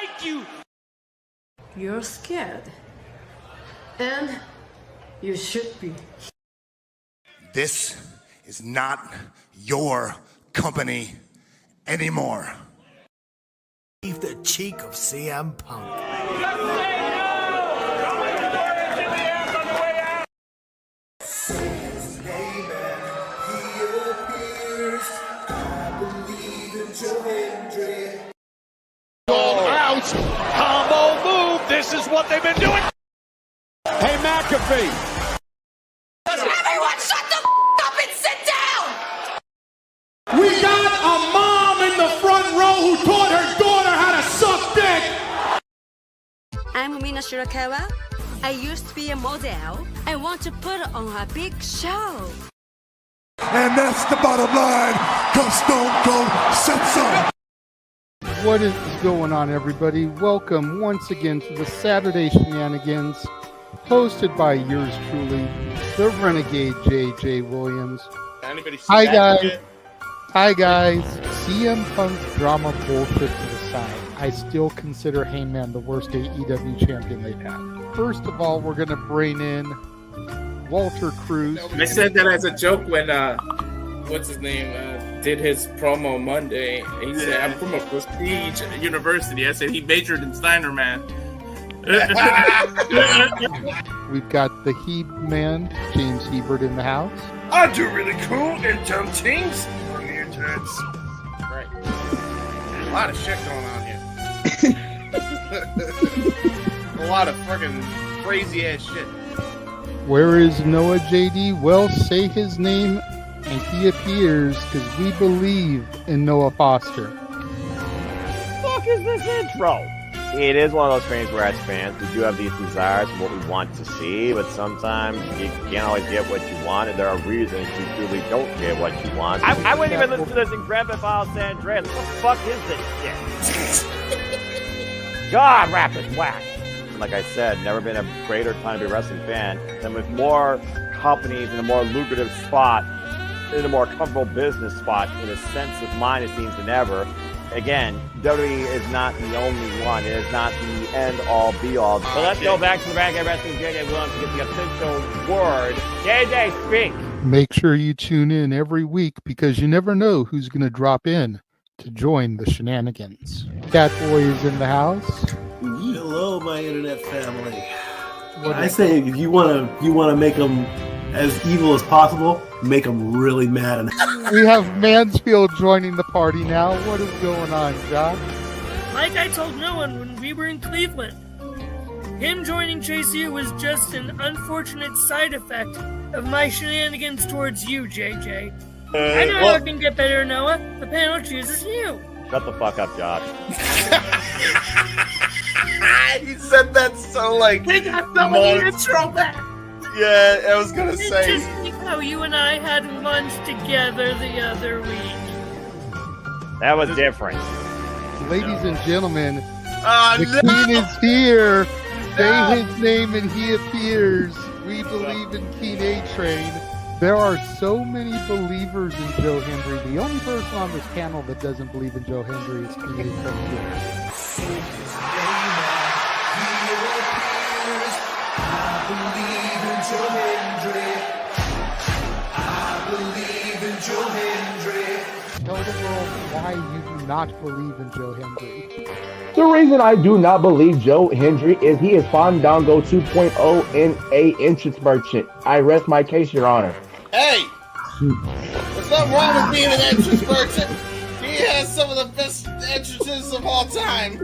like you. You're scared. And you should be. This is not your company anymore. Leave the cheek of CM Punk. Out. Combo move. This is what they've been doing. Hey, McAfee. Everyone shut the up and sit down! We got a mom in the front row who taught her daughter how to suck dick. I'm Mina Shirakawa. I used to be a model. I want to put on a big show. And that's the bottom line, because Stone Cold said so. What is going on, everybody? Welcome once again to the Saturday Shenanigans, hosted by yours truly, the Renegade JJ Williams. Hi guys. Hi guys. CM Punk drama bullshit to the side. I still consider Heyman the worst AEW champion they've had. First of all, we're going to bring in Walter Cruz. I said that as a joke when what's his name did his promo Monday. He said, "I'm from a prestige university." I said he majored in Steiner, man. We've got the Heeb man, James Hebert, in the house. I do really cool and dumb things on the internet. Right. A lot of shit going on here. A lot of fucking crazy ass shit. Where is Noah JD? Well, say his name and he appears, because we believe in Noah Foster. Fuck is this intro? It is one of those things where as fans we do have these desires for what we want to see, but sometimes you can't always get what you want, and there are reasons you truly don't get what you want. I wouldn't even listen to this in Grand Theft Auto San Andreas. What the fuck is this shit? God, rapid whack. Like I said, never been a greater time to be a wrestling fan than with more companies in a more lucrative spot, in a more comfortable business spot, in a sense of mind, it seems, than ever. Again, WWE is not the only one. It is not the end-all, be-all. So let's go back to the Renegade Wrestling JJ Williams to get the official word. JJ, speak! Make sure you tune in every week, because you never know who's going to drop in to join the shenanigans. Catboy is in the house. Hello, my internet family. I say if you want to make them as evil as possible, make them really mad. We have Mansfield joining the party now. What is going on, Josh? Like I told no one when we were in Cleveland, him joining JC was just an unfortunate side effect of my shenanigans towards you, JJ. I know how it can get better, Noah. The panel chooses you. Shut the fuck up, Josh. He said that so like We got the intro back. Yeah, I was gonna It's say. just like how you and I had lunch together the other week. That was different. Ladies and gentlemen, the King is here. Say his name and he appears. We believe in King A-Train. There are so many believers in Joe Hendry. The only person on this panel that doesn't believe in Joe Hendry is King A-Train. Tell the world why you do not believe in Joe Hendry. The reason I do not believe Joe Hendry is he is Fandango 2.0 in a entrance merchant. I rest my case, Your Honor. Hey! There's nothing wrong with being an entrance merchant. He has some of the best entrances of all time.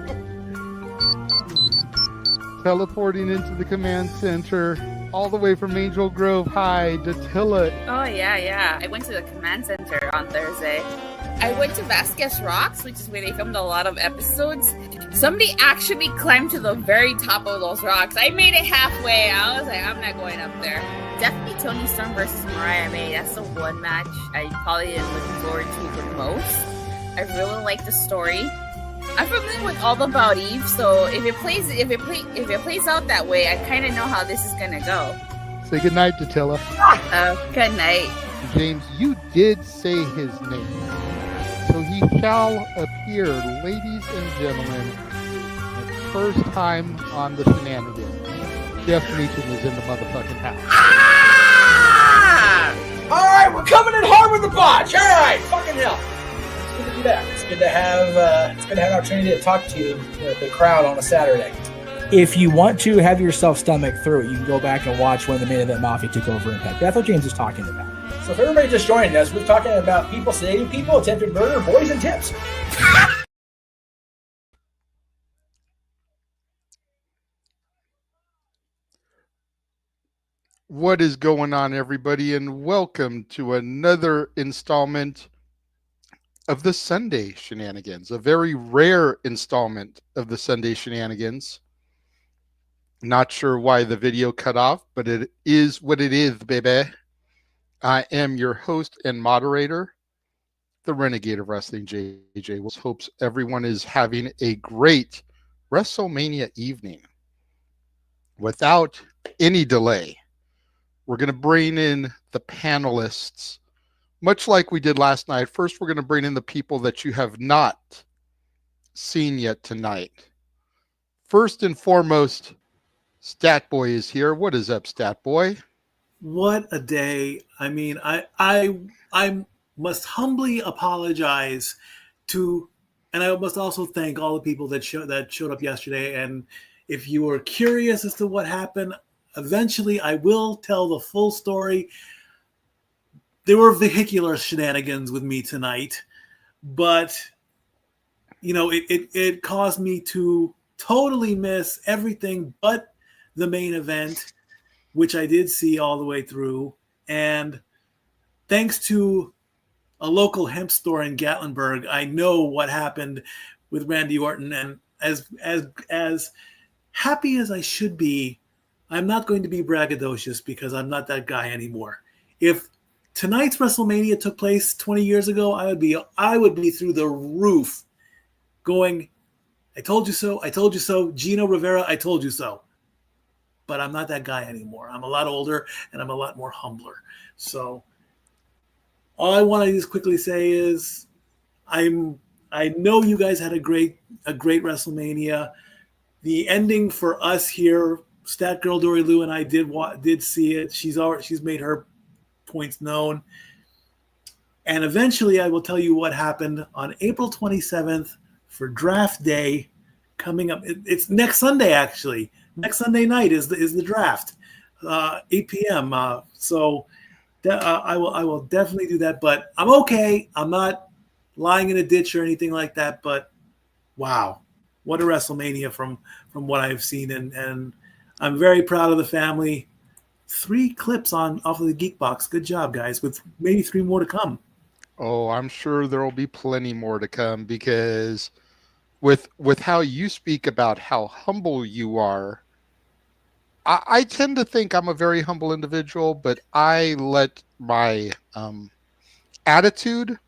Teleporting into the command center, all the way from Angel Grove High, Datilla. Oh, yeah. I went to the command center on Thursday. I went to Vasquez Rocks, which is where they filmed a lot of episodes. Somebody actually climbed to the very top of those rocks. I made it halfway. I was like, I'm not going up there. Definitely Toni Storm versus Mariah May. That's the one match I probably am looking forward to the most. I really like the story. I'm familiar with All About Eve, so if it plays out that way, I kind of know how this is gonna go. Say goodnight, Datilla. Good night. James, you did say his name. So he shall appear, ladies and gentlemen. first time on the Shenanigans, Definition is in the motherfucking house. Ah! All right, we're coming in hard with the botch. All right, fucking hell. It's good to be back. It's good to have an opportunity to talk to the crowd on a Saturday. If you want to have yourself stomach through it, you can go back and watch when the Main Event Mafia took over Impact. That's what James is talking about. So if everybody just joined us, we're talking about people sedating people, attempted murder, boys, and tips. What is going on, everybody, and welcome to another installment of the Sunday Shenanigans, a very rare installment of the Sunday Shenanigans. Not sure why the video cut off, but it is what it is, baby. I am your host and moderator, the Renegade of Wrestling, JoeyEllz. Hopes everyone is having a great WrestleMania evening. Without any delay, we're going to bring in the panelists, much like we did last night. First, we're going to bring in the people that you have not seen yet tonight. First and foremost, Stat Boy is here. What is up, Stat Boy? What a day. I mean, I must humbly apologize to, and I must also thank all the people that showed up yesterday. And if you were curious as to what happened, eventually I will tell the full story. There were vehicular shenanigans with me tonight, but you know, it caused me to totally miss everything but the main event, which I did see all the way through. And thanks to a local hemp store in Gatlinburg, I know what happened with Randy Orton. And as happy as I should be, I'm not going to be braggadocious because I'm not that guy anymore. If tonight's WrestleMania took place 20 years ago, I would be through the roof going, I told you so, I told you so, Gino Rivera, I told you so. But I'm not that guy anymore. I'm a lot older and I'm a lot more humbler. So all I want to just quickly say is I know you guys had a great WrestleMania. The ending for us here, Stat Girl Dory Lou and I did see it. She's made her points known. And eventually I will tell you what happened on April 27th for draft day coming up. It's next Sunday, actually. Next Sunday night is the draft, 8 p.m. So I will definitely do that. But I'm okay. I'm not lying in a ditch or anything like that. But wow, what a WrestleMania from what I've seen, and I'm very proud of the family. 3 clips off of the Geek Box. Good job, guys. With maybe 3 more to come. Oh, I'm sure there will be plenty more to come because with how you speak about how humble you are, I tend to think I'm a very humble individual, but I let my attitude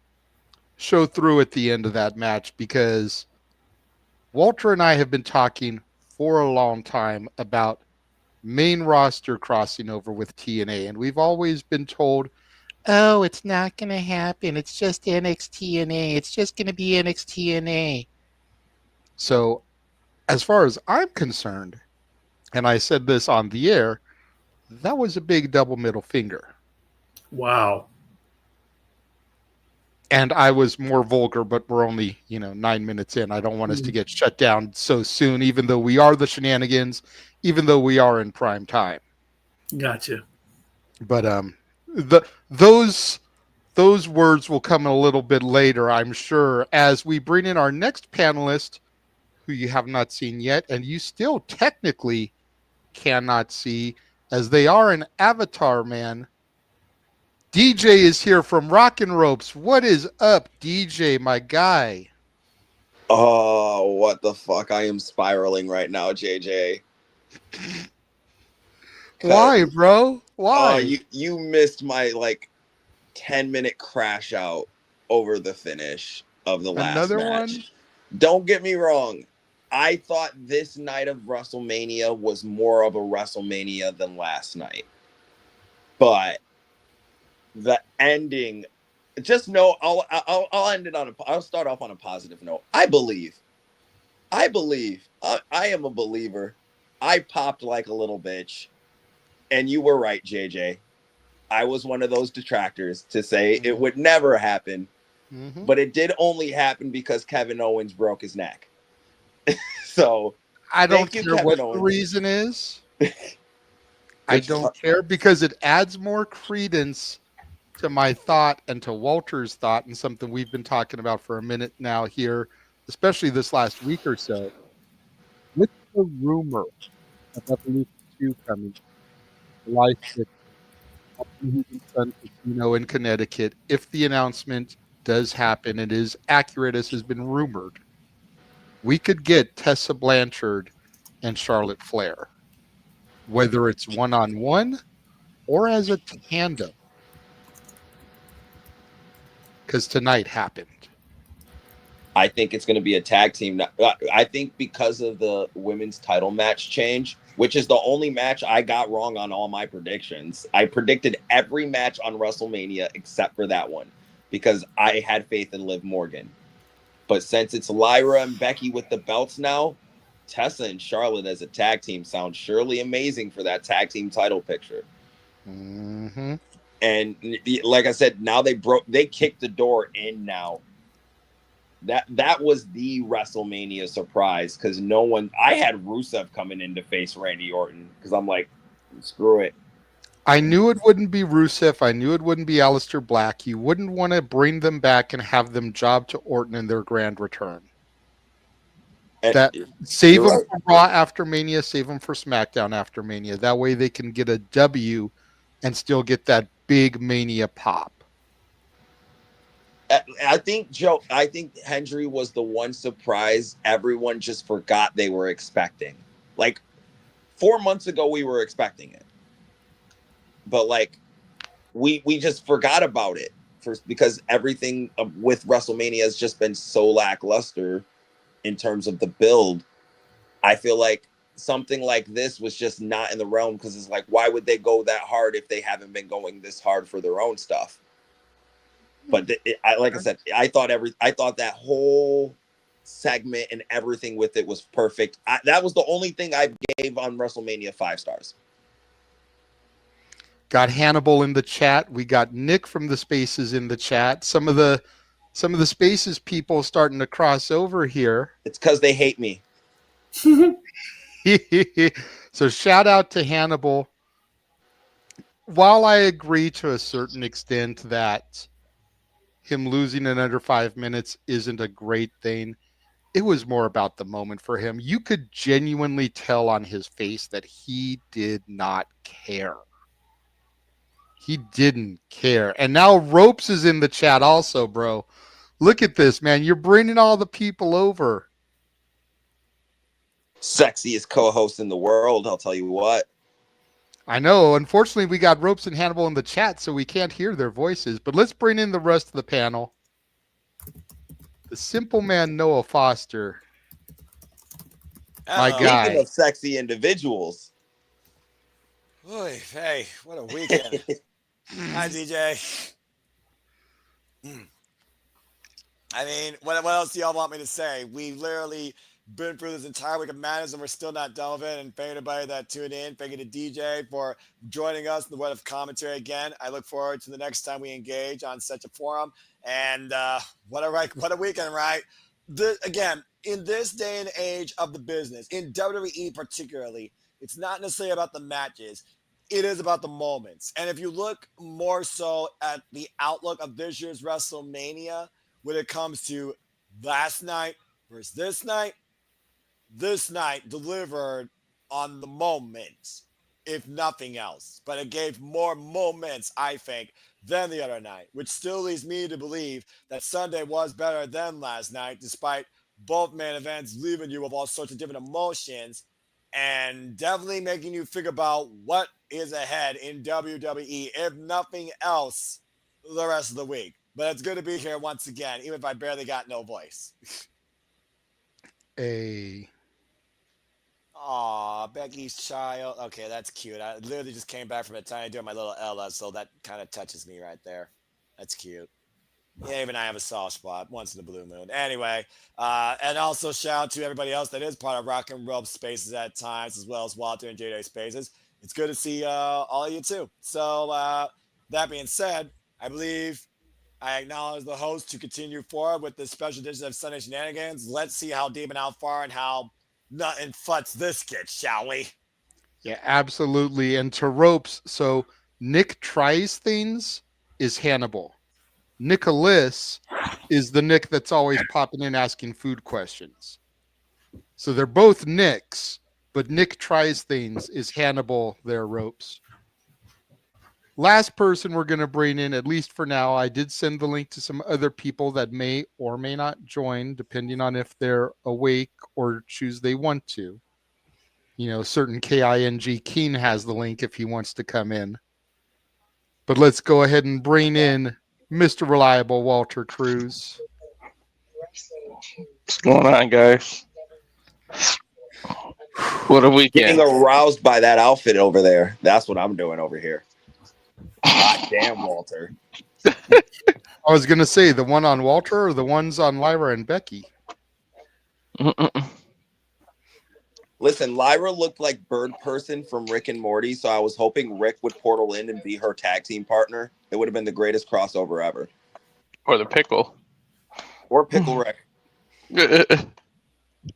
show through at the end of that match because Walter and I have been talking for a long time about main roster crossing over with TNA, and we've always been told, oh, it's not going to happen. It's just NXT-TNA. It's just going to be NXT-TNA. So as far as I'm concerned, and I said this on the air, that was a big double middle finger. Wow. And I was more vulgar, but we're only, 9 minutes in. I don't want us to get shut down so soon, even though we are the Shenanigans, even though we are in prime time. Gotcha. But those words will come a little bit later, I'm sure, as we bring in our next panelist, who you have not seen yet, and you still technically cannot see, as they are an avatar, man. DJ is here from Rockin' Ropes. What is up, DJ, my guy? Oh, what the fuck? I am spiraling right now, JJ. Why, bro? Why? You missed my 10-minute crash out over the finish of the last Another match. one? Don't get me wrong. I thought this night of WrestleMania was more of a WrestleMania than last night. But the ending, just know I'll end it on I'll start off on a positive note. I believe I believe. I am a believer. I popped like a little bitch. And you were right, JJ. I was one of those detractors to say it would never happen. Mm-hmm. But it did only happen because Kevin Owens broke his neck. So I don't thank you, care what Kevin the Owens. reason is. I don't care because it adds more credence to my thought and to Walter's thought, and something we've been talking about for a minute now here, especially this last week or so. With the rumor of Evolution 2 coming July 6th at the Mohegan Sun Casino in Connecticut, if the announcement does happen, it is accurate as has been rumored, we could get Tessa Blanchard and Charlotte Flair, whether it's one-on-one or as a tandem, because tonight happened. I think it's going to be a tag team. I think because of the women's title match change, which is the only match I got wrong on all my predictions. I predicted every match on WrestleMania except for that one because I had faith in Liv Morgan. But since it's Lyra and Becky with the belts now, Tessa and Charlotte as a tag team sounds surely amazing for that tag team title picture. Mm-hmm. And like I said, now they kicked the door in now. That was the WrestleMania surprise because I had Rusev coming in to face Randy Orton because I'm like, screw it. I knew it wouldn't be Rusev. I knew it wouldn't be Aleister Black. You wouldn't want to bring them back and have them job to Orton in their grand return. Save them for Raw after Mania, save them for SmackDown after Mania. That way they can get a W and still get that big Mania pop. I think Hendry was the one surprise everyone just forgot they were expecting. Like 4 months ago, we were expecting it, but like we just forgot about it because everything with WrestleMania has just been so lackluster in terms of the build. I feel like something like this was just not in the realm because it's like, why would they go that hard if they haven't been going this hard for their own stuff? But like I said, I thought that whole segment and everything with it was perfect. That was the only thing I gave on WrestleMania 5 stars. Got Hannibal in the chat. We got Nick from the Spaces in the chat. Some of the Spaces people starting to cross over here. It's because they hate me. So shout out to Hannibal. While I agree to a certain extent that him losing in under 5 minutes isn't a great thing, it was more about the moment for him. You could genuinely tell on his face that he did not care. He didn't care. And now Ropes is in the chat also, bro. Look at this, man. You're bringing all the people over. Sexiest co-host in the world, I'll tell you what. I know. Unfortunately, we got Ropes and Hannibal in the chat, so we can't hear their voices. But let's bring in the rest of the panel. The simple man, Noah Foster. My guy. Speaking of sexy individuals. Oy, hey, what a weekend. Hi, DJ. I mean, what else do y'all want me to say? We literally been through this entire week of madness and we're still not delving. And thank everybody that tuned in. Thank you to DJ for joining us in the world of commentary again. I look forward to the next time we engage on such a forum. And what a weekend, right? Again, in this day and age of the business, in WWE particularly, it's not necessarily about the matches. It is about the moments. And if you look more so at the outlook of this year's WrestleMania, when it comes to last night versus this night delivered on the moments, if nothing else. But it gave more moments, I think, than the other night, which still leads me to believe that Sunday was better than last night, despite both main events leaving you with all sorts of different emotions and definitely making you think about what is ahead in WWE, if nothing else, the rest of the week. But it's good to be here once again, even if I barely got no voice. Aw, Becky's child. Okay, that's cute. I literally just came back from a tiny doing my little Ella, so that kind of touches me right there. That's cute. Yeah, even I have a soft spot once in the blue moon. Anyway, and also shout out to everybody else that is part of Rock and Roll Spaces at times, as well as Walter and JJ Spaces. It's good to see all of you too. So that being said, I believe I acknowledge the host to continue forward with this special edition of Sunday Shenanigans. Let's see how deep and how far and how nut and futz this gets, shall we? Yeah, absolutely. And to ropes, so Nick tries things is Hannibal. Nicholas is the Nick that's always popping in asking food questions. So they're both Nicks, but Nick tries things is Hannibal, their ropes. Last person we're going to bring in, at least for now, I did send the link to some other people that may or may not join, depending on if they're awake or choose they want to. You know, certain KING Keen has the link if he wants to come in. But let's go ahead and bring in Mr. Reliable Walter Cruz. What's going on, guys? What a weekend. Getting aroused by that outfit over there. That's what I'm doing over here. God damn, Walter. I was going to say, the one on Walter or the ones on Lyra and Becky? Listen, Lyra looked like Bird Person from Rick and Morty, so I was hoping Rick would portal in and be her tag team partner. It would have been the greatest crossover ever. Or the pickle. Or Pickle Rick.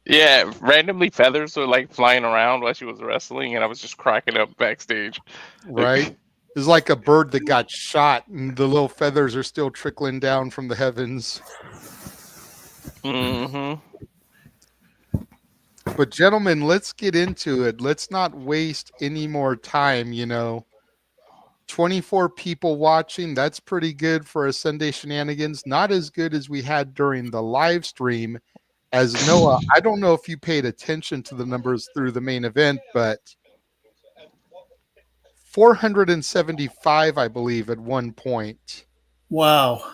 Yeah, randomly feathers were like flying around while she was wrestling, and I was just cracking up backstage. Right? It's like a bird that got shot, and the little feathers are still trickling down from the heavens. Mm-hmm. But gentlemen, let's get into it. Let's not waste any more time, you know. 24 people watching, that's pretty good for a Sunday Shenanigans. Not as good as we had during the live stream. As Noah, I don't know if you paid attention to the numbers through the main event, but 475, I believe, at one point. Wow.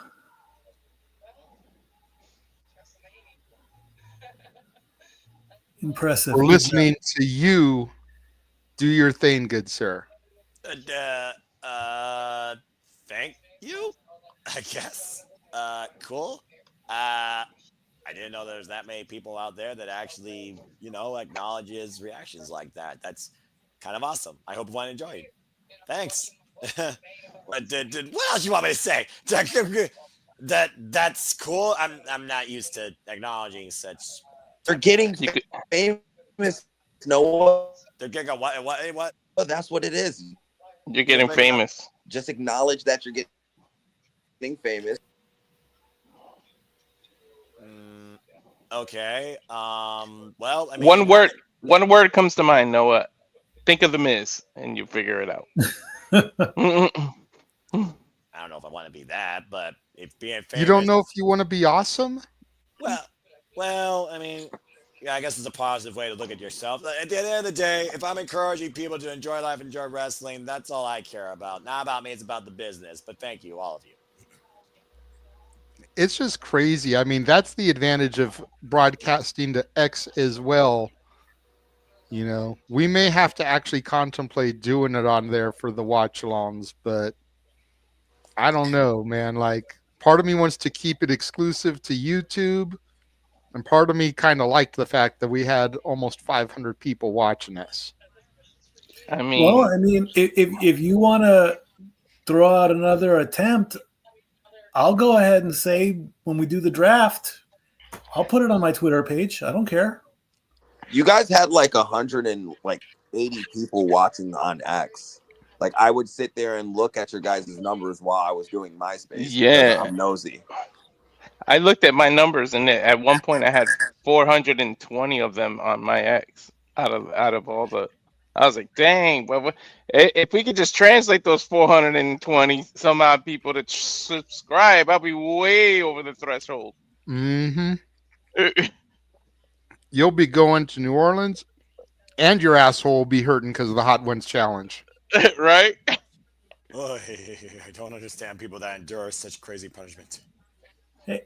Impressive. We're listening to you do your thing, good sir. Thank you, I guess. Cool. I didn't know there was that many people out there that actually, you know, acknowledges reactions like that. That's kind of awesome. I hope everyone enjoyed. Thanks. What else you want me to say? That's cool. I'm not used to acknowledging such. They're getting famous. Noah. They're getting what? What? Oh, that's what it is. You're getting famous. Just acknowledge that you're getting famous. Okay. Well, I mean, one word comes to mind, Noah. Think of the Miz, and you figure it out. I don't know if I want to be that, but if being famous, You don't know if you want to be awesome? Well, I mean, yeah, I guess it's a positive way to look at yourself. At the end of the day, if I'm encouraging people to enjoy life, enjoy wrestling, that's all I care about. Not about me, it's about the business. But thank you, all of you. It's just crazy. I mean, that's the advantage of broadcasting to X as well. You know, we may have to actually contemplate doing it on there for the watch-alongs, but I don't know, man. Like, part of me wants to keep it exclusive to YouTube, and part of me kind of liked the fact that we had almost 500 people watching us. I mean, Well, I mean, if you want to throw out another attempt, I'll go ahead and say when we do the draft, I'll put it on my Twitter page. I don't care. You guys had like 180 people watching on X. Like, I would sit there and look at your guys' numbers while I was doing MySpace. Yeah. I'm nosy. I looked at my numbers, and at one point I had 420 of them on my X out of all the. I was like, dang, well, if we could just translate those 420 some odd people to subscribe, I'll be way over the threshold. Mm-hmm. You'll be going to New Orleans, and your asshole will be hurting because of the Hot Ones Challenge. Right? I don't understand people that endure such crazy punishment. Hey,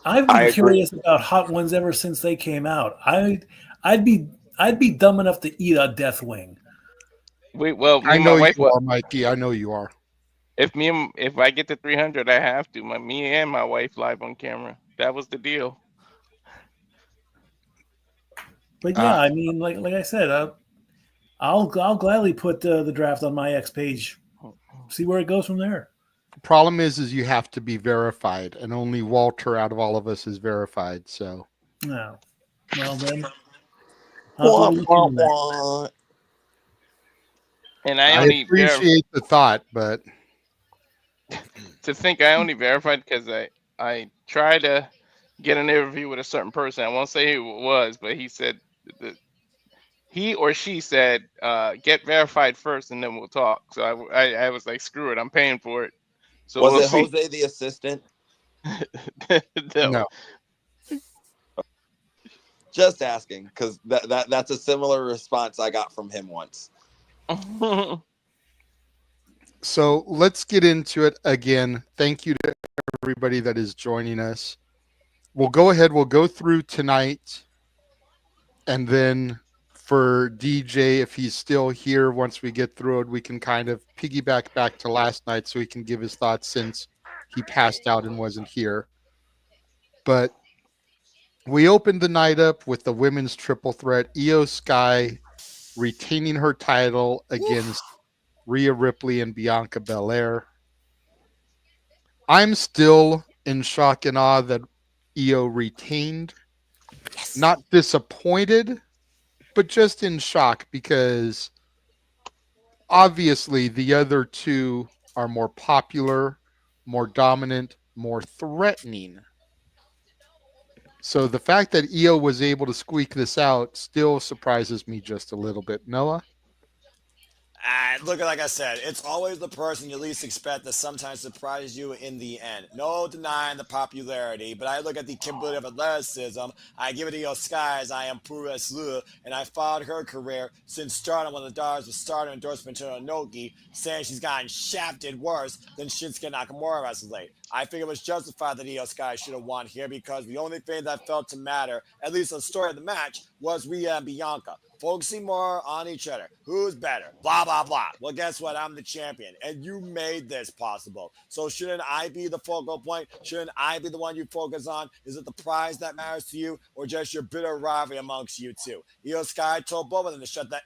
I've been curious about Hot Ones ever since they came out. I'd be dumb enough to eat a death wing. Well, I know you are, Mikey. I know you are. if I get to 300, I have to. Me and my wife live on camera. That was the deal. But yeah, I mean, like I said, I'll gladly put the draft on my X page. See where it goes from there. Problem is you have to be verified, and only Walter out of all of us is verified. So, no. Well then, and I only appreciate the thought, but to think I only verified because I tried to get an interview with a certain person. I won't say who it was, but he said that he or she said, get verified first and then we'll talk. So I was like, screw it, I'm paying for it. So was we'll it see. Jose the assistant? No. Just asking, because that's a similar response I got from him once. So let's get into it again. Thank you to everybody that is joining us. We'll go ahead. We'll go through tonight. And then for DJ, if he's still here, once we get through it, we can kind of piggyback back to last night so he can give his thoughts since he passed out and wasn't here. But we opened the night up with the women's triple threat. Io Sky retaining her title against Rhea Ripley and Bianca Belair. I'm still in shock and awe that Io retained. Yes. Not disappointed, but just in shock because obviously the other two are more popular, more dominant, more threatening. So the fact that Io was able to squeak this out still surprises me just a little bit. Noah? Look, like I said, it's always the person you least expect that sometimes surprises you in the end. No denying the popularity, but I look at the capability of athleticism. I give it to Io Sky as I am pro wrestler, and I followed her career since starting one of the daughters of Starter endorsement to Inoki, saying she's gotten shafted worse than Shinsuke Nakamura as of late. I figure it was justified that Io Sky should have won here because the only thing that felt to matter, at least the story of the match, was Rhea and Bianca. Focusing more on each other. Who's better? Blah, blah, blah. Well, guess what? I'm the champion, and you made this possible. So shouldn't I be the focal point? Shouldn't I be the one you focus on? Is it the prize that matters to you, or just your bitter rivalry amongst you two? Io Sky told both of them to shut that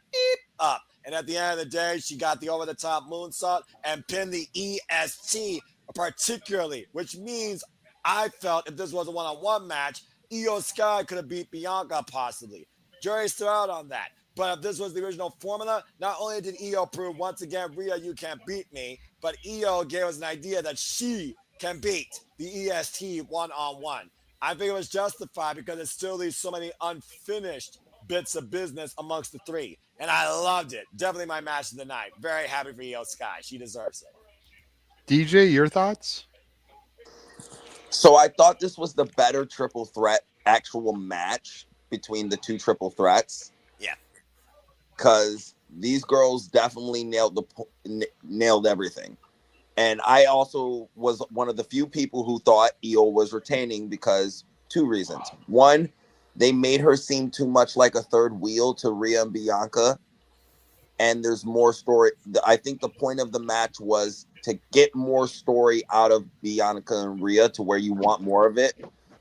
up. And at the end of the day, she got the over-the-top moonsault and pinned the EST particularly, which means I felt if this was a one-on-one match, Io Sky could have beat Bianca possibly. Jury's still out on that. But if this was the original formula, not only did Io prove once again, Rhea, you can't beat me, but Io gave us an idea that she can beat the EST one-on-one. I think it was justified because it still leaves so many unfinished bits of business amongst the three. And I loved it. Definitely my match of the night. Very happy for Io Sky. She deserves it. DJ, your thoughts? So I thought this was the better triple threat actual match between the two triple threats. Yeah. Because these girls definitely nailed everything. And I also was one of the few people who thought Io was retaining because two reasons. One, they made her seem too much like a third wheel to Rhea and Bianca. And there's more story. I think the point of the match was to get more story out of Bianca and Rhea to where you want more of it,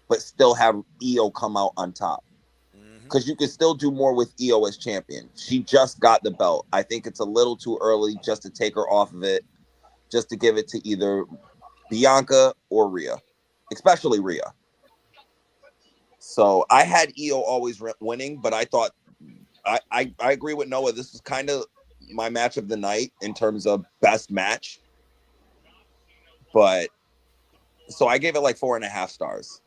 but still have Io come out on top. Because you can still do more with Io as champion. She just got the belt. I think it's a little too early just to take her off of it, just to give it to either Bianca or Rhea, especially Rhea. So I had Io always winning, but I thought I agree with Noah. This is kind of my match of the night in terms of best match. But so I gave it like 4.5 stars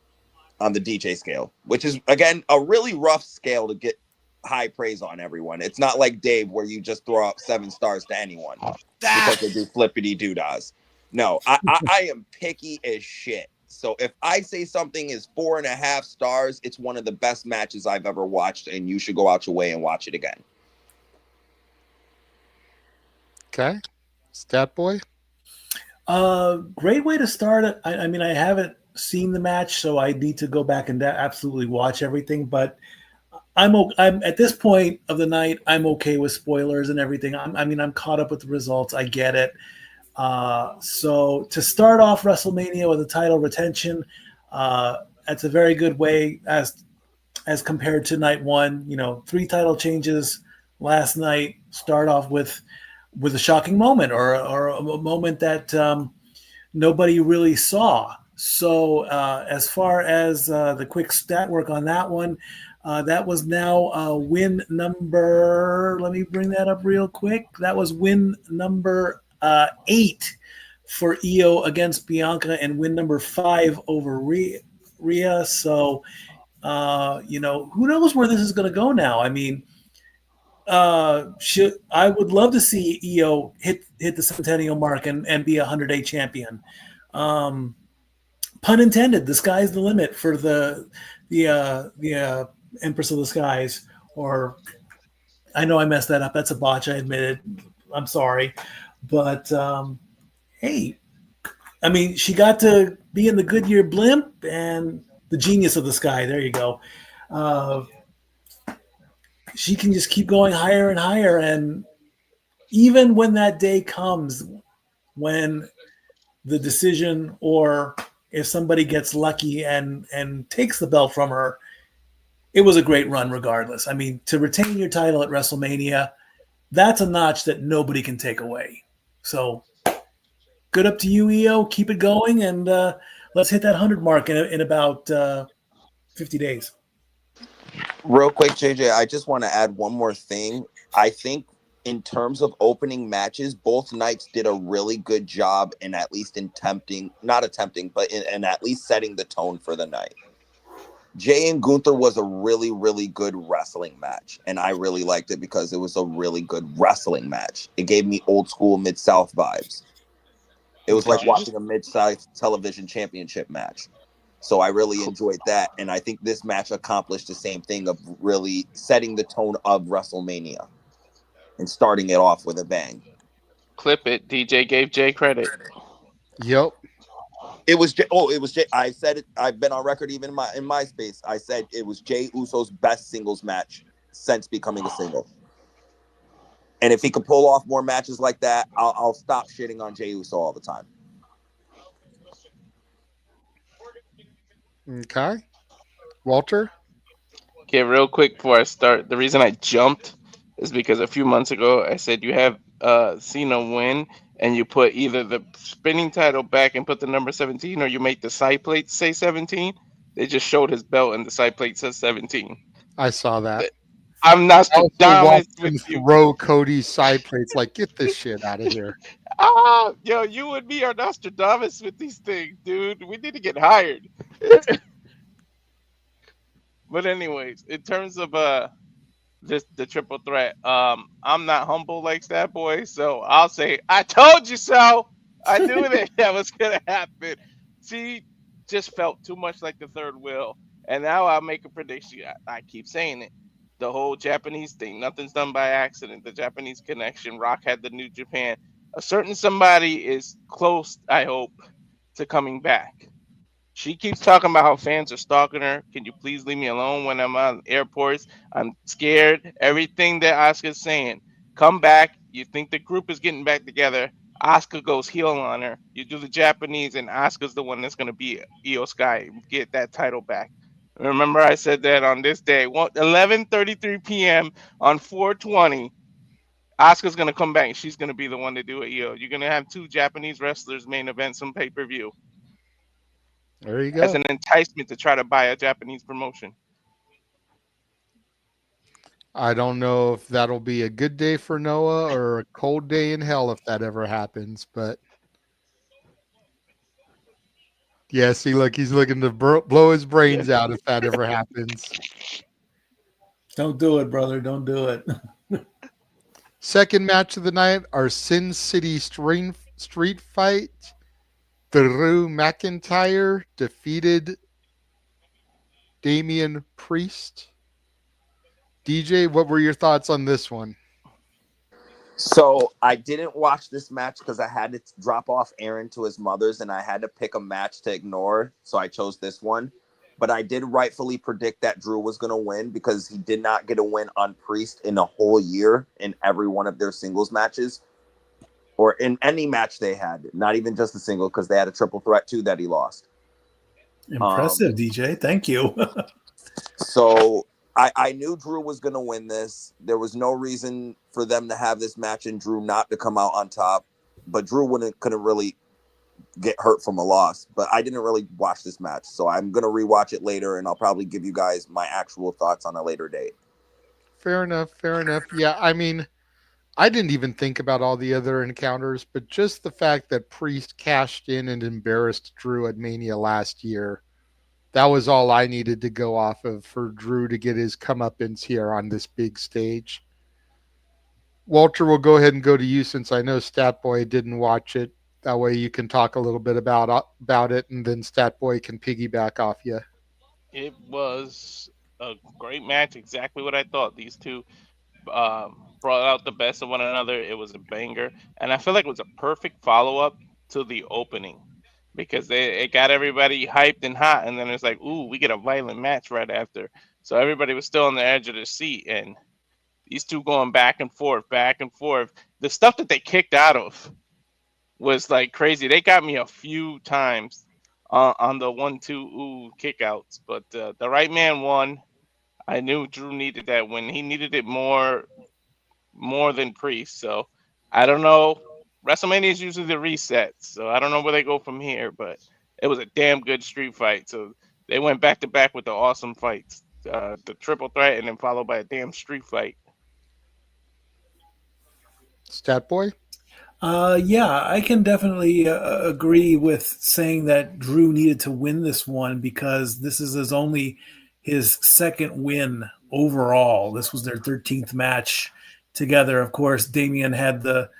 on the DJ scale, which is, again, a really rough scale to get high praise on everyone. It's not like Dave where you just throw out 7 stars to anyone because they do flippity doodahs. No, I am picky as shit. So if I say something is 4.5 stars, it's one of the best matches I've ever watched, and you should go out your way and watch it again. Okay. Stat Boy? Great way to start it. I mean, I haven't seen the match, so I need to go back and absolutely watch everything. But I'm at this point of the night, I'm okay with spoilers and everything. I'm caught up with the results. I get it. So to start off WrestleMania with a title retention, that's a very good way as compared to night one. 3 title changes last night. Start off with a shocking moment or a moment that nobody really saw. So as far as the quick stat work on that one, that was now win number. Let me bring that up real quick. That was win number 8 for Io against Bianca, and win number 5 over Rhea. So, who knows where this is going to go now? I mean, I would love to see Io hit the centennial mark and be a 100-day champion. Pun intended. The sky's the limit for the Empress of the Skies. Or I know I messed that up. That's a botch. I admit it. I'm sorry, but hey, I mean, she got to be in the Goodyear blimp and the Genius of the Sky. There you go. She can just keep going higher and higher. And even when that day comes, when the decision, or if somebody gets lucky and takes the belt from her, it was a great run regardless. I mean, to retain your title at WrestleMania, that's a notch that nobody can take away. So good up to you, Io. Keep it going, and let's hit that 100 mark in about 50 days. Real quick, JJ, I just want to add one more thing. I think in terms of opening matches, both nights did a really good job in at least in at least setting the tone for the night. Jay and Gunther was a really, really good wrestling match, and I really liked it because it was a really good wrestling match. It gave me old school Mid-South vibes. It was like watching a Mid-South television championship match. So I really enjoyed that, and I think this match accomplished the same thing of really setting the tone of WrestleMania and starting it off with a bang. Clip it. DJ gave Jay credit. Yep. It was Jay. Oh, it was Jay. I said it. I've been on record even in my space. I said it was Jay Uso's best singles match since becoming a single. And if he could pull off more matches like that, I'll stop shitting on Jay Uso all the time. Okay. Walter? Okay, real quick before I start, the reason I jumped is because a few months ago I said you have Cena win and you put either the spinning title back and put the number 17, or you make the side plate say 17. They just showed his belt and the side plate says 17. I saw that. I'm Nostradamus with you. Throw Cody's side plates like, get this shit out of here. Yo, you and me are Nostradamus with these things, dude. We need to get hired. But anyways, in terms of the triple threat, I'm not humble like that boy, so I'll say I told you so. I knew that was gonna happen. See, just felt too much like the third wheel, and now I'll make a prediction. I keep saying it. The whole Japanese thing, nothing's done by accident. The Japanese connection. Rock had the New Japan. A certain somebody is close, I hope, to coming back. She keeps talking about how fans are stalking her. Can you please leave me alone when I'm on airports? I'm scared. Everything that Asuka's saying. Come back. You think the group is getting back together. Asuka goes heel on her. You do the Japanese, and Asuka's the one that's going to be Io Sky. Get that title back. Remember I said that on this day, 11:33 p.m. on 4/20. Asuka's going to come back, and she's going to be the one to do it, Io. You're going to have 2 Japanese wrestlers main event some pay-per-view. There you go. As an enticement to try to buy a Japanese promotion. I don't know if that'll be a good day for Noah or a cold day in hell if that ever happens, but yeah, see, look, he's looking to blow his brains out if that ever happens. Don't do it, brother. Don't do it. Second match of the night, our Sin City street fight. Drew McIntyre defeated Damian Priest. DJ, what were your thoughts on this one? So I didn't watch this match because I had to drop off Aaron to his mother's, and I had to pick a match to ignore. So I chose this one. But I did rightfully predict that Drew was going to win because he did not get a win on Priest in a whole year in every one of their singles matches. or in any match they had, not even just a single, because they had a triple threat too that he lost. Impressive, DJ. Thank you. So I knew Drew was going to win this. There was no reason for them to have this match and Drew not to come out on top. But Drew couldn't really get hurt from a loss. But I didn't really watch this match. So I'm going to rewatch it later, and I'll probably give you guys my actual thoughts on a later date. Fair enough. Fair enough. Yeah, I mean, I didn't even think about all the other encounters, but just the fact that Priest cashed in and embarrassed Drew at Mania last year, that was all I needed to go off of for Drew to get his comeuppance here on this big stage. Walter, we'll go ahead and go to you since I know Statboy didn't watch it. That way you can talk a little bit about it, and then Statboy can piggyback off you. It was a great match, exactly what I thought. These two brought out the best of one another. It was a banger, and I feel like it was a perfect follow-up to the opening, because it got everybody hyped and hot, and then it's like, ooh, we get a violent match right after. So everybody was still on the edge of their seat, and these two going back and forth, back and forth. The stuff that they kicked out of was like crazy. They got me a few times on the 1-2 ooh kickouts, but the right man won. I knew Drew needed that win. He needed it more than Priest. So I don't know. WrestleMania is usually the reset, so I don't know where they go from here, but it was a damn good street fight. So they went back to back with the awesome fights, the triple threat, and then followed by a damn street fight. Statboy? Yeah, I can definitely agree with saying that Drew needed to win this one, because this is his second win overall. This was their 13th match together. Of course, Damian had the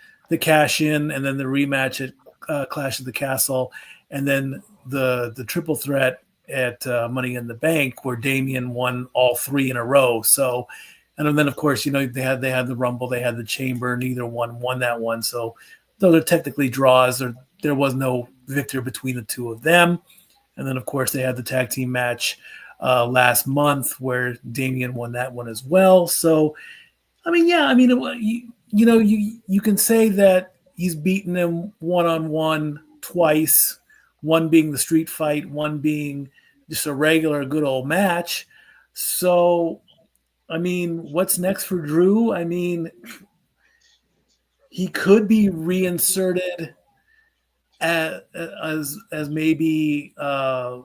cash in, and then the rematch at Clash of the Castle, and then the triple threat at Money in the Bank, where Damian won all three in a row. So, and then of course, they had the Rumble, they had the Chamber, neither one won that one. So though they're technically draws, there was no victor between the two of them. And then of course they had the tag team match last month where Damian won that one as well. So you can say that he's beaten him one-on-one twice, one being the street fight, one being just a regular good old match. So, what's next for Drew? He could be reinserted as maybe a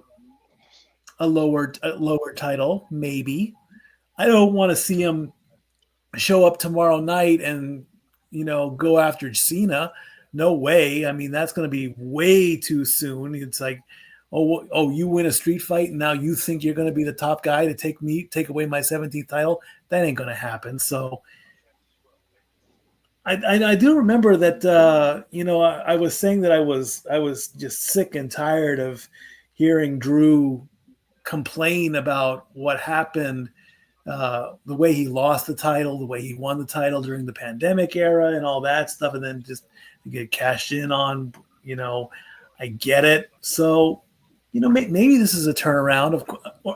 lower title, maybe. I don't want to see him show up tomorrow night and go after Cena. No way. That's going to be way too soon. It's like, oh, you win a street fight and now you think you're going to be the top guy to take away my 17th title? That ain't going to happen. So I do remember that I was saying that I was just sick and tired of hearing Drew complain about what happened, the way he lost the title, the way he won the title during the pandemic era and all that stuff, and then just to get cashed in on, I get it. So, maybe this is a turnaround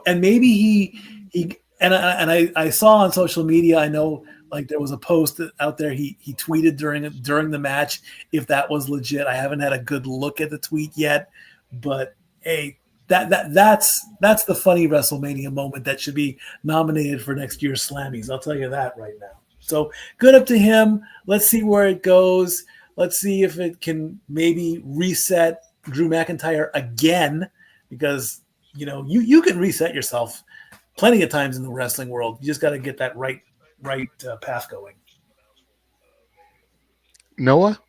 and maybe he I saw on social media, I know, like, there was a post out there he tweeted during the match, if that was legit. I haven't had a good look at the tweet yet, but hey, that's the funny WrestleMania moment that should be nominated for next year's Slammies. I'll tell you that right now. So good up to him. Let's see where it goes. Let's see if it can maybe reset Drew McIntyre again, because you can reset yourself plenty of times in the wrestling world. You just got to get that right path going. Noah?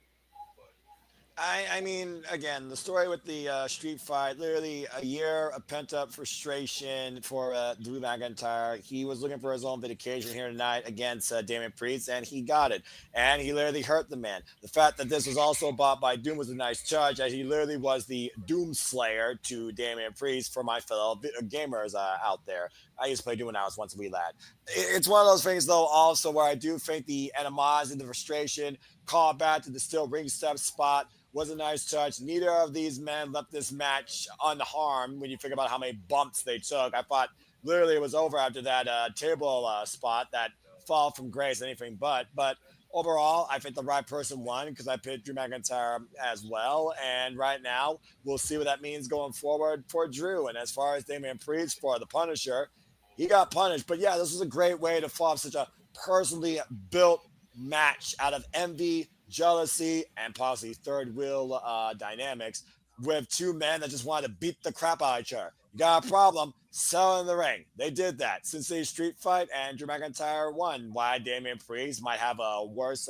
Again, the story with the street fight, literally a year of pent-up frustration for Drew McIntyre. He was looking for his own vindication here tonight against Damian Priest, and he got it. And he literally hurt the man. The fact that this was also bought by Doom was a nice touch, as he literally was the Doom Slayer to Damian Priest for my fellow gamers out there. I used to play Doom when I was once a wee lad. It's one of those things, though, also where I do think the animosity, the frustration, call back to the steel ring step spot was a nice touch. Neither of these men left this match unharmed when you think about how many bumps they took. I thought literally it was over after that table spot, that fall from grace, anything but. But overall, I think the right person won because I picked Drew McIntyre as well. And right now, we'll see what that means going forward for Drew. And as far as Damian Priest for the Punisher, he got punished. But yeah, this was a great way to fall off such a personally built match out of envy, jealousy, and possibly third wheel dynamics with two men that just wanted to beat the crap out of each other. You got a problem, sell in the ring. They did that. Cincinnati Street Fight, and Drew McIntyre won. Why Damian Priest might have a worse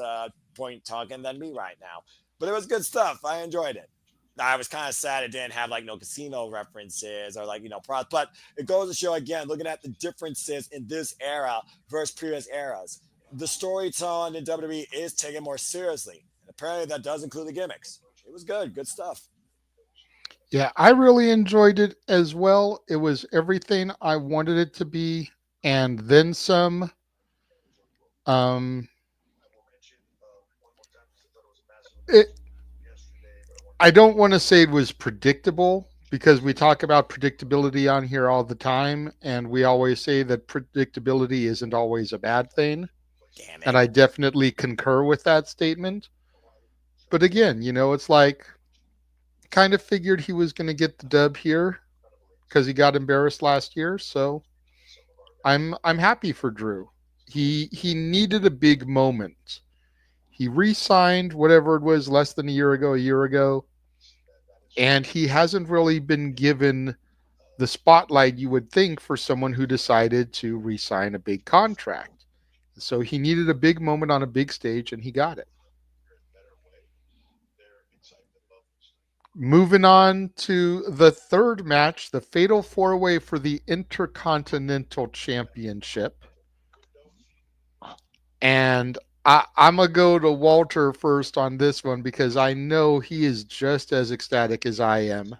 point talking than me right now. But it was good stuff. I enjoyed it. I was kind of sad it didn't have like no casino references or like, props. But it goes to show, again, looking at the differences in this era versus previous eras. The storytelling in WWE is taken more seriously. And apparently that does include the gimmicks. It was good. Good stuff. Yeah, I really enjoyed it as well. It was everything I wanted it to be, and then some. I don't want to say it was predictable because we talk about predictability on here all the time, and we always say that predictability isn't always a bad thing. And I definitely concur with that statement. But again, it's like, kind of figured he was going to get the dub here because he got embarrassed last year. So I'm happy for Drew. He needed a big moment. He re-signed whatever it was less than a year ago, and he hasn't really been given the spotlight you would think for someone who decided to re-sign a big contract. So he needed a big moment on a big stage, and he got it. Moving on to the third match, the Fatal 4-Way for the Intercontinental Championship. And I'm going to go to Walter first on this one because I know he is just as ecstatic as I am.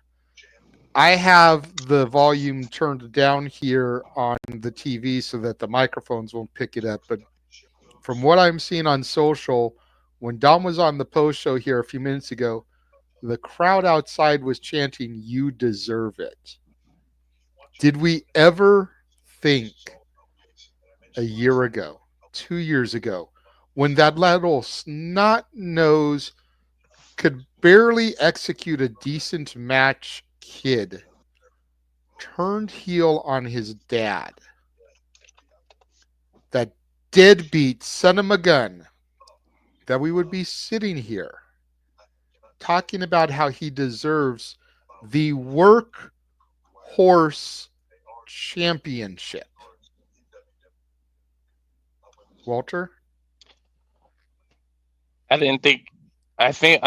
I have the volume turned down here on the TV so that the microphones won't pick it up. But from what I'm seeing on social, when Dom was on the post show here a few minutes ago, the crowd outside was chanting, "You deserve it." Did we ever think a year ago, 2 years ago, when that little snot nose could barely execute a decent match kid turned heel on his dad, that deadbeat son of a gun, that we would be sitting here talking about how he deserves the Workhorse Championship? Walter? I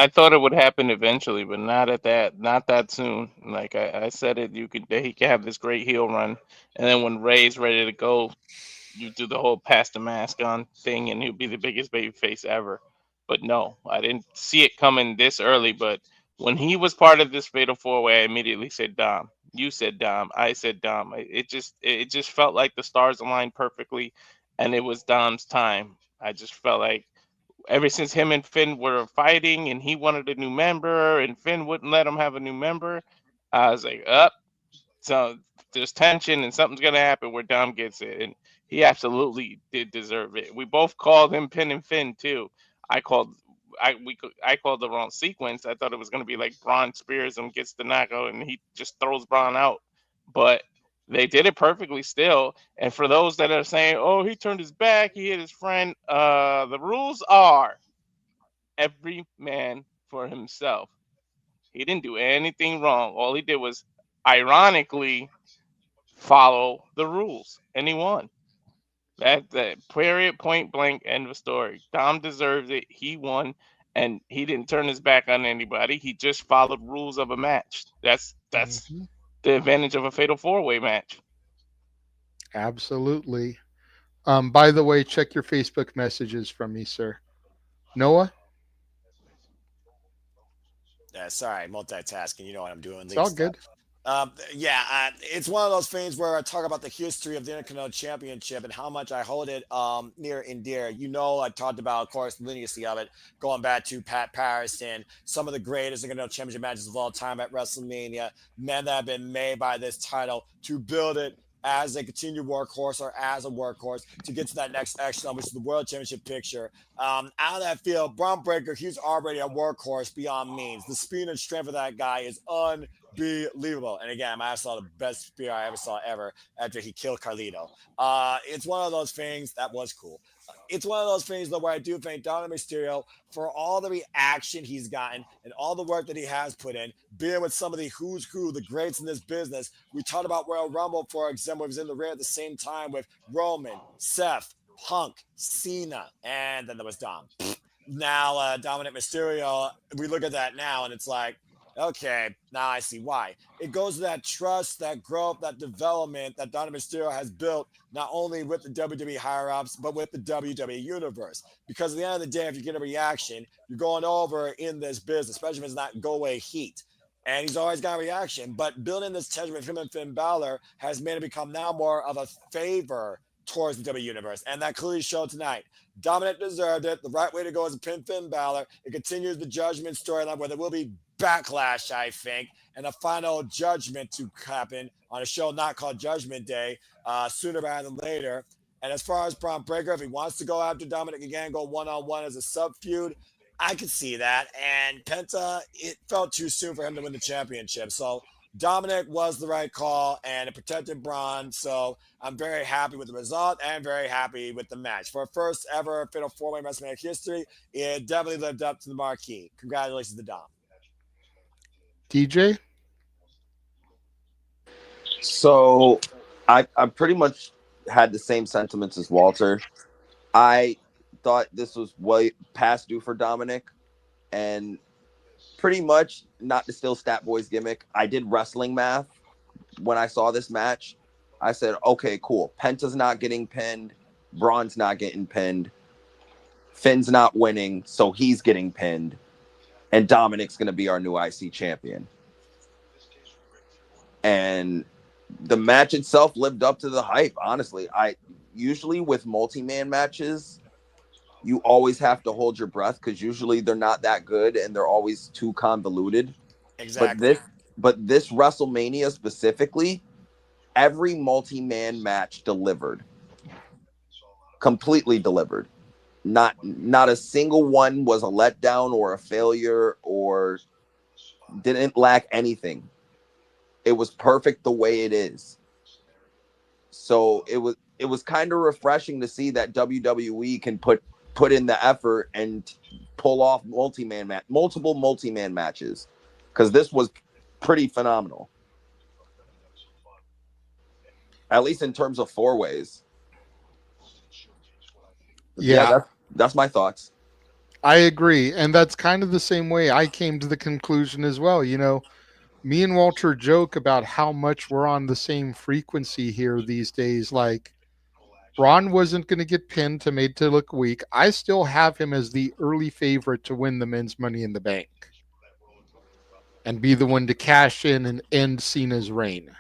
thought it would happen eventually, but not that soon. Like I said it, he could have this great heel run, and then when Ray's ready to go, you do the whole pass the mask on thing, and he'll be the biggest baby face ever. But no, I didn't see it coming this early. But when he was part of this Fatal 4-Way, I immediately said Dom. You said Dom. I said Dom. It just felt like the stars aligned perfectly, and it was Dom's time. I just felt like ever since him and Finn were fighting, and he wanted a new member, and Finn wouldn't let him have a new member, I was like, so there's tension, and something's gonna happen where Dom gets it, and he absolutely did deserve it. We both called him Pin and Finn too. I called the wrong sequence. I thought it was gonna be like Braun spears him, gets the knockout, and he just throws Braun out. But they did it perfectly still. And for those that are saying, "Oh, he turned his back, he hit his friend," the rules are every man for himself. He didn't do anything wrong. All he did was, ironically, follow the rules, and he won. That period, point blank, end of story. Dom deserves it. He won, and he didn't turn his back on anybody. He just followed rules of a match. That's the advantage of a Fatal 4-Way match. Absolutely. By the way, check your Facebook messages from me, sir. Noah? Yeah, sorry, multitasking. You know what I'm doing. It's all good. It's one of those things where I talk about the history of the Intercontinental Championship and how much I hold it near and dear. I talked about, of course, the lineacy of it, going back to Pat Patterson, some of the greatest Intercontinental Championship matches of all time at WrestleMania, men that have been made by this title to build it as a continued workhorse or as a workhorse to get to that next echelon, which is the World Championship picture. Out of that field, Braun Breaker, he's already a workhorse beyond means. The speed and strength of that guy is unbelievable. And again, I saw the best spear I ever saw ever after he killed Carlito. It's one of those things that was cool. It's one of those things, though, where I do thank Dominic Mysterio for all the reaction he's gotten and all the work that he has put in, being with some of the who's who, the greats in this business. We talked about Royal Rumble, for example, was in the ring at the same time with Roman, Seth, Punk, Cena, and then there was Dom. Now, Dominic Mysterio, we look at that now, and it's like, okay, now I see why. It goes to that trust, that growth, that development that Dominic Mysterio has built, not only with the WWE higher-ups, but with the WWE Universe. Because at the end of the day, if you get a reaction, you're going over in this business, especially if it's not go-away heat. And he's always got a reaction. But building this tension with him and Finn Balor has made it become now more of a favor towards the WWE Universe. And that clearly showed tonight. Dominic deserved it. The right way to go is to pin Finn Balor. It continues the Judgment storyline where there will be backlash, I think, and a final judgment to happen on a show not called Judgment Day sooner rather than later. And as far as Braun Breaker, if he wants to go after Dominic again, go one-on-one as a sub-feud, I could see that. And Penta, it felt too soon for him to win the championship. So Dominic was the right call, and it protected Braun. So I'm very happy with the result and very happy with the match. For a first ever Fatal 4-Way WrestleMania history, it definitely lived up to the marquee. Congratulations to Dom. DJ? So I pretty much had the same sentiments as Walter. I thought this was way past due for Dominic, and pretty much, not to steal Stat Boy's gimmick, I did wrestling math when I saw this match. I said, okay, cool. Penta's not getting pinned. Braun's not getting pinned. Finn's not winning, so he's getting pinned. And Dominic's going to be our new IC champion. And the match itself lived up to the hype, honestly. I usually with multi-man matches, you always have to hold your breath because usually they're not that good and they're always too convoluted. Exactly. But this WrestleMania specifically, every multi-man match delivered. Completely delivered. Not a single one was a letdown or a failure or didn't lack anything. It was perfect the way it is. So it was kind of refreshing to see that WWE can put in the effort and pull off multiple multi-man matches, because this was pretty phenomenal. At least in terms of 4-ways. Yeah, that's my thoughts. I agree. And that's kind of the same way I came to the conclusion as well. You know, me and Walter joke about how much we're on the same frequency here these days. Like, Braun wasn't going to get pinned to made to look weak. I still have him as the early favorite to win the men's Money in the Bank and be the one to cash in and end Cena's reign.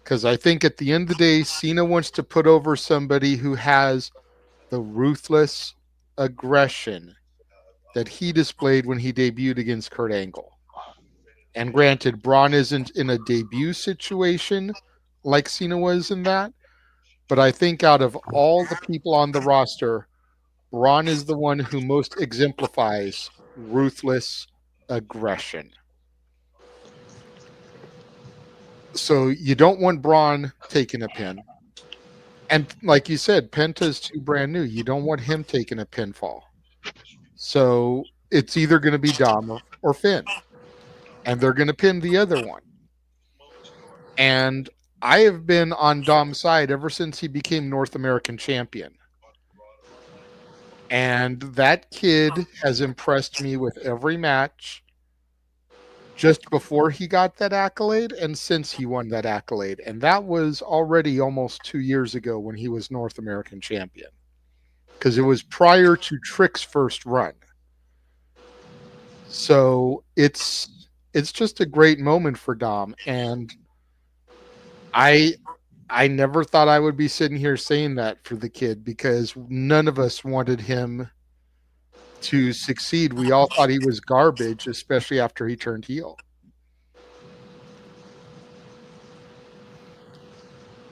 Because I think at the end of the day, Cena wants to put over somebody who has the ruthless aggression that he displayed when he debuted against Kurt Angle. And granted, Braun isn't in a debut situation like Cena was in that. But I think out of all the people on the roster, Braun is the one who most exemplifies ruthless aggression. So you don't want Braun taking a pin. And like you said, Penta's too brand new. You don't want him taking a pinfall. So it's either going to be Dom or Finn. And they're going to pin the other one. And I have been on Dom's side ever since he became North American champion. And that kid has impressed me with every match just before he got that accolade and since he won that accolade. And that was already almost 2 years ago when he was North American champion. Because it was prior to Trick's first run. So it's just a great moment for Dom. And I never thought I would be sitting here saying that for the kid, because none of us wanted him to succeed. We all thought he was garbage, especially after he turned heel.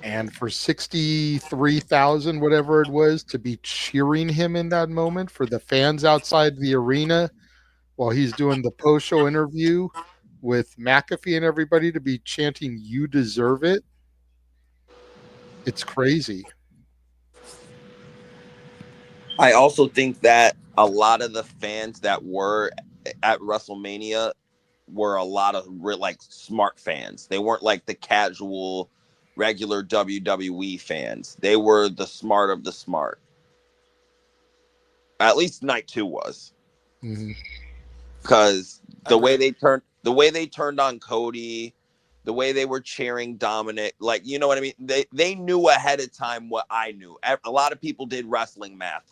And for 63,000, whatever it was, to be cheering him in that moment, for the fans outside the arena while he's doing the post-show interview with McAfee and everybody to be chanting, "You deserve it." It's crazy. I also think that a lot of the fans that were at WrestleMania were a lot of like smart fans. They weren't like the casual, regular WWE fans. They were the smart of the smart. At least night 2 was. Because the way they turned on Cody, the way they were cheering Dominic, like, you know what I mean? They knew ahead of time what I knew. A lot of people did wrestling math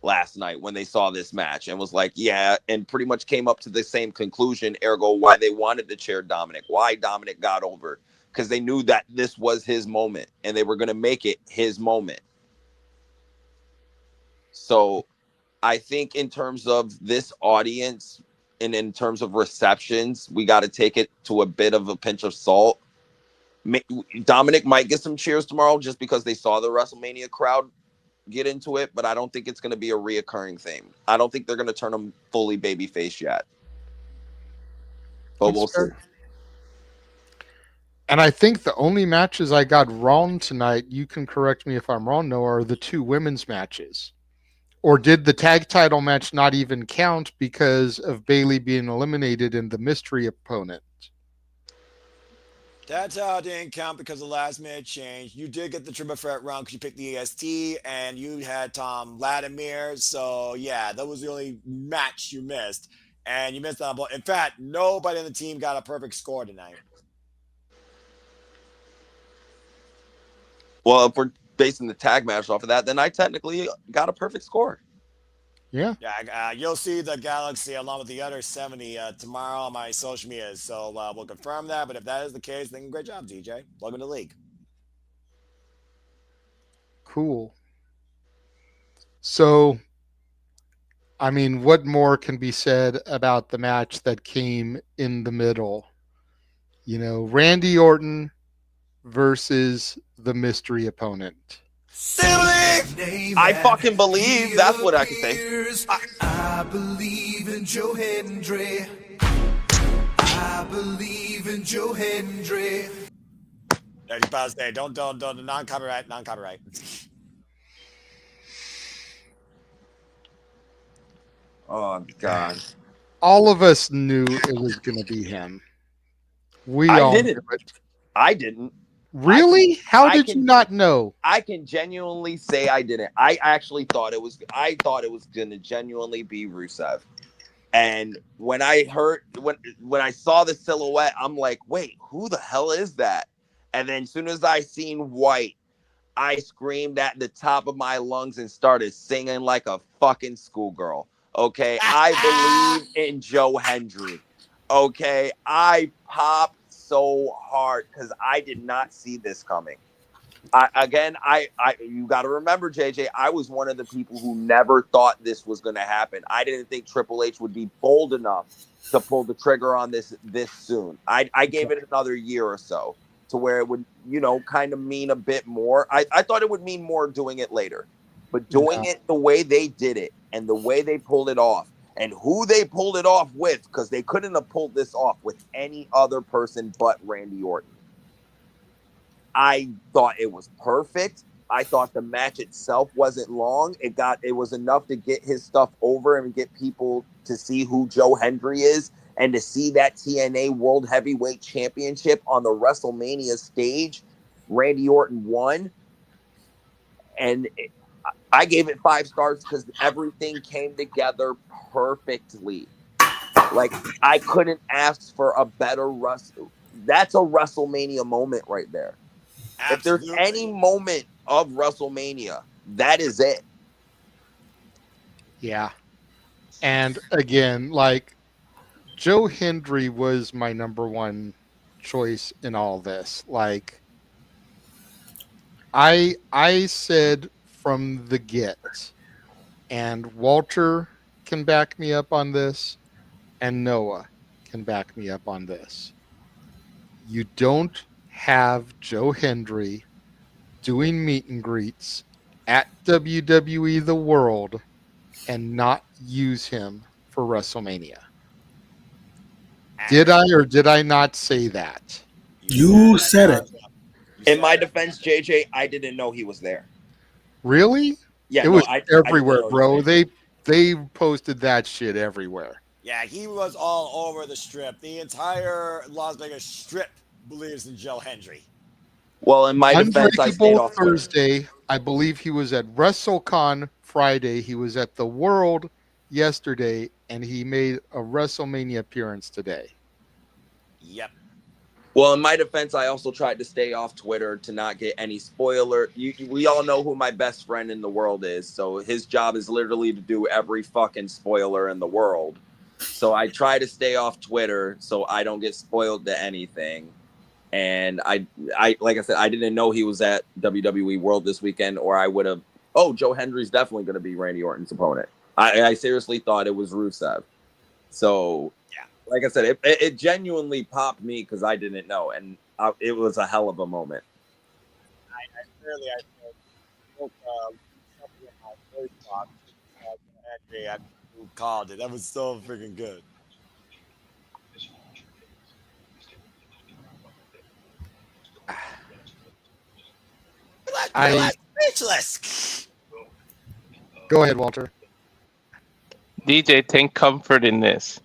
last night when they saw this match and was like, yeah, and pretty much came up to the same conclusion, ergo why they wanted to cheer Dominic, why Dominic got over, because they knew that this was his moment and they were going to make it his moment. So I think in terms of this audience and in terms of receptions, we got to take it to a bit of a pinch of salt. Dominic might get some cheers tomorrow just because they saw the WrestleMania crowd get into it, but I don't think it's going to be a reoccurring thing. I don't think they're going to turn him fully babyface yet. But we'll see. And I think the only matches I got wrong tonight, you can correct me if I'm wrong, Noah, are the 2 women's matches. Or did the tag title match not even count because of Bayley being eliminated in the mystery opponent? That's how it didn't count because the last minute change. You did get the triple threat run because you picked the EST and you had Tom Latimer. So yeah, that was the only match you missed. And you missed on both. In fact, nobody on the team got a perfect score tonight. Well, if we're basing the tag match off of that, then I technically got a perfect score. Yeah. Yeah, you'll see the Galaxy along with the other 70 tomorrow on my social media. So we'll confirm that. But if that is the case, then great job, DJ. Welcome to the league. Cool. So, I mean, what more can be said about the match that came in the middle? You know, Randy Orton versus the mystery opponent. I fucking believe. That's what I can say. I believe in Joe Hendry. I believe in Joe Hendry. Don't non-copyright. Oh God! All of us knew it was going to be him. I didn't. Really? How did you not know? I can genuinely say I didn't. I actually thought it was. I thought it was going to genuinely be Rusev. And when I heard when I saw the silhouette, I'm like, wait, who the hell is that? And then as soon as I seen White, I screamed at the top of my lungs and started singing like a fucking schoolgirl. Okay, I believe in Joe Hendry. Okay, I popped so hard because I did not see this coming. You got to remember, JJ, I was one of the people who never thought this was going to happen. I didn't think Triple H would be bold enough to pull the trigger on this soon. I gave it another year or so to where it would, kind of mean a bit more. I thought it would mean more doing it later, but doing it the way they did it and the way they pulled it off and who they pulled it off with, because they couldn't have pulled this off with any other person but Randy Orton. I thought it was perfect. I thought the match itself wasn't long. It was enough to get his stuff over and get people to see who Joe Hendry is and to see that TNA World Heavyweight Championship on the WrestleMania stage. Randy Orton won. And I gave it 5 stars because everything came together perfectly. Like, I couldn't ask for a better That's a WrestleMania moment right there. Absolutely. If there's any moment of WrestleMania, that is it. Yeah. And again, like, Joe Hendry was my number one choice in all this. Like, I said from the get, and Walter can back me up on this, and Noah can back me up on this. You don't have Joe Hendry doing meet and greets at WWE The World and not use him for WrestleMania? Did I or did I not say that? You said it. In my defense, JJ, I didn't know he was there. Really? Yeah, it no, was I didn't everywhere, know he was bro. there. They posted that shit everywhere. Yeah, he was all over the strip. The entire Las Vegas Strip believes in Joe Hendry. Well, in my defense, I stayed Unbreakable off Twitter. Thursday. I believe he was at WrestleCon Friday. He was at the World yesterday, and he made a WrestleMania appearance today. Yep. Well, in my defense, I also tried to stay off Twitter to not get any spoiler. We all know who my best friend in the world is, so his job is literally to do every fucking spoiler in the world. So I try to stay off Twitter so I don't get spoiled to anything. And I like I said, I didn't know he was at WWE World this weekend, or I would have. Oh, Joe Hendry's definitely going to be Randy Orton's opponent. I seriously thought it was Rusev. So yeah, like I said, it genuinely popped me because I didn't know, and it was a hell of a moment. I spoke something in my voice box. Hendry, I called it. That was so freaking good. I'm speechless. Go ahead, Walter. DJ, take comfort in this.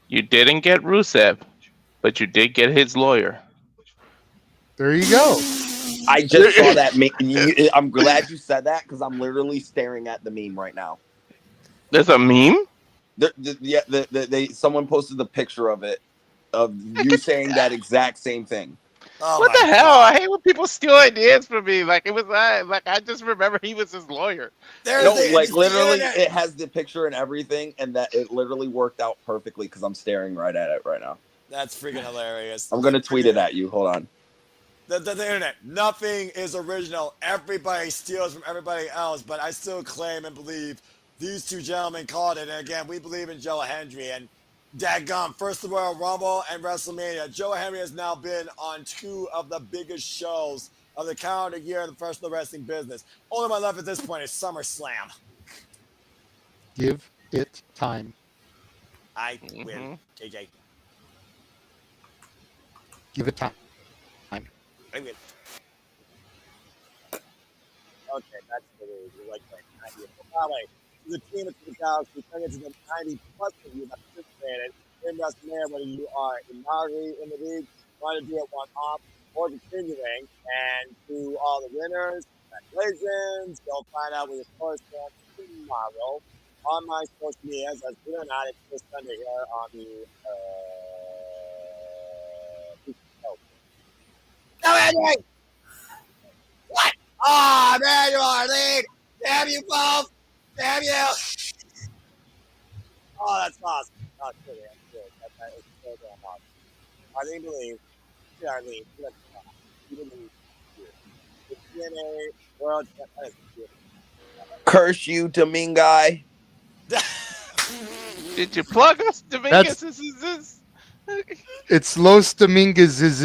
You didn't get Rusev, but you did get his lawyer. There you go. I just saw that meme. I'm glad you said that because I'm literally staring at the meme right now. There's a meme? Someone posted the picture of it, of you saying that exact same thing. Oh what the hell? I hate when people steal ideas from me. Like it was I just remember he was his lawyer. Literally, it has the picture and everything, and that it literally worked out perfectly because I'm staring right at it right now. That's freaking hilarious. I'm gonna tweet it at you. Hold on. The internet, nothing is original. Everybody steals from everybody else, but I still claim and believe these two gentlemen called it. And again, we believe in Joe Hendry. And dadgum, first of all, Rumble and WrestleMania. Joe Hendry has now been on two of the biggest shows of the calendar year in the professional wrestling business. Only one left at this point is SummerSlam. Give it time. I will, JJ. Give it time. I will. Okay, that's the way you like that idea. By the way, the team of the Galaxy, turning to the 90 plus of you that participated in WrestleMania, whether you are inaugural in the league, want to do it one off, or continuing, and to all the winners, congratulations. You'll find out with your correspondent tomorrow on my social media, as we're not, it's this Sunday here on the No, Henry! What? Oh, man, you are lead! Damn you both! Damn you! Oh, that's awesome. Oh, good, man. Good. That is so damn awesome. Arlene believe. Arlene, let's talk. You believe. The TNA World Championship. Curse you, Dominguez. Did you plug us, Dominguez? It's Los Dominguez is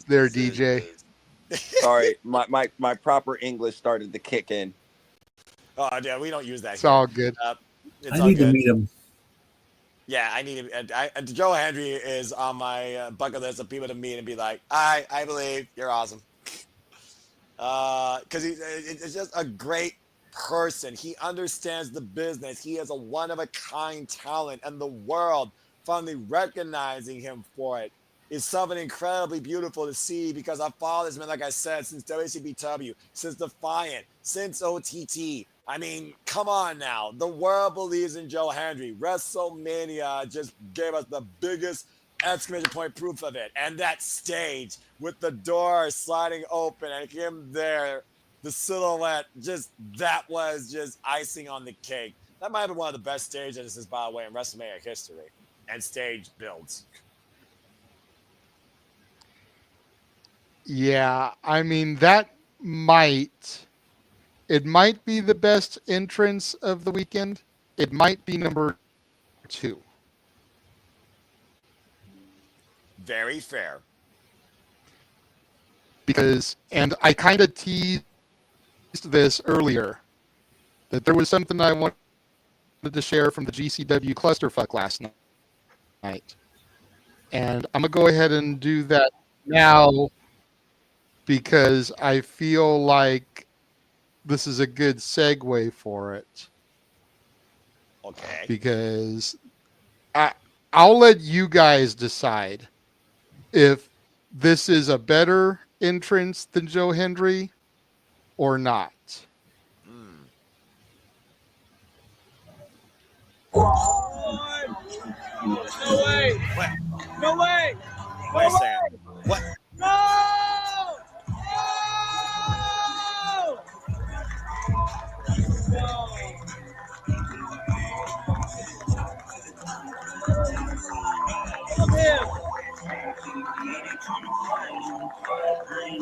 there, DJ. Sorry, my proper English started to kick in. Oh, yeah, we don't use that. It's all good. It's I need to meet him. Yeah, I need him. Joe Hendry is on my bucket list of people to meet and be like, I believe you're awesome. Because it's just a great person. He understands the business. He is a one-of-a-kind talent, and the world finally recognizing him for it is something incredibly beautiful to see, because I've followed this man, like I said, since WCBW, since Defiant, since OTT. I mean, come on now. The world believes in Joe Hendry. WrestleMania just gave us the biggest exclamation point proof of it. And that stage with the door sliding open and him there, the silhouette, that was just icing on the cake. That might have been one of the best stages, by the way, in WrestleMania history. And stage builds. Yeah, I mean, it might be the best entrance of the weekend. It might be number 2. Very fair. because, and I kind of teased this earlier, that there was something I wanted to share from the GCW clusterfuck last night. And I'm going to go ahead and do that now because I feel like this is a good segue for it. Okay. Because I'll let you guys decide if this is a better entrance than Joe Hendry or not. No way! What? No way! Wait a second. What? No!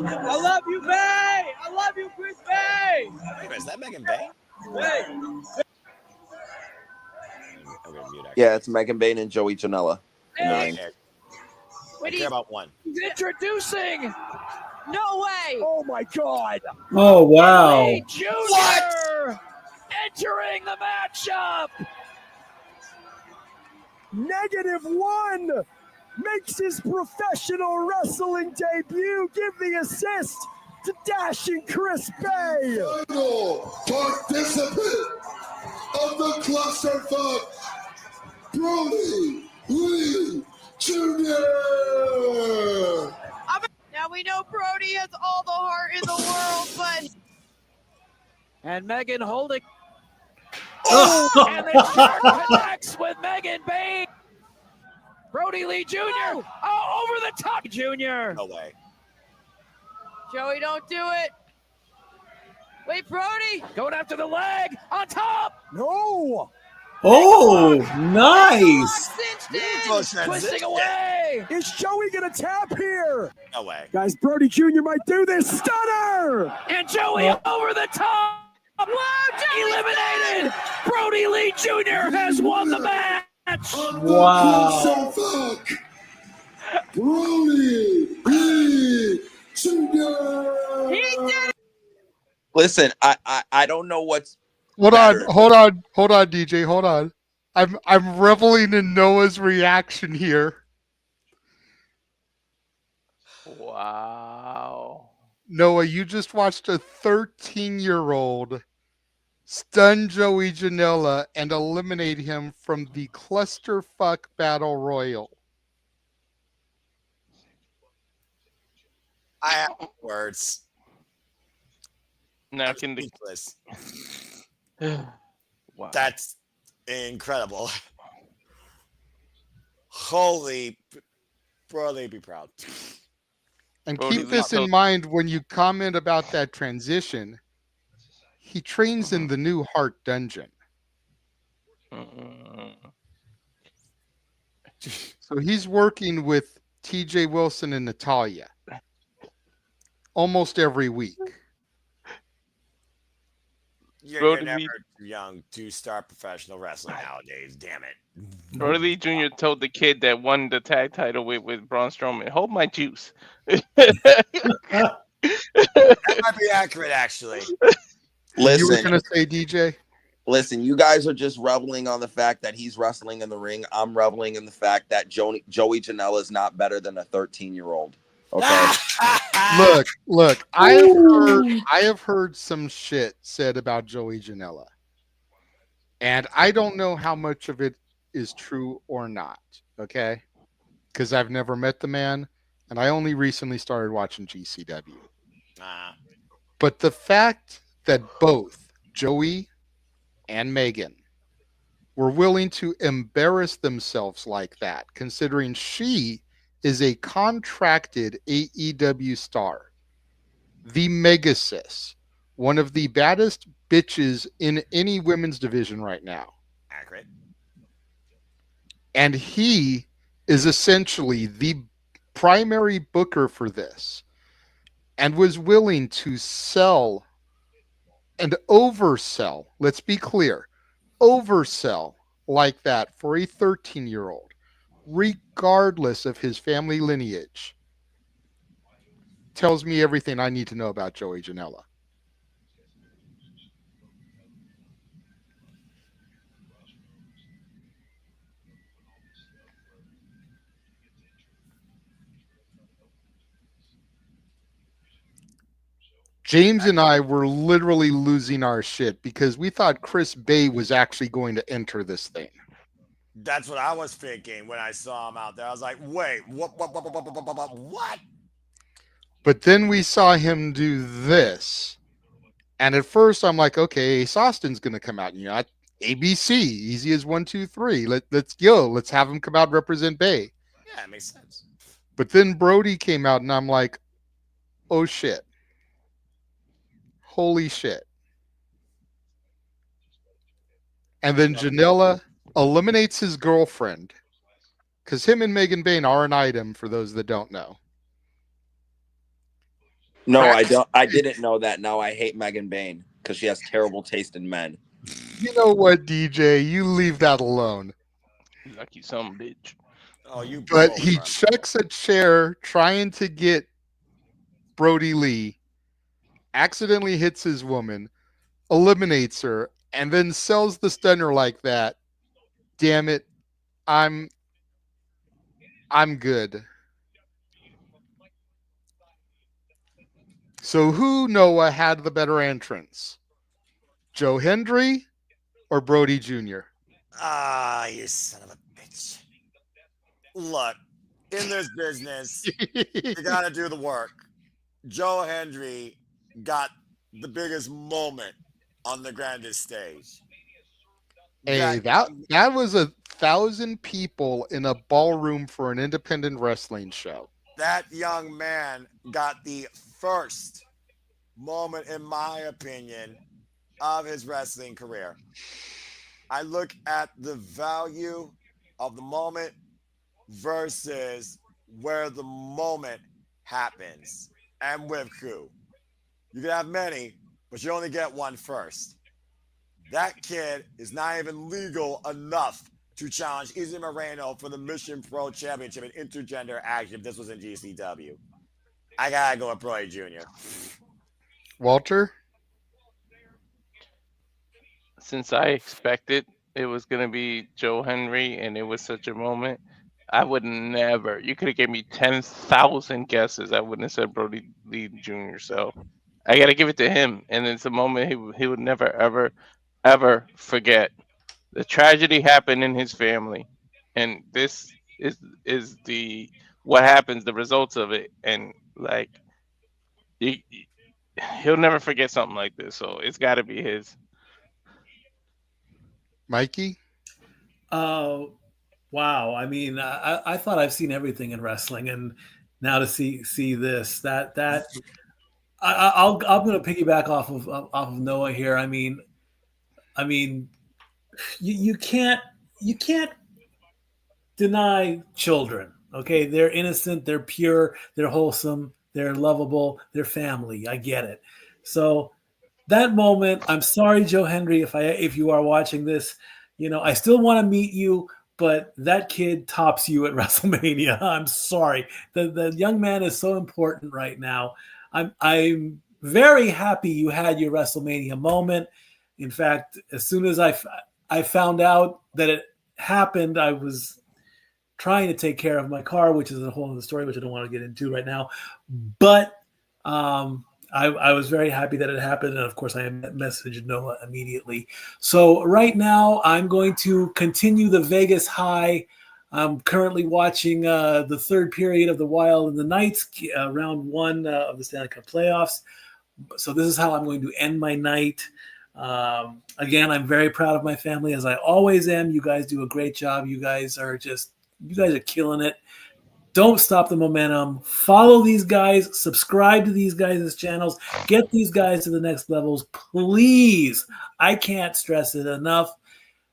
I love you, Bay! I love you, Chris Bay! Wait a minute, is that Megan Bay? Hey! I'm gonna mute Yeah, it's Megan Bain and Joey Janela. I care about one. He's introducing! No way! Oh my god! Oh, wow. Lee Jr. Entering the matchup! -1 makes his professional wrestling debut. Give the assist to Dashing Chris Bay. Final participant of the clusterfuck, Brody Lee Jr. Now we know Brody has all the heart in the world, but And Megan holding. Oh! And the shark connects with Megan Bain. Brody Lee Jr. Oh, over the top, Jr. No way. Joey, don't do it. Wait, Brody. Going after the leg on top. No. Oh, nice. Twisting away. Is Joey going to tap here? No way. Guys, Brody Jr. might do this. Stunner. And Joey over the top. Eliminated. Brody Lee Jr. has won the match. Wow. Clusterfuck, Brody Lee Jr. He did it. Listen, I don't know what's Hold better. on, DJ, hold on. I'm reveling in Noah's reaction here. Wow. Noah, you just watched a 13-year-old stun Joey Janela and eliminate him from the clusterfuck battle royal. I have words. Now can the Speechless. wow. That's incredible. Holy, Brody, be proud. And Brody keep this Lee- in mind when you comment about that transition. He trains in the new Heart Dungeon. So he's working with TJ Wilson and Natalia almost every week. You're never too young to start professional wrestling nowadays. Damn it. Brody Lee Jr. told the kid that won the tag title with Braun Strowman, "Hold my juice." That might be accurate, actually. Listen, You were going to say, DJ? Listen, you guys are just reveling on the fact that he's wrestling in the ring. I'm reveling in the fact that Joey Janela is not better than a 13-year-old. Okay. Look. I have heard some shit said about Joey Janela, and I don't know how much of it is true or not. Okay, because I've never met the man, and I only recently started watching GCW. But the fact that both Joey and Megan were willing to embarrass themselves like that, considering she is a contracted AEW star, the Megasis, one of the baddest bitches in any women's division right now. Accurate. And he is essentially the primary booker for this and was willing to sell and oversell, let's be clear, oversell like that for a 13-year-old, regardless of his family lineage. tells me everything I need to know about Joey Janela. James and I were literally losing our shit because we thought Chris Bay was actually going to enter this thing. That's what I was thinking when I saw him out there. I was like, wait, what? But then we saw him do this. And at first I'm like, okay, Ace Austin's going to come out. You know, ABC, easy as 1, 2, 3. Let's have him come out and represent Bay. Yeah, it makes sense. But then Brody came out and I'm like, oh shit. Holy shit. And then Janela eliminates his girlfriend because him and Megan Bayne are an item for those that don't know. No, I don't. I didn't know that. Now I hate Megan Bayne because she has terrible taste in men. You know what, DJ? You leave that alone. Lucky some bitch. Oh, you. But he chucks a chair trying to get Brody Lee, accidentally hits his woman, eliminates her, and then sells the stunner like that. Damn it. I'm good. So who, Noah, had the better entrance? Joe Hendry or Brody Jr.? Ah, you son of a bitch. Look, in this business, you got to do the work. Joe Hendry got the biggest moment on the grandest stage. Hey, that was 1,000 people in a ballroom for an independent wrestling show. That young man got the first moment, in my opinion, of his wrestling career. I look at the value of the moment versus where the moment happens and with who. You can have many, but you only get one first. That kid is not even legal enough to challenge Izzy Moreno for the Mission Pro Championship in intergender action if this was in GCW. I gotta go with Brody Jr. Walter? Since I expected it was going to be Joe Henry and it was such a moment, I would never. You could have gave me 10,000 guesses. I wouldn't have said Brody Lee Jr. So I got to give it to him. And it's a moment he would never, ever, ever forget. The tragedy happened in his family. And this is the what happens, the results of it. And like, he'll never forget something like this. So it's got to be his. Mikey? Wow. I mean, I thought I've seen everything in wrestling, and now to see this, I'm going to piggyback off of Noah here. I mean, you can't deny children. Okay, they're innocent, they're pure, they're wholesome, they're lovable, they're family. I get it. So that moment, I'm sorry, Joe Hendry, if you are watching this, you know, I still want to meet you, but that kid tops you at WrestleMania. I'm sorry. The young man is so important right now. I'm very happy you had your WrestleMania moment. In fact, as soon as I found out that it happened, I was trying to take care of my car, which is a whole other story, which I don't want to get into right now. But I was very happy that it happened. And of course, I messaged Noah immediately. So right now, I'm going to continue the Vegas high. I'm currently watching the third period of the Wild and the Knights, round 1 of the Stanley Cup playoffs. So this is how I'm going to end my night. Again, I'm very proud of my family, as I always am. You guys do a great job. You guys are killing it. Don't stop the momentum. Follow these guys. Subscribe to these guys' channels. Get these guys to the next levels, please. I can't stress it enough.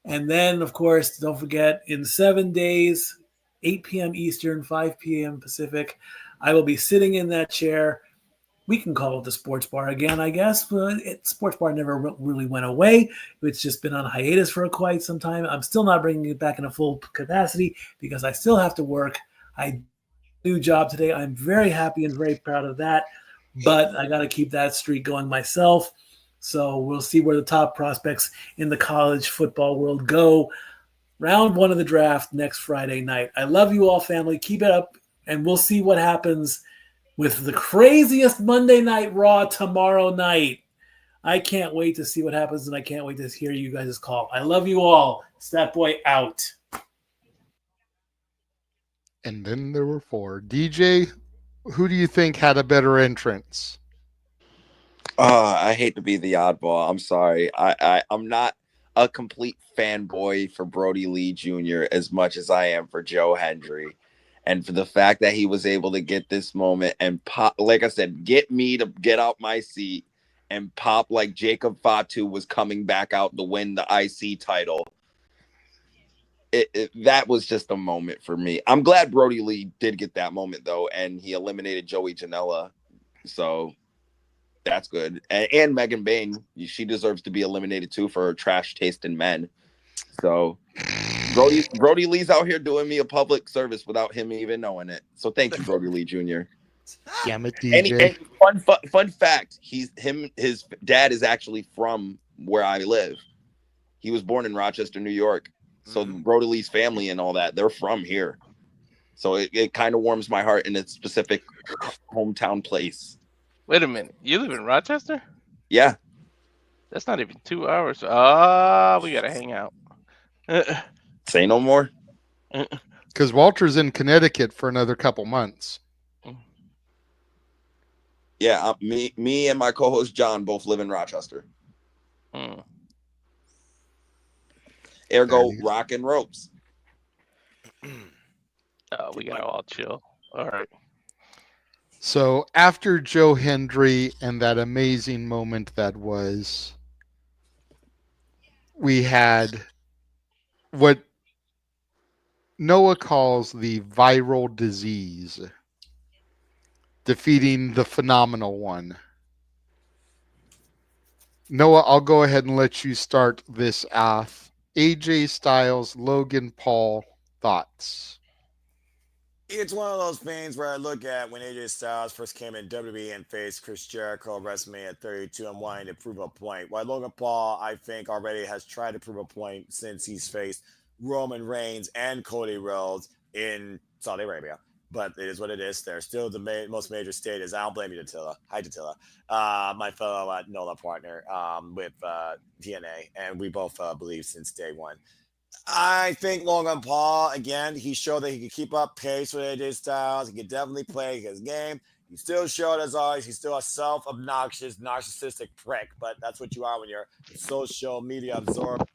And then, of course, don't forget, in 7 days, 8 p.m. Eastern, 5 p.m. Pacific, I will be sitting in that chair. We can call it the sports bar again, I guess. Sports bar never really went away. It's just been on hiatus for quite some time. I'm still not bringing it back in a full capacity because I still have to work. I new job today. I'm very happy and very proud of that, but I got to keep that streak going myself. So we'll see where the top prospects in the college football world go. Round 1 of the draft next Friday night. I love you all, family. Keep it up, and we'll see what happens with the craziest Monday Night Raw tomorrow night. I can't wait to see what happens, and I can't wait to hear you guys' call. I love you all. Statboy out. And then there were 4. DJ, who do you think had a better entrance? I hate to be the oddball. I'm sorry. I'm not a complete fanboy for Brody Lee Jr. as much as I am for Joe Hendry. And for the fact that he was able to get this moment and pop, like I said, get me to get out my seat and pop like Jacob Fatu was coming back out to win the IC title. That was just a moment for me. I'm glad Brody Lee did get that moment, though, and he eliminated Joey Janela. So that's good. And Megan Bain, she deserves to be eliminated, too, for her trash taste in men. So Brody Lee's out here doing me a public service without him even knowing it. So thank you, Brody Lee Jr. Damn it, DJ. And fun fact, his dad is actually from where I live. He was born in Rochester, New York. So Brody Lee's family and all that, they're from here. So it kind of warms my heart in a specific hometown place. Wait a minute. You live in Rochester? Yeah. That's not even 2 hours. We got to hang out. Say no more. Because Walter's in Connecticut for another couple months. Yeah, me and my co-host John both live in Rochester. Ergo, rock and ropes. We got to all chill. All right. So after Joe Hendry and that amazing moment that was, we had what Noah calls the viral disease defeating the phenomenal one. Noah, I'll go ahead and let you start this off. AJ Styles, Logan Paul, thoughts? It's one of those things where I look at when AJ Styles first came in WWE and faced Chris Jericho at WrestleMania 32 and wanting to prove a point. While Logan Paul, I think, already has tried to prove a point since he's faced Roman Reigns and Cody Rhodes in Saudi Arabia. But it is what it is. They're still the most major status. I don't blame you, Datilla. Hi, Datilla. My fellow NOLA partner with TNA. And we both believe since day one. I think Logan Paul, again, he showed that he could keep up pace with AJ Styles. He could definitely play his game. He still showed, as always, he's still a self-obnoxious, narcissistic prick. But that's what you are when you're a social media absorbed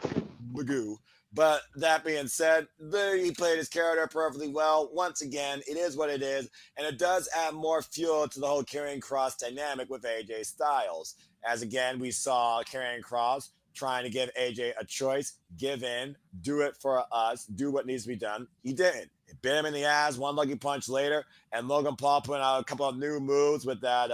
bagoo. But that being said, he played his character perfectly well. Once again, it is what it is. And it does add more fuel to the whole Karrion Kross dynamic with AJ Styles. As again, we saw Karrion Kross trying to give AJ a choice, give in, do it for us, do what needs to be done. He didn't. It bit him in the ass, one lucky punch later, and Logan Paul putting out a couple of new moves with that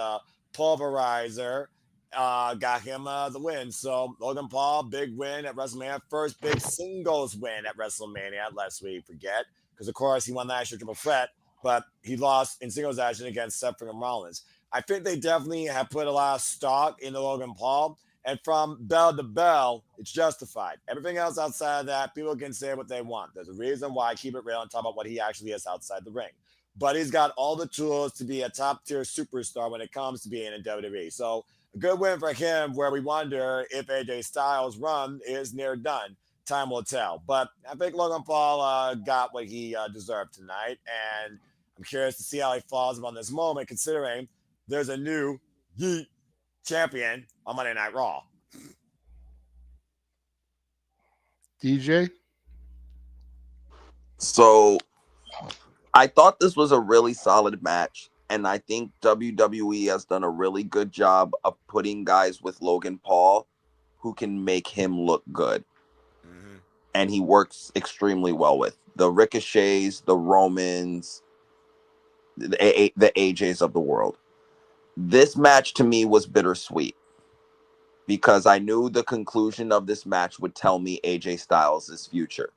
pulverizer. Got him the win. So Logan Paul, big win at WrestleMania. First big singles win at WrestleMania, lest we forget. Because, of course, he won the extra triple threat, but he lost in singles action against Seth Rollins. I think they definitely have put a lot of stock into Logan Paul. And from bell to bell, it's justified. Everything else outside of that, people can say what they want. There's a reason why I keep it real and talk about what he actually is outside the ring. But he's got all the tools to be a top-tier superstar when it comes to being in WWE. So a good win for him where we wonder if AJ Styles' run is near done. Time will tell. But I think Logan Paul got what he deserved tonight. And I'm curious to see how he falls upon this moment, considering there's a new champion on Monday Night Raw. DJ? So I thought this was a really solid match. And I think WWE has done a really good job of putting guys with Logan Paul who can make him look good. Mm-hmm. And he works extremely well with the Ricochets, the Romans, the AJs of the world. This match to me was bittersweet because I knew the conclusion of this match would tell me AJ Styles' future.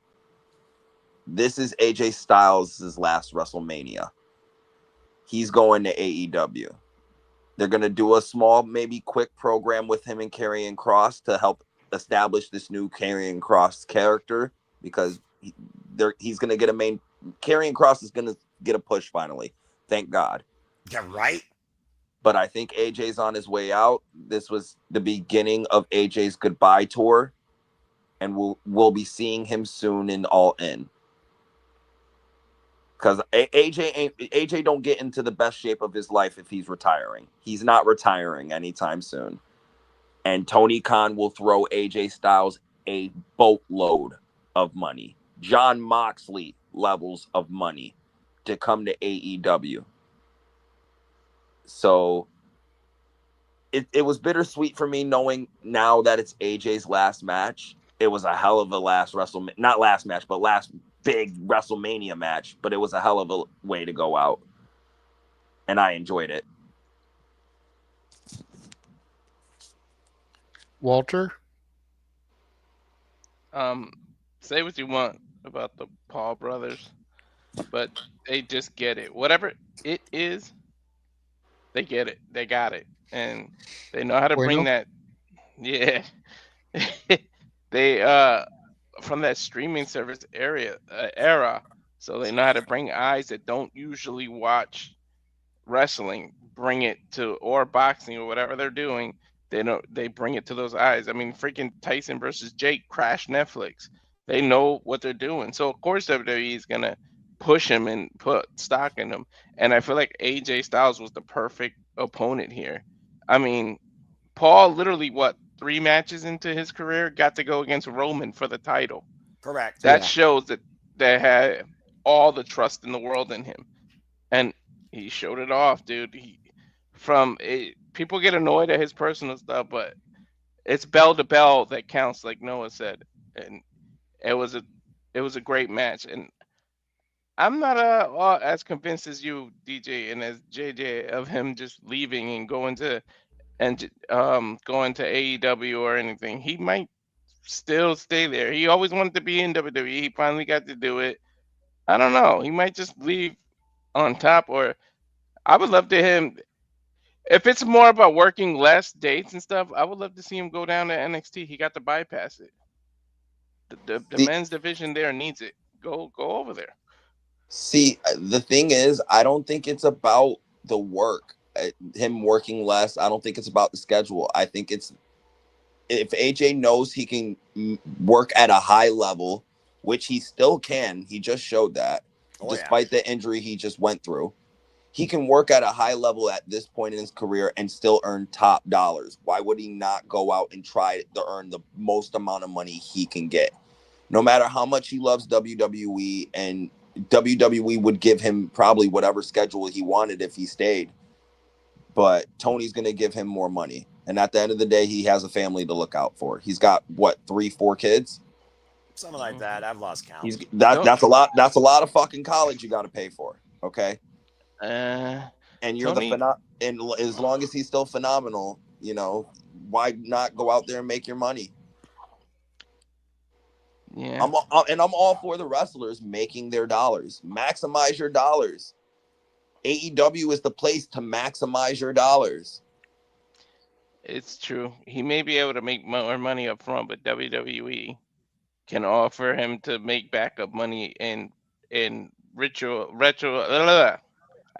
This is AJ Styles' last WrestleMania. he's going to AEW. They're going to do a small, maybe quick program with him and Karrion Kross to help establish this new Karrion Kross character, because he's going to get a main. Karrion Kross is going to get a push finally. Thank God. Yeah, right. But I think AJ's on his way out. This was the beginning of AJ's goodbye tour, and we'll be seeing him soon in All In. Because AJ don't get into the best shape of his life if he's retiring. He's not retiring anytime soon. And Tony Khan will throw AJ Styles a boatload of money, John Moxley levels of money, to come to AEW. So it was bittersweet for me knowing now that it's AJ's last match. It was a hell of a last big WrestleMania match, but it was a hell of a way to go out. And I enjoyed it. Walter? Say what you want about the Paul brothers, but they just get it. Whatever it is, they get it. They got it. And they know how to bring that. Yeah. They from that streaming service era, so they know how to bring eyes that don't usually watch wrestling, bring it to, or boxing or whatever they're doing. They bring it to those eyes. I mean, freaking Tyson versus Jake crashed Netflix. They know what they're doing. So of course WWE is gonna push him and put stock in him. And I feel like AJ Styles was the perfect opponent here. I mean, Paul literally 3 matches into his career got to go against Roman for the title. Correct. That shows that they had all the trust in the world in him, and he showed it off, dude. People get annoyed at his personal stuff, but it's bell to bell that counts, like Noah said, and it was a great match. And I'm not as convinced as you, DJ, and as JJ of him just leaving and going to AEW or anything. He might still stay there. He always wanted to be in WWE. He finally got to do it. I don't know. He might just leave on top, or I would love to him. If it's more about working less dates and stuff, I would love to see him go down to NXT. He got to bypass it. The men's division there needs it. Go over there. See, the thing is, I don't think it's about the work. Him working less. I don't think it's about the schedule. I think it's if AJ knows he can work at a high level, which he still can. He just showed that, despite the injury he just went through. He can work at a high level at this point in his career and still earn top dollars. Why would he not go out and try to earn the most amount of money he can get? No matter how much he loves WWE, and WWE would give him probably whatever schedule he wanted if he stayed. But Tony's going to give him more money. And at the end of the day, he has a family to look out for. He's got, 3-4 kids? Something like that. I've lost count. That's a lot. That's a lot of fucking college you got to pay for. Okay. And you're and as long as he's still phenomenal, why not go out there and make your money? Yeah. I'm all for the wrestlers making their dollars. Maximize your dollars. AEW is the place to maximize your dollars. It's true. He may be able to make more money up front, but WWE can offer him to make backup money in retro.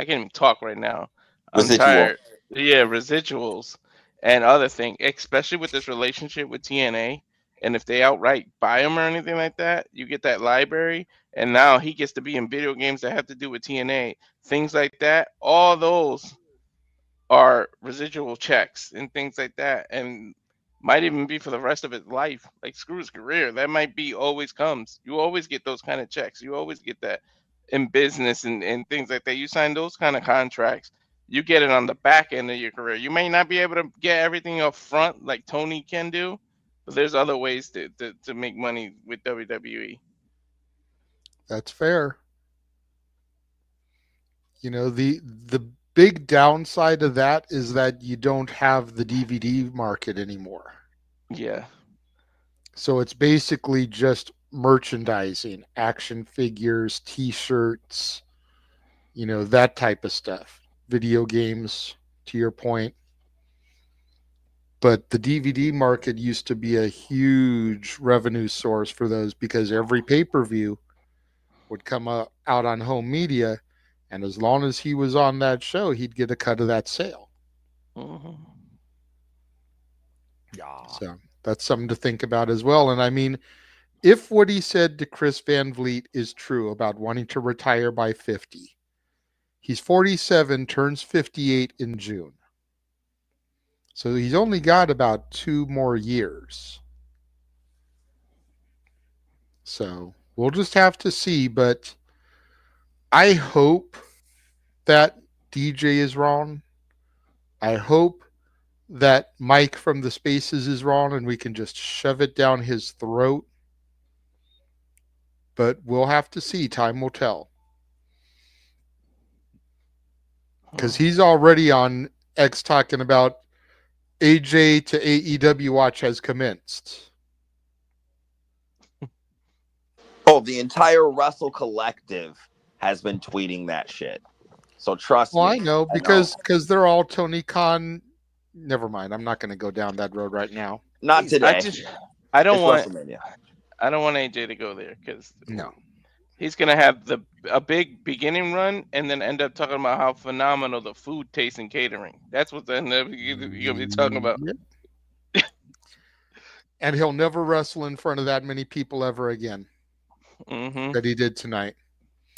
I can't even talk right now. I'm tired. Yeah, residuals and other things, especially with this relationship with TNA. And if they outright buy him or anything like that, you get that library. And now he gets to be in video games that have to do with TNA. Things like that. All those are residual checks and things like that. And might even be for the rest of his life. Like, screw his career. That might be always comes. You always get those kind of checks. You always get that in business and things like that. You sign those kind of contracts, you get it on the back end of your career. You may not be able to get everything up front like Tony can do, but there's other ways to make money with WWE. That's fair. The big downside of that is that you don't have the DVD market anymore. Yeah. So it's basically just merchandising, action figures, T-shirts, that type of stuff. Video games, to your point. But the DVD market used to be a huge revenue source for those because every pay-per-view would come out on home media, and as long as he was on that show, he'd get a cut of that sale. Mm-hmm. Yeah. So that's something to think about as well. And I mean, if what he said to Chris Van Vliet is true about wanting to retire by 50, he's 47, turns 58 in June. So he's only got about 2 more years. So we'll just have to see. But I hope that DJ is wrong. I hope that Mike from the Spaces is wrong and we can just shove it down his throat. But we'll have to see. Time will tell. Because he's already on X talking about AJ to AEW watch has commenced. Oh, the entire Wrestle Collective has been tweeting that shit. So trust me. Well, I know because they're all Tony Khan. Never mind. I'm not going to go down that road right now. Not today. I don't want WrestleMania. I don't want AJ to go there because no, he's gonna have a big beginning run and then end up talking about how phenomenal the food tastes in catering. That's what you're gonna be talking about. Yep. And he'll never wrestle in front of that many people ever again. Mm-hmm. That he did tonight.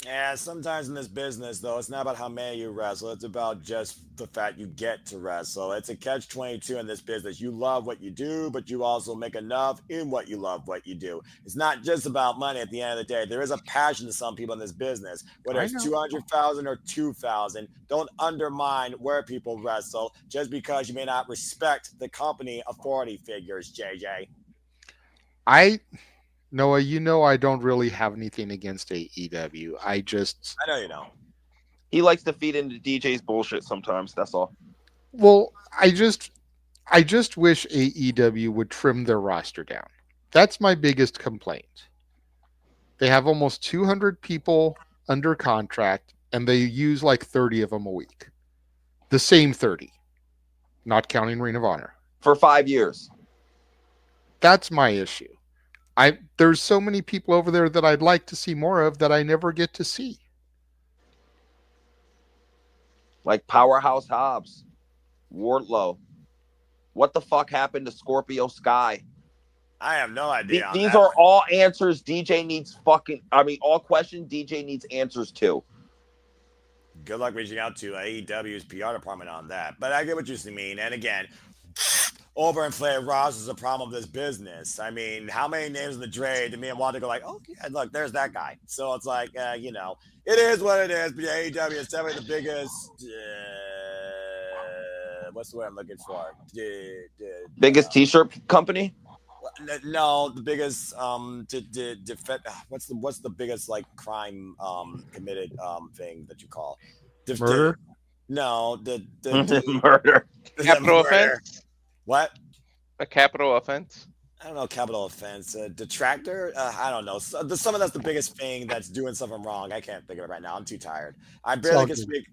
Yeah, sometimes in this business, though, it's not about how many you wrestle. It's about just the fact you get to wrestle. It's a catch-22 in this business. You love what you do, but you also make enough in what you love what you do. It's not just about money at the end of the day. There is a passion to some people in this business. Whether it's 200,000 or 2,000, don't undermine where people wrestle just because you may not respect the company authority figures, JJ. Noah, I don't really have anything against AEW. I know you don't. He likes to feed into DJ's bullshit sometimes. That's all. Well, I just wish AEW would trim their roster down. That's my biggest complaint. They have almost 200 people under contract, and they use like 30 of them a week. The same 30, not counting Ring of Honor. For 5 years. That's my issue. There's so many people over there that I'd like to see more of that I never get to see. Like Powerhouse Hobbs, Wardlow. What the fuck happened to Scorpio Sky? I have no idea. These are all answers DJ needs all questions DJ needs answers to. Good luck reaching out to AEW's PR department on that. But I get what you mean. And again, overinflated rosters is a problem of this business. I mean, how many names in the trade to me and Wanda go like, oh, yeah, look, there's that guy. So it's like, it is what it is. But AEW is definitely the biggest, what's the word I'm looking for? Biggest t-shirt company? No, the biggest, what's the biggest, like, crime committed thing that you call? Murder? No, the murder. Capital offense? What? A capital offense? I don't know, capital offense. Detractor? I don't know. Someone that's the biggest thing that's doing something wrong. I can't think of it right now. I'm too tired. I barely can speak,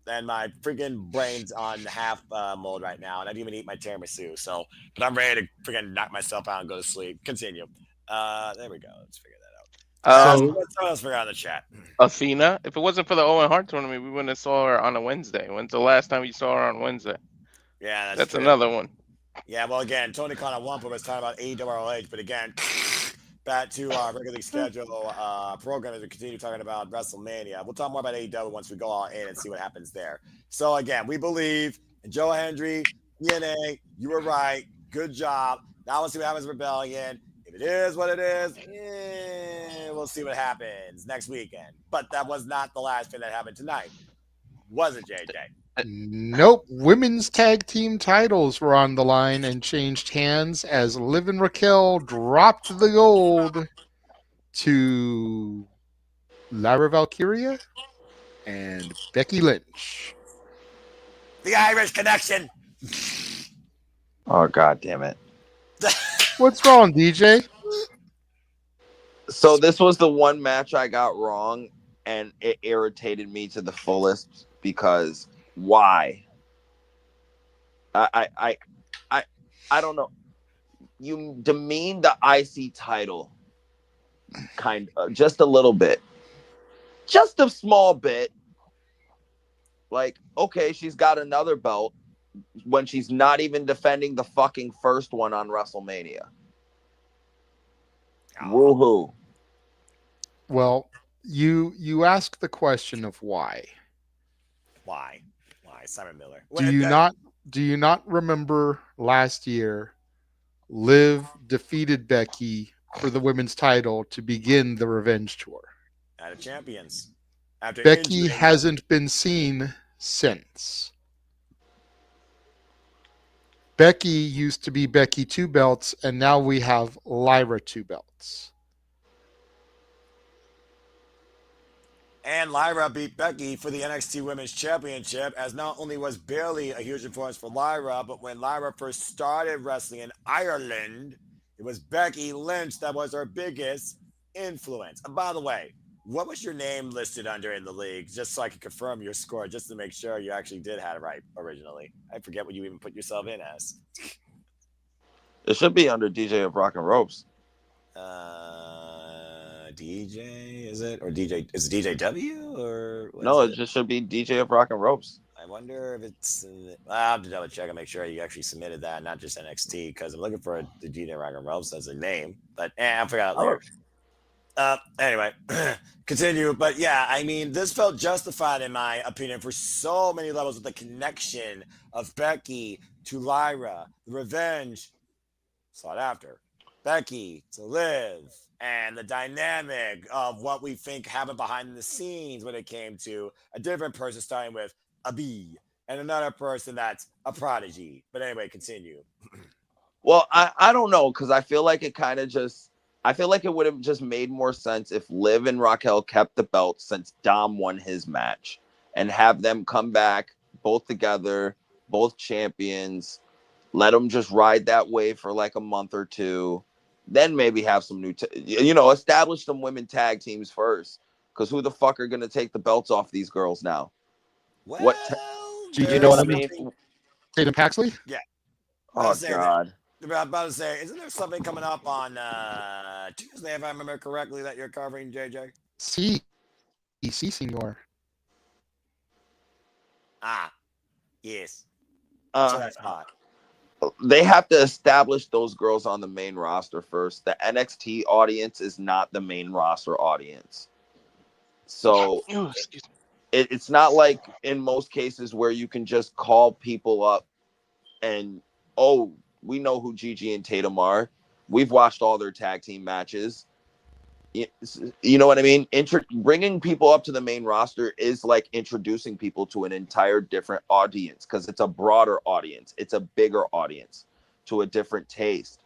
and my freaking brain's on half mode right now, and I didn't even eat my tiramisu. So, but I'm ready to freaking knock myself out and go to sleep. Continue. There we go. Let's figure that out. Let's figure out in the chat. Athena. If it wasn't for the Owen Hart tournament, we wouldn't have saw her on a Wednesday. When's the last time you saw her on Wednesday? Yeah, that's true. another one. Yeah, well, again, Tony Khan at one point was talking about AEW, but again, back to our regularly scheduled program as we continue talking about WrestleMania. We'll talk more about AEW once we go all in and see what happens there. So, again, we believe in Joe Hendry, DNA, you were right. Good job. Now let's see what happens with Rebellion. If it is what it is, we'll see what happens next weekend. But that was not the last thing that happened tonight. Was it, JJ? Nope. Women's tag team titles were on the line and changed hands as Liv and Raquel dropped the gold to Lyra Valkyria and Becky Lynch. The Irish connection. Oh, God damn it. What's wrong, DJ? So this was the one match I got wrong, and it irritated me to the fullest because why? I don't know. You demean the IC title kind of just a little bit, just a small bit. Like, okay, she's got another belt when she's not even defending the fucking first one on WrestleMania. Woohoo. Well, you ask the question of why. Why? Simon Miller. Do you not remember last year Liv defeated Becky for the women's title to begin the revenge tour? Out of champions. After Becky injuring- hasn't been seen since. Becky used to be Becky 2 belts, and now we have Lyra 2 belts. And Lyra beat Becky for the NXT Women's Championship, as not only was Bayley a huge influence for Lyra, but when Lyra first started wrestling in Ireland, it was Becky Lynch that was her biggest influence. And by the way, what was your name listed under in the league? Just so I can confirm your score, just to make sure you actually did have it right originally. I forget what you even put yourself in as. It should be under DJ of Rock and Ropes. DJ, is it? Or DJ, is it DJW? Or no, it just should be DJ of Rock and Ropes. I wonder if it's. I'll have to double check and make sure you actually submitted that, not just NXT, because I'm looking for the DJ Rock and Ropes as a name. But I forgot later. Anyway, continue. But yeah, I mean, this felt justified in my opinion for so many levels with the connection of Becky to Lyra, the revenge sought after, Becky to Liv, and the dynamic of what we think happened behind the scenes when it came to a different person starting with a B and another person that's a prodigy. But anyway, continue. Well, I don't know, because I feel like it kind of just, I feel like it would have just made more sense if Liv and Raquel kept the belt since Dom won his match and have them come back both together, both champions, let them just ride that wave for like a month or two. Then maybe have some new, establish some women tag teams first. Because who the fuck are going to take the belts off these girls now? Well, you know what I mean? Tatum Paxley? Yeah. Oh, God. I'm about to say, isn't there something coming up on Tuesday, if I remember correctly, that you're covering, JJ? Sí, señor. Yes. So that's hot. They have to establish those girls on the main roster first. The NXT audience is not the main roster audience. So it's not like in most cases where you can just call people up and, oh, we know who Gigi and Tatum are. We've watched all their tag team matches. You know what I mean? Bringing people up to the main roster is like introducing people to an entire different audience, because it's a broader audience. It's a bigger audience to a different taste.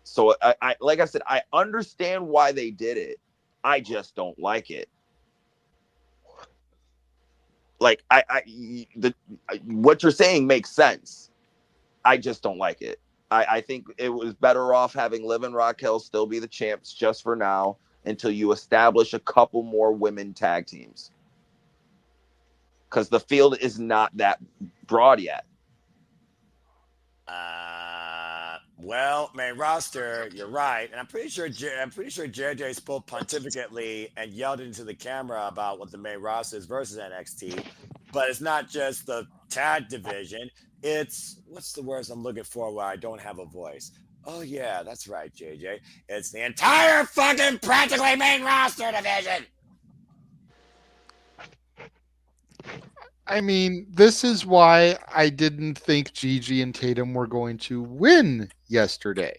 So I like I said, I understand why they did it. I just don't like it. Like what you're saying makes sense. I just don't like it. I think it was better off having Liv and Raquel still be the champs just for now until you establish a couple more women tag teams. Because the field is not that broad yet. Well, main roster, you're right, and I'm pretty sure JJ spoke pontificately and yelled into the camera about what the main roster is versus NXT. But it's not just the tag division. It's, what's the words I'm looking for where I don't have a voice? Oh yeah, that's right, JJ. It's the entire fucking practically main roster division. I mean, this is why I didn't think Gigi and Tatum were going to win yesterday.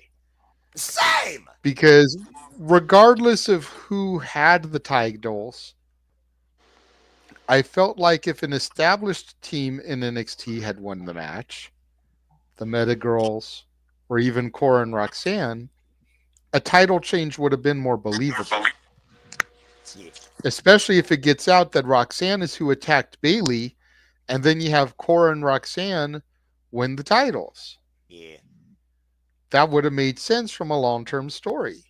Same! Because regardless of who had the titles, I felt like if an established team in NXT had won the match, the Meta Girls, or even Cora and Roxanne, a title change would have been more believable. Especially if it gets out that Roxanne is who attacked Bayley, and then you have Cora and Roxanne win the titles. Yeah. That would have made sense from a long-term story.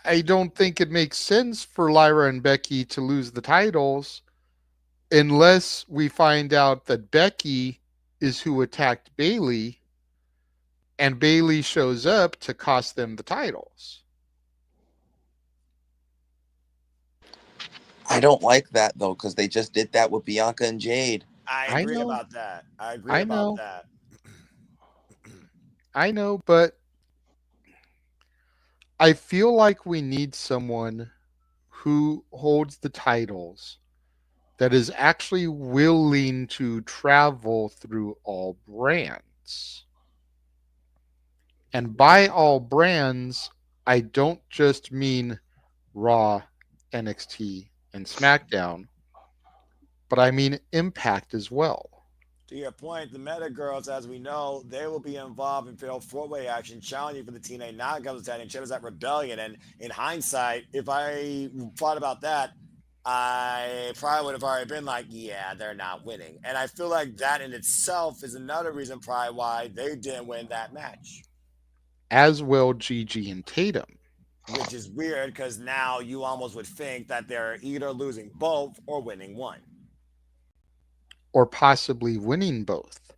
I don't think it makes sense for Lyra and Becky to lose the titles unless we find out that Becky is who attacked Bayley and Bayley shows up to cost them the titles. I don't like that though, because they just did that with Bianca and Jade. I agree know. about that. I agree I about know. that. I know, but I feel like we need someone who holds the titles that is actually willing to travel through all brands. And by all brands, I don't just mean Raw, NXT, and SmackDown, but I mean Impact as well. To your point, the Meta Girls, as we know, they will be involved in fatal four-way action, challenging for the TNA Knockouts tag team champions at Rebellion. And in hindsight, if I thought about that, I probably would have already been like, yeah, they're not winning. And I feel like that in itself is another reason probably why they didn't win that match. As will Gigi and Tatum. Which is weird because now you almost would think that they're either losing both or winning one. Or possibly winning both.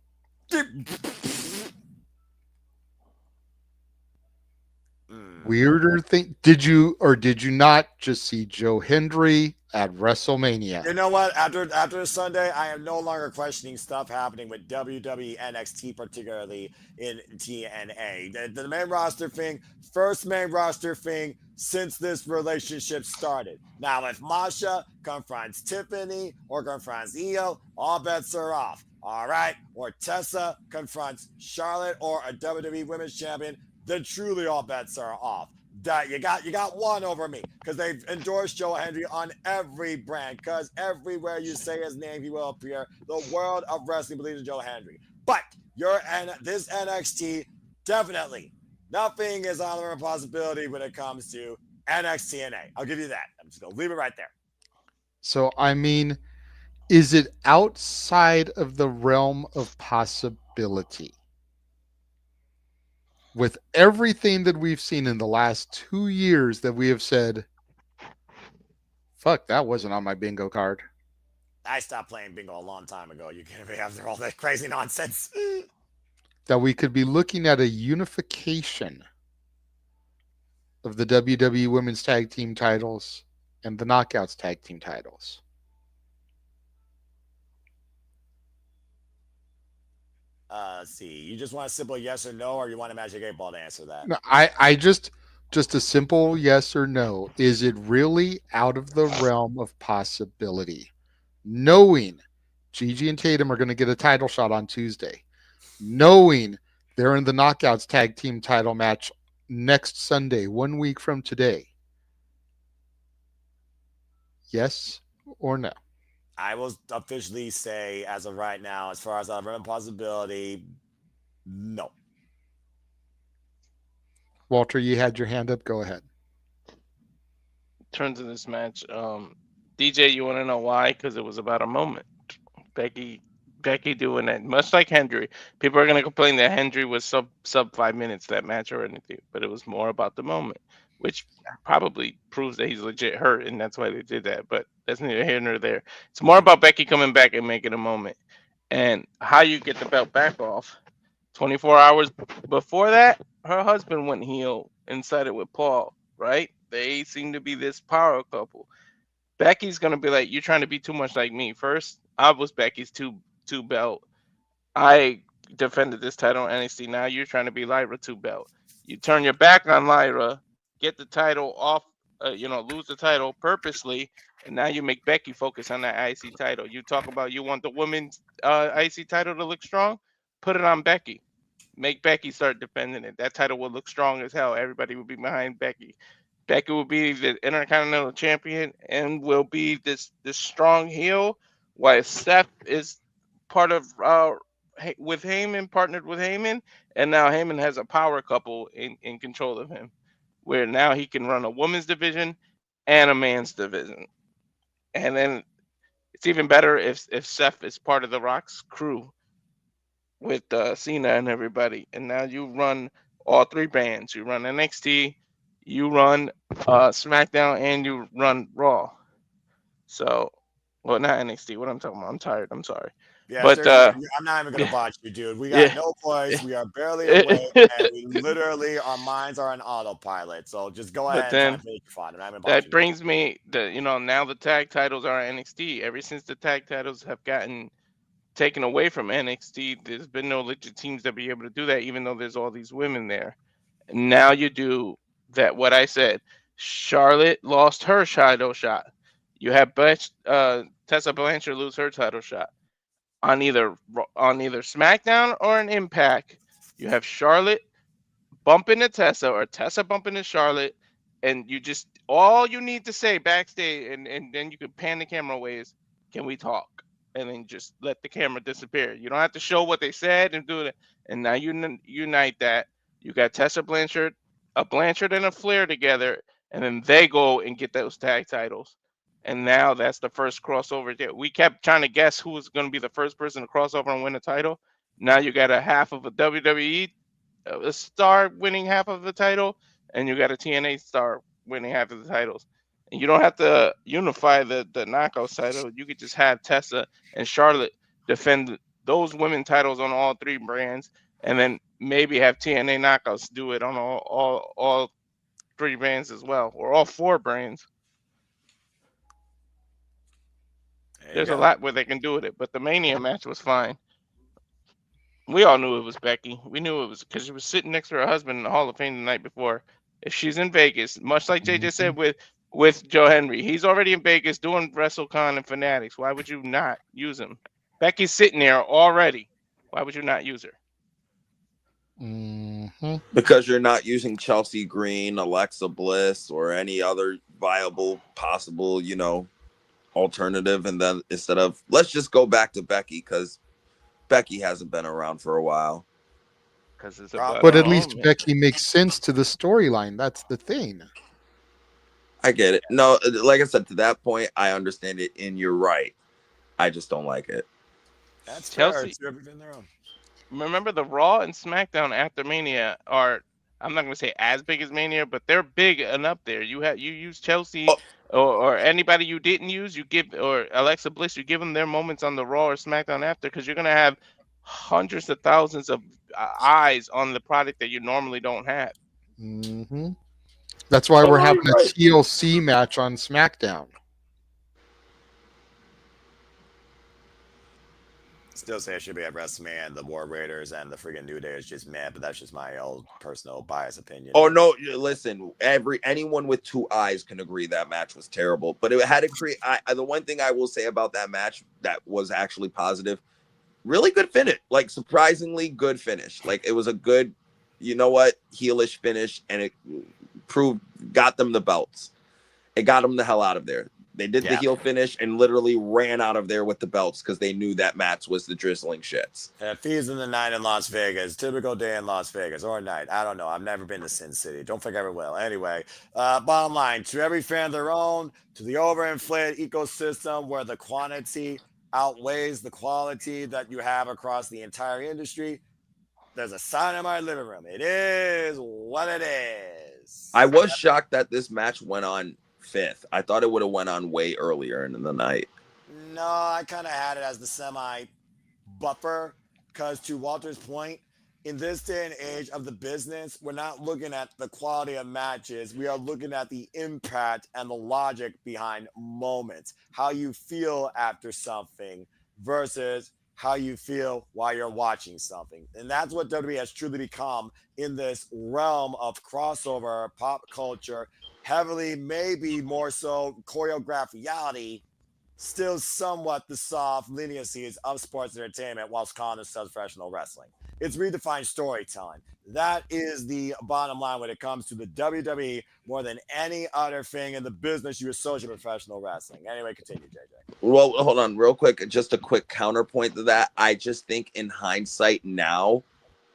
Weirder thing. Did you not just see Joe Hendry at WrestleMania? You know what? After Sunday, I am no longer questioning stuff happening with WWE NXT, particularly in TNA. The main roster thing, first main roster thing since this relationship started. Now, if Masha confronts Tiffany or confronts Io, all bets are off. All right? Or Tessa confronts Charlotte or a WWE Women's Champion, then truly all bets are off. That you got one over me because they've endorsed Joe Hendry on every brand because everywhere you say his name, he will appear. The world of wrestling believes in Joe Hendry. But this NXT, definitely nothing is out of a possibility when it comes to NXT TNA. I'll give you that. I'm just going to leave it right there. So, I mean, is it outside of the realm of possibility? With everything that we've seen in the last 2 years that we have said, fuck, that wasn't on my bingo card. I stopped playing bingo a long time ago. You can't be after all that crazy nonsense. That we could be looking at a unification of the WWE Women's Tag Team titles and the Knockouts Tag Team titles. Let's see. You just want a simple yes or no, or you want a Magic 8 Ball to answer that? No, I just a simple yes or no. Is it really out of the realm of possibility? Knowing Gigi and Tatum are going to get a title shot on Tuesday. Knowing they're in the Knockouts Tag Team title match next Sunday, 1 week from today. Yes or no? I will officially say, as of right now, as far as out of realm possibility, no. Walter, you had your hand up. Go ahead. In terms of this match, DJ, you want to know why? Because it was about a moment. Becky doing that, much like Hendry. People are going to complain that Hendry was sub 5 minutes that match or anything, but it was more about the moment, which probably proves that he's legit hurt, and that's why they did that. But that's neither here nor there. It's more about Becky coming back and making a moment, and how you get the belt back off. 24 hours before that, her husband went heel and sided with Paul, right? They seem to be this power couple. Becky's going to be like, you're trying to be too much like me. First, I was Becky's two belt. I defended this title on NXT. Now you're trying to be Lyra 2 belt. You turn your back on Lyra, get the title off, lose the title purposely, and now you make Becky focus on that IC title. You talk about you want the women's IC title to look strong? Put it on Becky. Make Becky start defending it. That title will look strong as hell. Everybody will be behind Becky. Becky will be the Intercontinental Champion and will be this strong heel, while Seth is part of with Heyman, partnered with Heyman, and now Heyman has a power couple in control of him, where now he can run a women's division and a man's division. And then it's even better if Seth is part of the Rock's crew with Cena and everybody. And now you run all 3 bands. You run NXT, you run SmackDown and you run Raw. So, well, not NXT. What I'm talking about? I'm tired. I'm sorry. Yeah, But seriously, I'm not even gonna yeah, botch you, dude. We got yeah. no voice. We are barely awake, and we literally our minds are on autopilot. So just go But ahead and try and then make it fun. I'm not even that botching you. brings me now the tag titles are NXT. Ever since the tag titles have gotten taken away from NXT, there's been no legit teams that be able to do that, even though there's all these women there. Now you do that. What I said, Charlotte lost her title shot. You have Tessa Blanchard lose her title shot on either SmackDown or an Impact. You have Charlotte bump into Tessa or Tessa bump into Charlotte, and you just all you need to say backstage, and then you could pan the camera away is, "Can we talk?" And then just let the camera disappear. You don't have to show what they said and do it. And now you unite that. You got Tessa Blanchard, a Blanchard and a Flair together, and then they go and get those tag titles. And now that's the first crossover. We kept trying to guess who was going to be the first person to cross over and win a title. Now you got a half of a WWE a star winning half of the title, and you got a TNA star winning half of the titles. And you don't have to unify the knockout title. You could just have Tessa and Charlotte defend those women titles on all three brands, and then maybe have TNA knockouts do it on all three brands as well, or all four brands. There's a lot where they can do it, but the Mania match was fine. We all knew it was Becky. We knew it was because she was sitting next to her husband in the Hall of Fame the night before. If she's in Vegas, much like Jay just said with Joe Henry, he's already in Vegas doing WrestleCon and Fanatics. Why would you not use him? Becky's sitting there already. Why would you not use her? Because you're not using Chelsea Green, Alexa Bliss, or any other viable possible, alternative. And then instead of, let's just go back to Becky because Becky hasn't been around for a while. But at least Becky makes sense to the storyline. That's the thing. I get it. No, like I said, to that point, I understand it, and you're right. I just don't like it. That's Chelsea. fair. It's their own. Remember, the Raw and SmackDown after Mania are, I'm not going to say as big as Mania, but they're big and up there. You use Chelsea or anybody you didn't use, you give, or Alexa Bliss, you give them their moments on the Raw or SmackDown after, because you're going to have hundreds of thousands of eyes on the product that you normally don't have. That's why we're having a TLC match on SmackDown. Still say it should be at WrestleMania. The War Raiders and the freaking New Day is just mad, but that's just my own personal biased opinion. Oh no! Listen, anyone with two eyes can agree that match was terrible. But it had to create. The one thing I will say about that match that was actually positive, really good finish. Like surprisingly good finish. Like it was a good, heelish finish, and it got them the belts. It got them the hell out of there. They did the heel finish and literally ran out of there with the belts because they knew that match was the drizzling shits. Fees in the night in Las Vegas. Typical day in Las Vegas or night. I don't know. I've never been to Sin City. Don't think I ever will. Anyway, bottom line, to every fan their own, to the overinflated ecosystem where the quantity outweighs the quality that you have across the entire industry. There's a sign in my living room. It is what it is. I was shocked that this match went on 5th. I thought it would have went on way earlier in the night. No, I kind of had it as the semi buffer because to Walter's point, in this day and age of the business, we're not looking at the quality of matches. We are looking at the impact and the logic behind moments, how you feel after something versus how you feel while you're watching something. And that's what WWE has truly become in this realm of crossover pop culture, heavily, maybe more so choreographed reality, still somewhat the soft leniencies of sports entertainment whilst calling themselves professional wrestling. It's redefined storytelling. That is the bottom line when it comes to the WWE more than any other thing in the business you associate with professional wrestling. Anyway, continue, JJ. Well, hold on real quick. Just a quick counterpoint to that. I just think in hindsight now,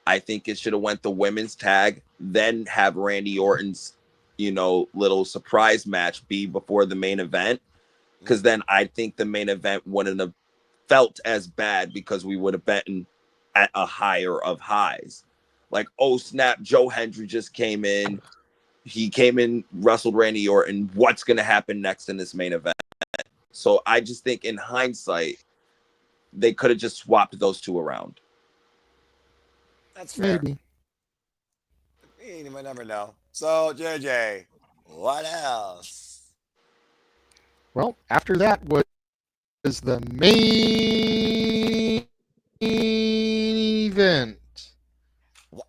I think it should have went the women's tag, then have Randy Orton's, little surprise match be before the main event. Because then I think the main event wouldn't have felt as bad because we would have been at a higher of highs. Like, oh snap, Joe Hendry just came in. He came in, wrestled Randy Orton. What's going to happen next in this main event? So I just think in hindsight, they could have just swapped those two around. That's fair. Maybe. You might never know. So, JJ, what else? Well, after that was the main event.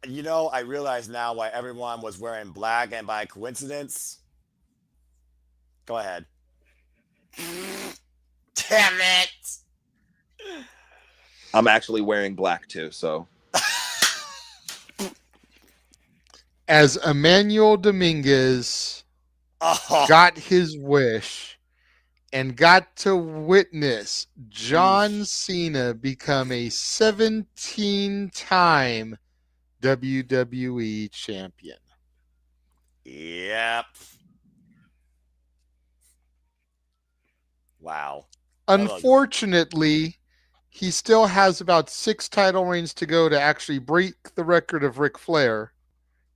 You know, I realize now why everyone was wearing black, and by coincidence. Go ahead. Damn it! I'm actually wearing black too, so. As Emmanuel Dominguez got his wish and got to witness John Cena become a 17-time WWE champion. Yep. Wow. Unfortunately, he still has about 6 title reigns to go to actually break the record of Ric Flair,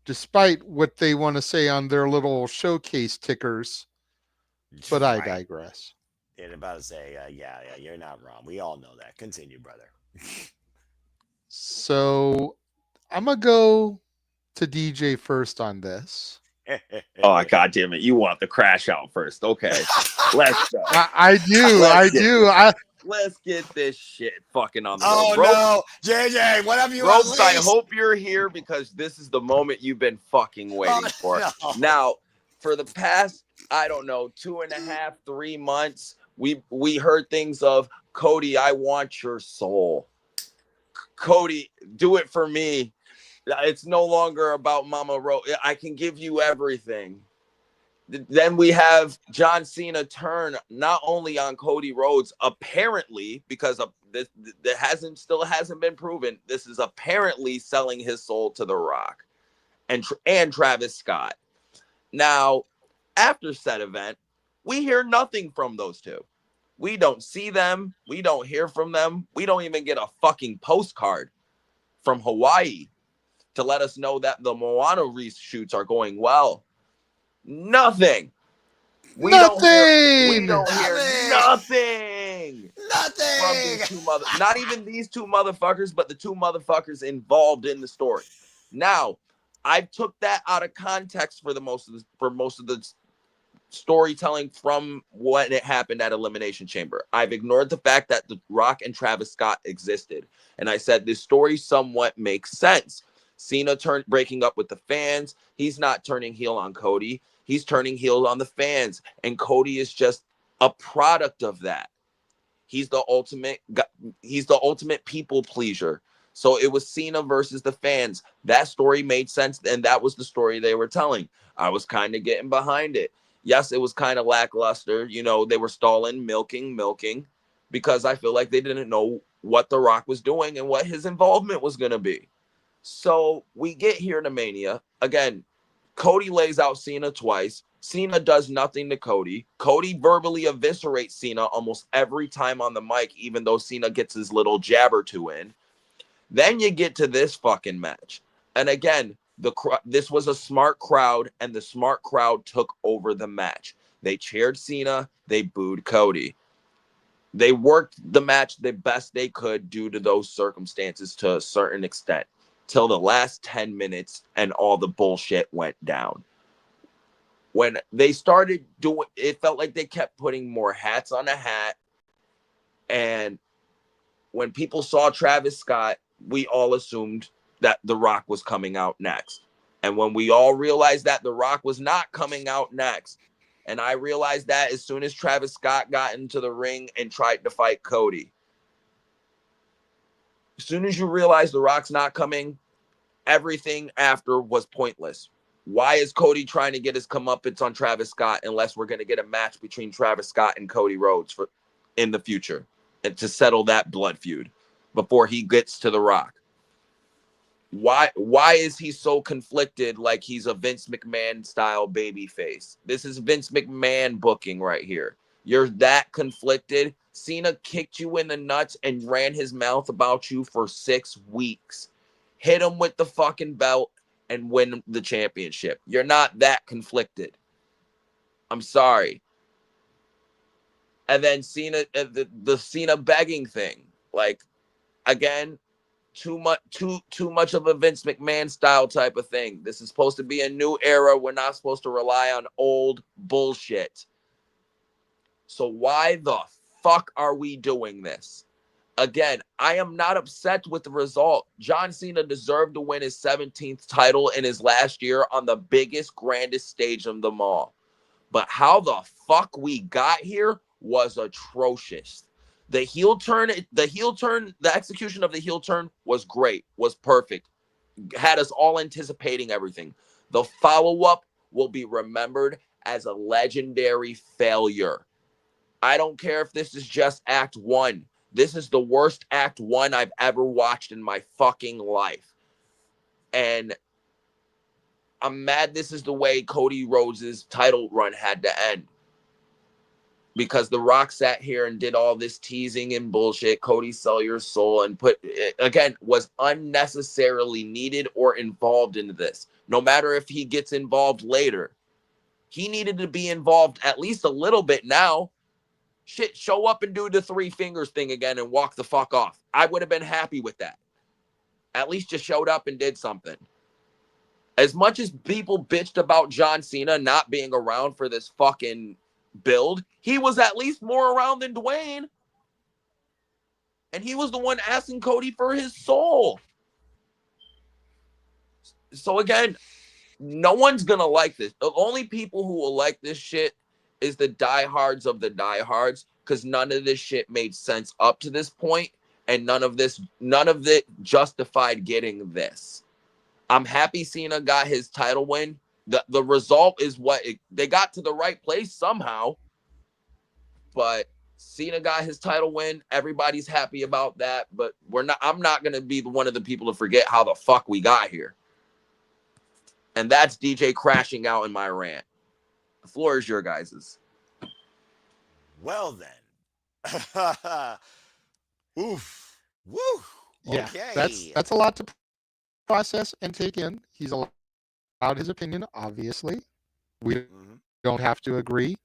despite what they want to say on their little showcase tickers. But I digress. I'm about to say, yeah, you're not wrong. We all know that. Continue, brother. So I'm going to go to DJ first on this. Oh, God damn it. You want the crash out first. Okay. Let's go. I do. Let's get this shit fucking on the road. road. No. JJ, whatever you Ropes, I unleashed. hope you're here because this is the moment you've been fucking waiting for. No. Now, for the past, I don't know, 2.5, 3 months, we heard things of, Cody, I want your soul. Cody, do it for me. It's no longer about Mama Rose. I can give you everything. Then we have John Cena turn not only on Cody Rhodes, apparently, because of this still hasn't been proven. This is apparently selling his soul to The Rock and Travis Scott. Now, after said event, we hear nothing from those two. We don't see them. We don't hear from them. We don't even get a fucking postcard from Hawaii to let us know that the Moana reshoots are going well. Nothing. We don't hear nothing. From these two not even these two motherfuckers, but the two motherfuckers involved in the story. Now, I took that out of context for most of the storytelling from what it happened at Elimination Chamber. I've ignored the fact that The Rock and Travis Scott existed, and I said this story somewhat makes sense. Cena breaking up with the fans. He's not turning heel on Cody. He's turning heel on the fans, and Cody is just a product of that. He's the ultimate people pleaser. So it was Cena versus the fans. That story made sense, and that was the story they were telling. I was kind of getting behind it. Yes, it was kind of lackluster. You know, they were stalling, milking, because I feel like they didn't know what The Rock was doing and what his involvement was going to be. So we get here to Mania. Again, Cody lays out Cena twice. Cena does nothing to Cody. Cody verbally eviscerates Cena almost every time on the mic, even though Cena gets his little jab or two in. Then you get to this fucking match. And again, this was a smart crowd, and the smart crowd took over the match. They cheered Cena. They booed Cody. They worked the match the best they could due to those circumstances to a certain extent, till the last 10 minutes and all the bullshit went down. When they started doing, it felt like they kept putting more hats on a hat. And when people saw Travis Scott, we all assumed that The Rock was coming out next. And when we all realized that The Rock was not coming out next, and I realized that as soon as Travis Scott got into the ring and tried to fight Cody. As soon as you realize The Rock's not coming, everything after was pointless. Why is Cody trying to get his comeuppance on Travis Scott unless we're going to get a match between Travis Scott and Cody Rhodes in the future and to settle that blood feud before he gets to The Rock? Why is he so conflicted like he's a Vince McMahon style baby face? This is Vince McMahon booking right here. You're that conflicted. Cena kicked you in the nuts and ran his mouth about you for 6 weeks. Hit him with the fucking belt and win the championship. You're not that conflicted. I'm sorry. And then Cena, the Cena begging thing, like, again, too much of a Vince McMahon style type of thing. This is supposed to be a new era. We're not supposed to rely on old bullshit. So why the fuck are we doing this? Again, I am not upset with the result. John Cena deserved to win his 17th title in his last year on the biggest, grandest stage of them all. But how the fuck we got here was atrocious. The execution of the heel turn was great, was perfect. Had us all anticipating everything. The follow-up will be remembered as a legendary failure. I don't care if this is just Act 1. This is the worst Act 1 I've ever watched in my fucking life. And I'm mad this is the way Cody Rhodes' title run had to end. Because The Rock sat here and did all this teasing and bullshit, Cody sell your soul, and was unnecessarily needed or involved into this. No matter if he gets involved later. He needed to be involved at least a little bit now. Shit, show up and do the 3 fingers thing again and walk the fuck off. I would have been happy with that. At least just showed up and did something. As much as people bitched about John Cena not being around for this fucking build, he was at least more around than Dwayne. And he was the one asking Cody for his soul. So again, no one's gonna like this. The only people who will like this shit is the diehards of the diehards, because none of this shit made sense up to this point, and none of it justified getting this. I'm happy Cena got his title win. The result is they got to the right place somehow, but Cena got his title win. Everybody's happy about that, but I'm not gonna be one of the people to forget how the fuck we got here. And that's DJ crashing out in my rant. The floor is your guys's. Well then. Oof. Woo. Yeah, Okay. that's a lot to process and take in. He's allowed his opinion, obviously. We don't have to agree.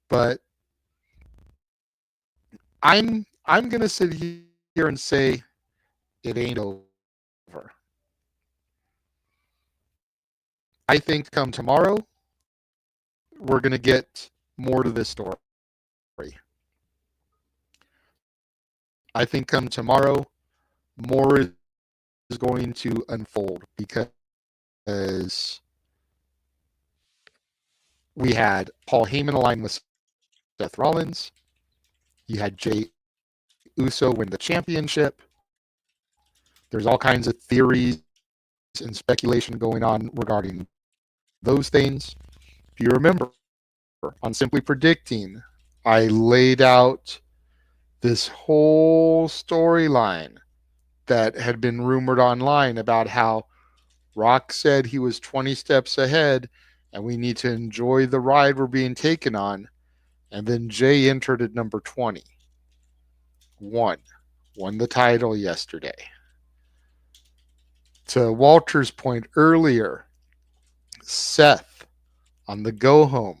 But I'm gonna sit here and say it ain't over. I think come tomorrow, we're gonna get more to this story. I think come tomorrow, more is going to unfold because we had Paul Heyman align with Seth Rollins. You had Jey Uso win the championship. There's all kinds of theories and speculation going on regarding those things. Do you remember on Simply Predicting, I laid out this whole storyline that had been rumored online about how Rock said he was 20 steps ahead and we need to enjoy the ride we're being taken on. And then Jay entered at number 20. Won the title yesterday. To Walter's point earlier, Seth on the go home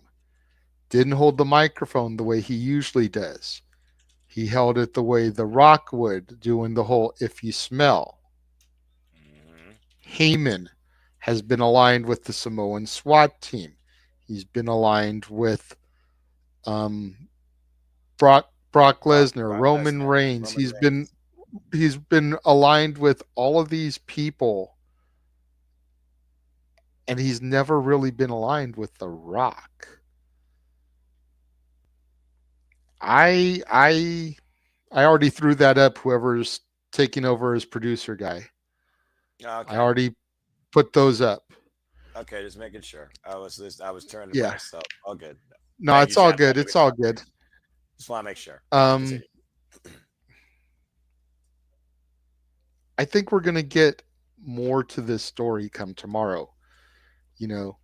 didn't hold the microphone the way he usually does. He held it the way The Rock would, doing the whole if you smell. Heyman has been aligned with the Samoan SWAT team. He's been aligned with Brock Lesnar, Roman Reigns. He's been aligned with all of these people, and he's never really been aligned with The Rock. I already threw that up. Whoever's taking over as producer guy, Okay. I already put those up. Okay, just making sure. I was turning Yeah. to myself. All good. No, Thank it's you, all Jeff. good. It's all good. Just want to make sure. I think we're going to get more to this story come tomorrow. You know,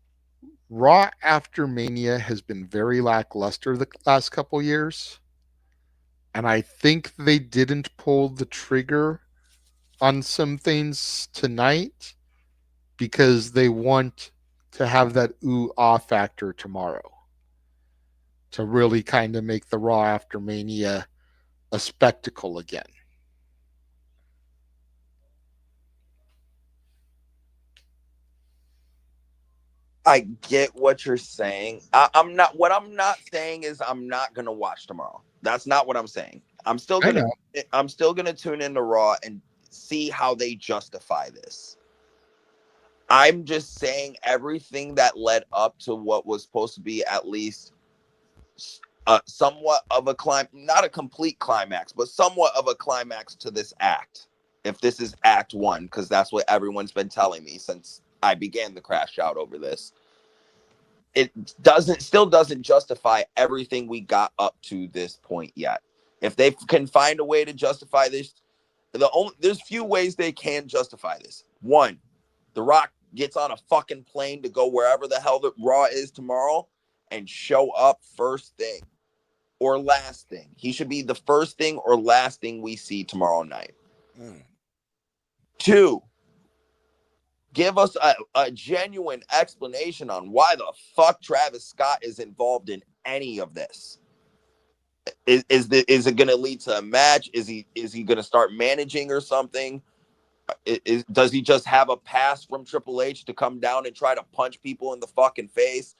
Raw after Mania has been very lackluster the last couple years. And I think they didn't pull the trigger on some things tonight because they want to have that ooh-ah factor tomorrow to really kind of make the Raw after Mania a spectacle again. I get what you're saying. I'm not. What I'm not saying is I'm not gonna watch tomorrow. That's not what I'm saying. I'm still gonna tune into Raw and see how they justify this. I'm just saying everything that led up to what was supposed to be at least somewhat of a not a complete climax, but somewhat of a climax to this act. If this is Act 1, because that's what everyone's been telling me since I began the crash out over this. It still doesn't justify everything we got up to this point yet. If they can find a way to justify this, there's few ways they can justify this. One, The Rock gets on a fucking plane to go wherever the hell the Raw is tomorrow and show up first thing or last thing. He should be the first thing or last thing we see tomorrow night. 2, give us a genuine explanation on why the fuck Travis Scott is involved in any of this. Is it going to lead to a match? Is he going to start managing or something? Does he just have a pass from Triple H to come down and try to punch people in the fucking face?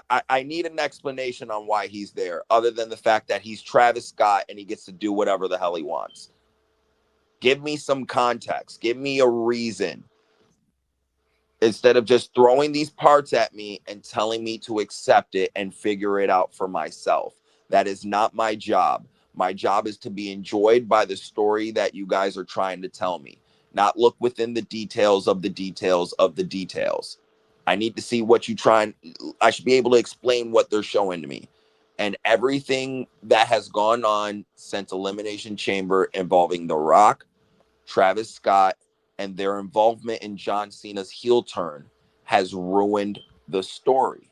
I need an explanation on why he's there, other than the fact that he's Travis Scott and he gets to do whatever the hell he wants. Give me some context. Give me a reason. Instead of just throwing these parts at me and telling me to accept it and figure it out for myself. That is not my job. My job is to be enjoyed by the story that you guys are trying to tell me, not look within the details of the details of the details. I need to see what you trying. I should be able to explain what they're showing to me. And everything that has gone on since Elimination Chamber involving The Rock, Travis Scott, and their involvement in John Cena's heel turn has ruined the story.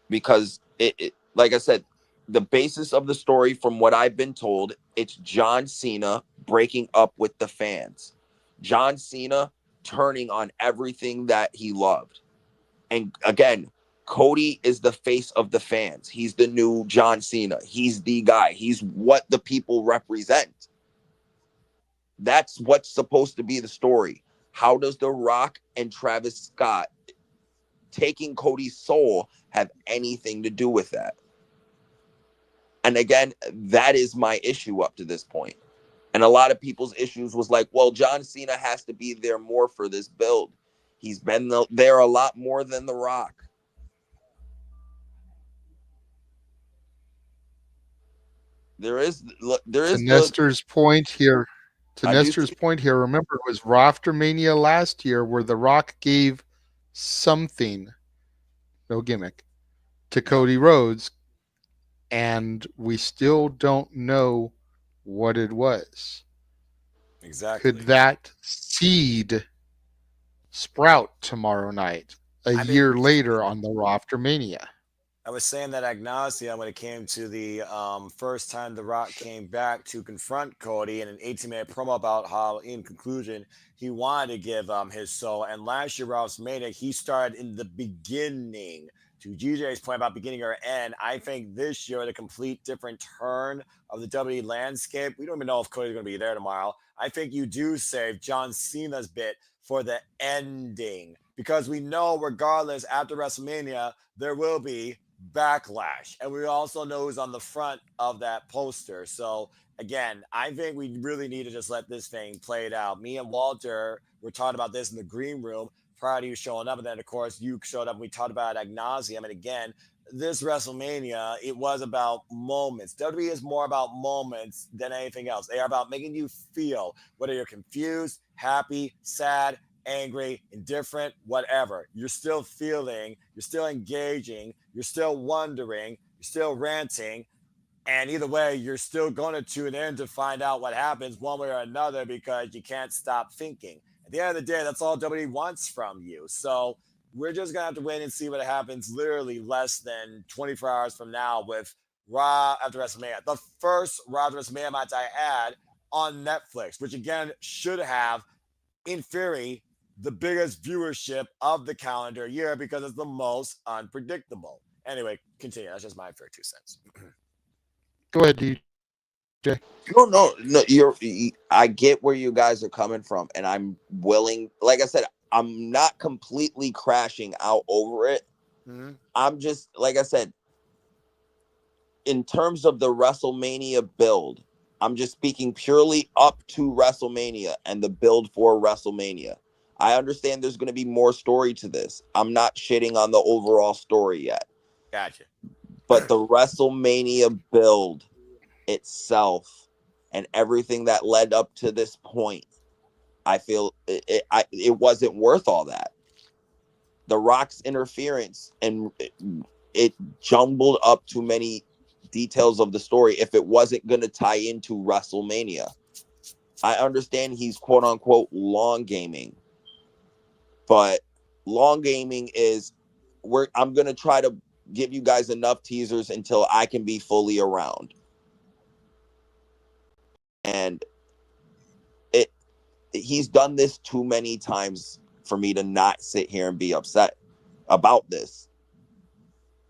Because it like I said, the basis of the story, from what I've been told, it's John Cena breaking up with the fans. John Cena turning on everything that he loved. And again, Cody is the face of the fans. He's the new John Cena. He's the guy. He's what the people represent. That's what's supposed to be the story. How does The Rock and Travis Scott taking Cody's soul have anything to do with that? And again, that is my issue up to this point. And a lot of people's issues was like, well, John Cena has to be there more for this build. He's been there a lot more than The Rock. There is to Nestor's point here. To Nestor's point here, remember, it was Raw after Mania last year where The Rock gave something, no gimmick, to Cody Rhodes, and we still don't know what it was. Exactly. Could that seed sprout tomorrow night, a year later on the Raw after Mania? I was saying that ad nauseam when it came to the first time The Rock came back to confront Cody in an 18-minute promo about how, in conclusion, he wanted to give his soul. And last year, Wrestlemania, he started in the beginning. To GJ's point about beginning or end, I think this year, at a complete different turn of the WWE landscape, we don't even know if Cody's going to be there tomorrow. I think you do save John Cena's bit for the ending, because we know regardless, after WrestleMania, there will be backlash, and we also know who's on the front of that poster. So again, I think we really need to just let this thing play it out. Me and Walter were talking about this in the green room prior to you showing up, and then of course you showed up and we talked about ad nauseum. And again, this WrestleMania, it was about moments. WWE is more about moments than anything else. They are about making you feel, whether you're confused, happy, sad, angry, indifferent, whatever. You're still feeling, you're still engaging, you're still wondering, you're still ranting, and either way, you're still going to tune in to find out what happens one way or another, because you can't stop thinking. At the end of the day, that's all WWE wants from you. So we're just going to have to wait and see what happens literally less than 24 hours from now with Raw after WrestleMania. The first Raw after WrestleMania match I had on Netflix, which again should have, in theory, the biggest viewership of the calendar year because it's the most unpredictable. Anyway, continue. That's just my fair 2 cents. Go ahead, DJ. No. I get where you guys are coming from, and I'm willing. Like I said, I'm not completely crashing out over it. Mm-hmm. I'm just, like I said, in terms of the WrestleMania build, I'm just speaking purely up to WrestleMania and the build for WrestleMania. I understand there's going to be more story to this. I'm not shitting on the overall story yet. Gotcha. But the WrestleMania build itself and everything that led up to this point, I feel it wasn't worth all that. The Rock's interference and it jumbled up too many details of the story if it wasn't going to tie into WrestleMania. I understand he's quote unquote long gaming, but long gaming is I'm going to try to give you guys enough teasers until I can be fully around. And he's done this too many times for me to not sit here and be upset about this.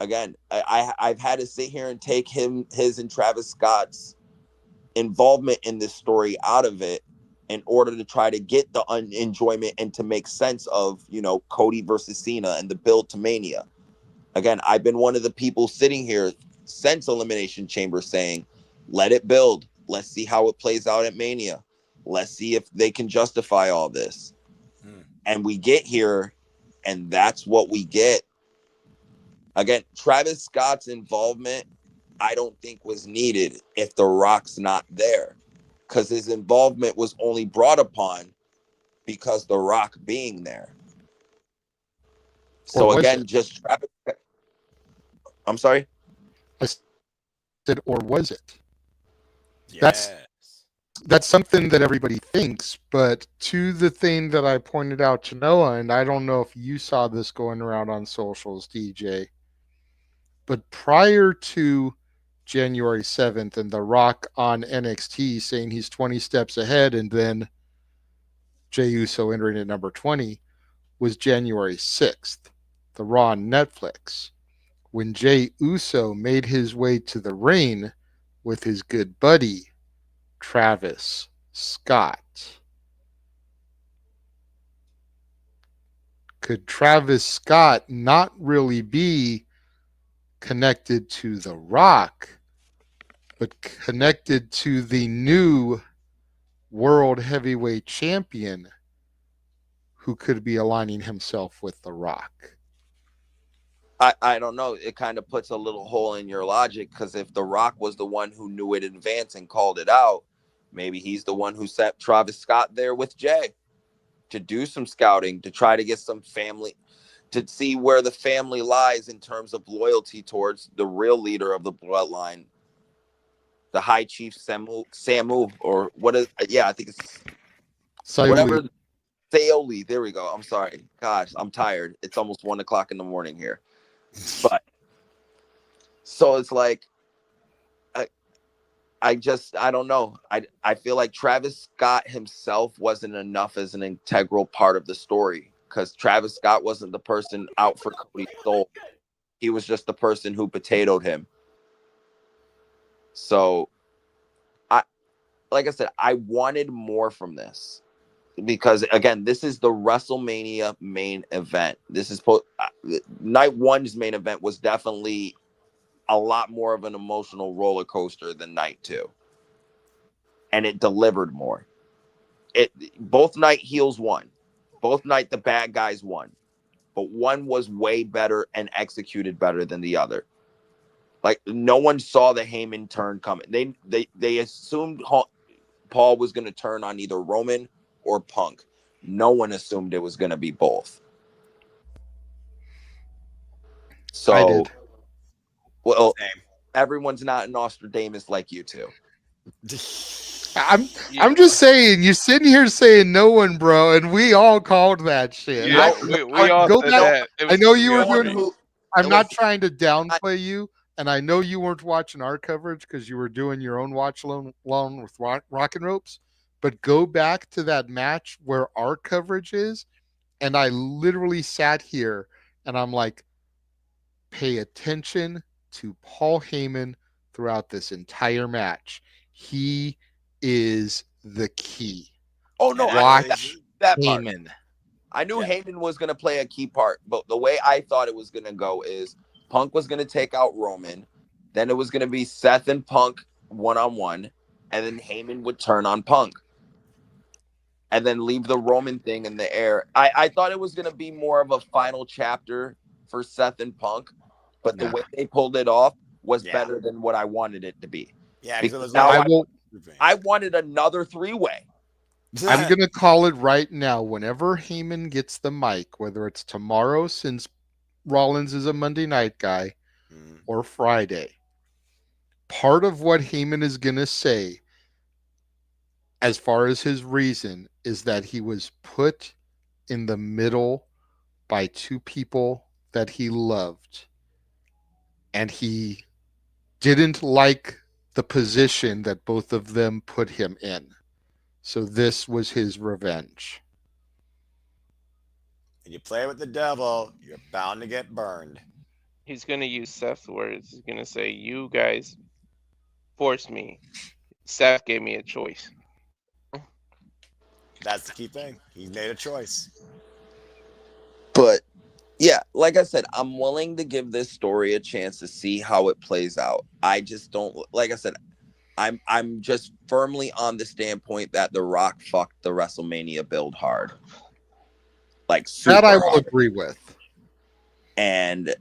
Again, I've had to sit here and take his and Travis Scott's involvement in this story out of it in order to try to get the enjoyment and to make sense of, Cody versus Cena and the build to Mania. Again, I've been one of the people sitting here since Elimination Chamber saying, let it build. Let's see how it plays out at Mania. Let's see if they can justify all this. And we get here, and that's what we get. Again, Travis Scott's involvement, I don't think was needed if The Rock's not there, because his involvement was only brought upon because The Rock being there. So again, just Travis. I'm sorry? I said, or was it? Yes. That's something that everybody thinks, but to the thing that I pointed out to Noah, and I don't know if you saw this going around on socials, DJ, but prior to January 7th and The Rock on NXT saying he's 20 steps ahead and then Jey Uso entering at number 20 was January 6th, the Raw on Netflix, when Jey Uso made his way to the ring with his good buddy, Travis Scott. Could Travis Scott not really be connected to The Rock, but connected to the new world heavyweight champion who could be aligning himself with The Rock? I don't know. It kind of puts a little hole in your logic, because if The Rock was the one who knew it in advance and called it out, maybe he's the one who set Travis Scott there with Jey to do some scouting, to try to get some family, to see where the family lies in terms of loyalty towards the real leader of the bloodline, the High Chief Samu, or what is? Yeah, I think it's Sayoli. Whatever. Sayoli. There we go. I'm sorry. Gosh, I'm tired. It's almost 1 o'clock in the morning here. But so it's like, I don't know. I feel like Travis Scott himself wasn't enough as an integral part of the story, because Travis Scott wasn't the person out for Cody's soul. He was just the person who potatoed him. So like I said, I wanted more from this, because again, this is the WrestleMania main event. This is night one's main event was definitely a lot more of an emotional roller coaster than night two, and it delivered more. Both night heels won, both night the bad guys won, but one was way better and executed better than the other. Like, no one saw the Heyman turn coming. They assumed Paul was going to turn on either Roman or Punk. No one assumed it was going to be both. So, well, everyone's not an Nostradamus like you two. I'm just saying, you're sitting here saying no one, bro, and we all called that shit. Yeah, we all said that. I know you were doing. doing. I'm not trying to downplay you, and I know you weren't watching our coverage because you were doing your own watch along with Rock and Ropes. But go back to that match where our coverage is, And I literally sat here and I'm like, pay attention to Paul Heyman throughout this entire match. He is the key. Oh no, Watch that part. Heyman. I knew Heyman was going to play a key part, but the way I thought it was going to go is Punk was going to take out Roman, then it was going to be Seth and Punk one-on-one, and then Heyman would turn on Punk, and then leave the Roman thing in the air. I thought it was going to be more of a final chapter for Seth and Punk, but the way they pulled it off was better than what I wanted it to be. Yeah, because now I wanted another three-way. I'm going to call it right now. Whenever Heyman gets the mic, whether it's tomorrow, since Rollins is a Monday night guy, or Friday, part of what Heyman is going to say, as far as his reason, is that he was put in the middle by two people that he loved. And he didn't like the position that both of them put him in. So this was his revenge. When you play with the devil, you're bound to get burned. He's going to use Seth's words. He's going to say, you guys forced me. Seth gave me a choice. That's the key thing. He made a choice. But yeah, like I said, I'm willing to give this story a chance to see how it plays out. I just don't, like I said, I'm just firmly on the standpoint that The Rock fucked the WrestleMania build hard. Like that I will hard. agree with. And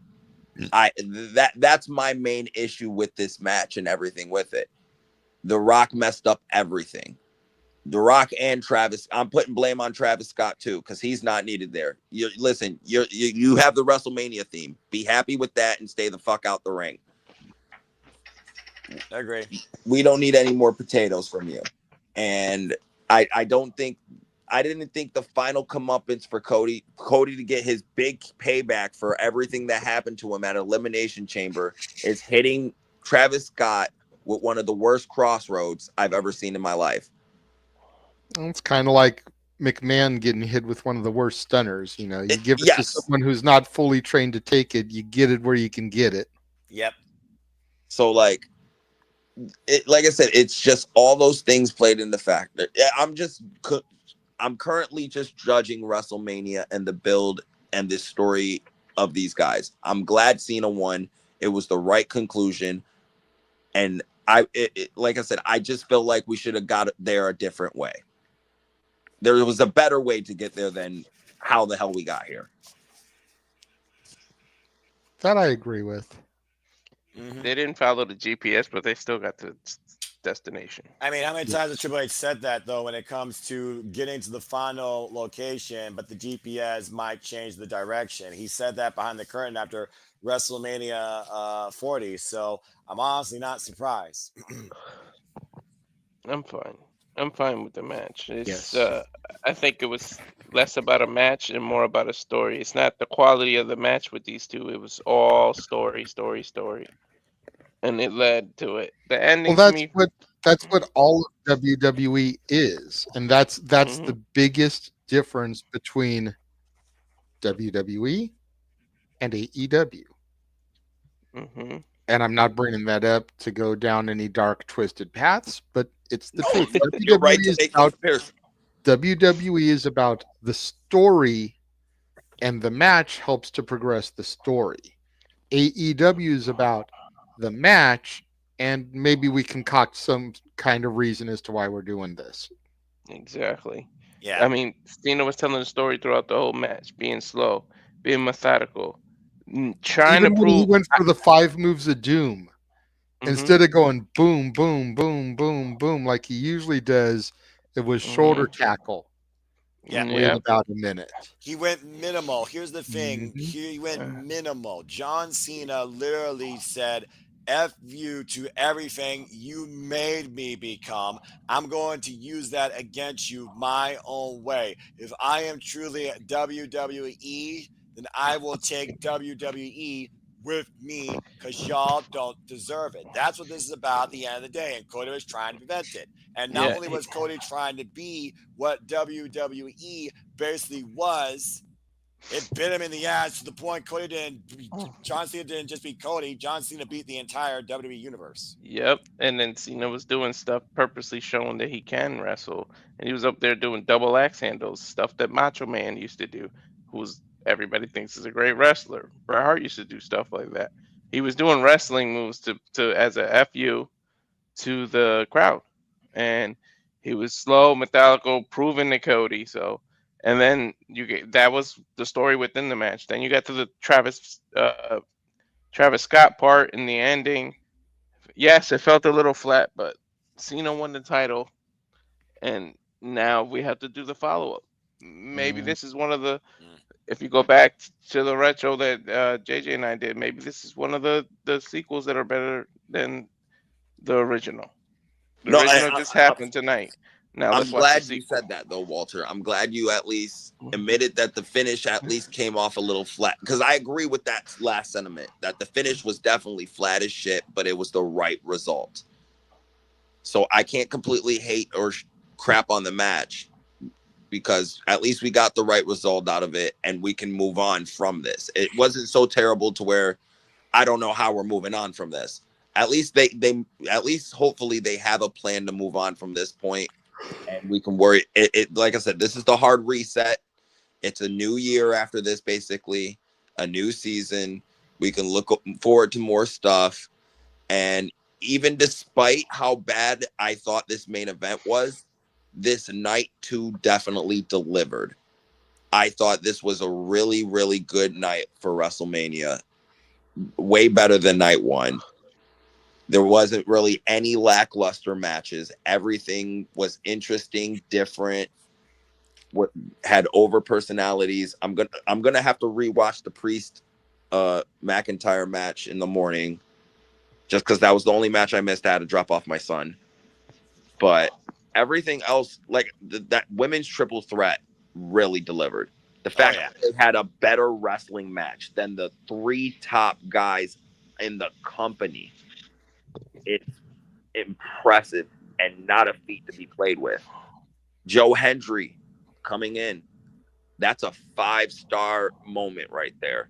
that's my main issue with this match and everything with it. The Rock messed up everything. The Rock and Travis. I'm putting blame on Travis Scott too, because he's not needed there. You have the WrestleMania theme. Be happy with that and stay the fuck out the ring. I agree. We don't need any more potatoes from you. And I didn't think the final comeuppance for Cody to get his big payback for everything that happened to him at Elimination Chamber is hitting Travis Scott with one of the worst crossroads I've ever seen in my life. It's kind of like McMahon getting hit with one of the worst stunners. You know, you give it to someone who's not fully trained to take it, you get it where you can get it. Yep. So like I said, it's just all those things played in the fact that I'm currently just judging WrestleMania and the build and this story of these guys. I'm glad Cena won. It was the right conclusion. And like I said, I just feel like we should have got there a different way. There was a better way to get there than how the hell we got here. That I agree with. They didn't follow the GPS, but they still got the destination. I mean, how many times has Triple H said that, though, when it comes to getting to the final location, but the GPS might change the direction? He said that behind the curtain after WrestleMania 40, so I'm honestly not surprised. I'm fine with the match. It's I think it was less about a match and more about a story. It's not the quality of the match with these two. It was all story. And it led to it. The ending that's what all of WWE is. And that's the biggest difference between WWE and AEW. Mm-hmm. And I'm not bringing that up to go down any dark, twisted paths, but it's the truth. You're right to make the comparison. WWE is about the story, and the match helps to progress the story. AEW is about the match, and maybe we concoct some kind of reason as to why we're doing this. Exactly. Yeah. I mean, Cena was telling the story throughout the whole match, being slow, being methodical, trying Even to when prove. he went for the 5 moves of doom, instead of going boom, boom, boom, boom, boom like he usually does, it was shoulder tackle. Yeah. In about a minute. He went minimal. Here's the thing. He went minimal. John Cena literally said, F you to everything you made me become. I'm going to use that against you my own way. If I am truly WWE, then I will take WWE with me because y'all don't deserve it. That's what this is about at the end of the day. And Cody was trying to prevent it. And not Yeah. only was Cody trying to be what WWE basically was, it bit him in the ass to the point John Cena didn't just beat Cody. John Cena beat the entire WWE universe. Yep. And then Cena was doing stuff purposely showing that he can wrestle. And he was up there doing double axe handles, stuff that Macho Man used to do, who's everybody thinks is a great wrestler. Bret Hart used to do stuff like that. He was doing wrestling moves to as a FU to the crowd. And he was slow, methodical, proving to Cody. So, and then that was the story within the match. Then you got to the Travis Scott part in the ending. Yes, it felt a little flat, but Cena won the title, and now we have to do the follow up. Maybe this is one of the. If you go back to the retro that JJ and I did, maybe this is one of the sequels that are better than the original. The original just happened tonight. Now I'm let's watch glad the you sequel. said that though, Walter. I'm glad you at least admitted that the finish at least came off a little flat. Because I agree with that last sentiment that the finish was definitely flat as shit, but it was the right result. So I can't completely hate or crap on the match because at least we got the right result out of it and we can move on from this. It wasn't so terrible to where I don't know how we're moving on from this. At least hopefully they have a plan to move on from this point. And we can worry. It like I said, this is the hard reset. It's a new year after this, basically a new season. We can look forward to more stuff. And even despite how bad I thought this main event was, this night 2 definitely delivered. I thought this was a really, really good night for WrestleMania. Way better than night 1. There wasn't really any lackluster matches. Everything was interesting, different. What had over personalities. I'm gonna have to rewatch the Priest McIntyre match in the morning, just because that was the only match I missed. I had to drop off my son. But everything else, like that women's triple threat, really delivered. The fact that they had a better wrestling match than the 3 top guys in the company. It's impressive and not a feat to be played with. Joe Hendry coming in. That's a 5-star moment right there.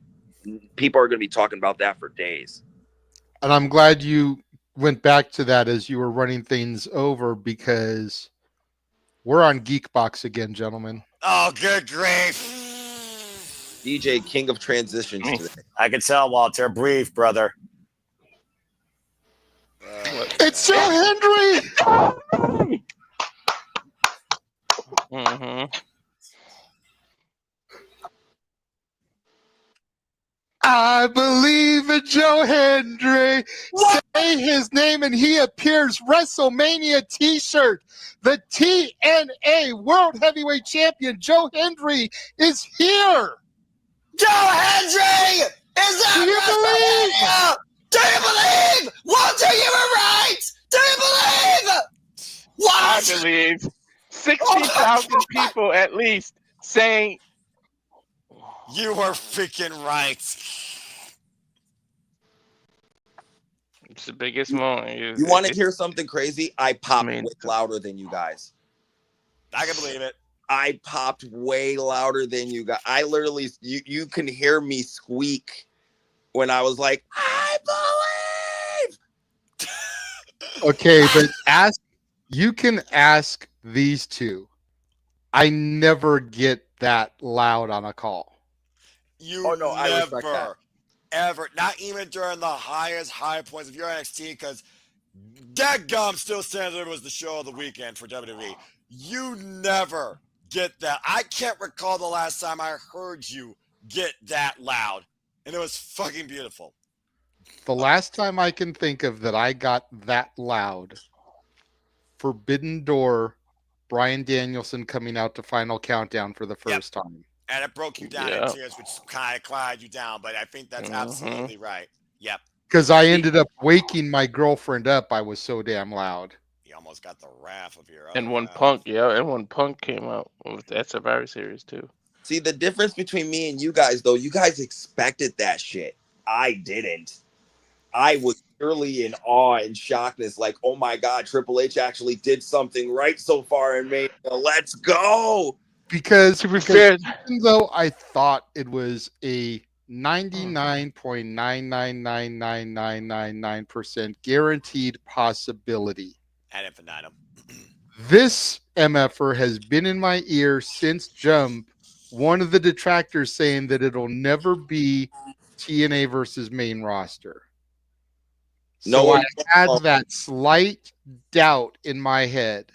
People are going to be talking about that for days. And I'm glad you went back to that as you were running things over because we're on Geekbox again, gentlemen. Oh, good grief. DJ, king of transitions today. I can tell, Walter. Brief, brother. It's Joe Hendry! I believe in Joe Hendry. Say his name and he appears. WrestleMania t-shirt. The TNA World Heavyweight Champion Joe Hendry is here. Joe Hendry is at WrestleMania! Do you believe? Walter, you were right! Do you believe? What? I believe 60,000 people at least saying you were freaking right. It's the biggest moment. You want to hear something crazy? I popped way louder than you guys. I can believe it. I popped way louder than you guys. I literally, you can hear me squeak when I was like, I believe. Okay, but you can ask these two. I never get that loud on a call. You never, ever, not even during the high points of your NXT, because Dadgum still stands there was the show of the weekend for WWE. You never get that. I can't recall the last time I heard you get that loud, and it was fucking beautiful. The last time I can think of that I got that loud, Forbidden Door, Bryan Danielson coming out to Final Countdown for the first time. And it broke you down in tears, which kind of quieted you down, but I think that's absolutely right. Yep. Because I ended up waking my girlfriend up. I was so damn loud. You almost got the wrath of your and when Punk came out with that Survivor Series too. See, the difference between me and you guys, though, you guys expected that shit. I didn't. I was purely in awe and shockness, like, oh my God, Triple H actually did something right so far in Mania. Let's go. Because fair- even though I thought it was a 99.9999999% guaranteed possibility, Ad infinitum. this MFer has been in my ear since Jump. One of the detractors saying that it'll never be TNA versus main roster. So I had that slight doubt in my head.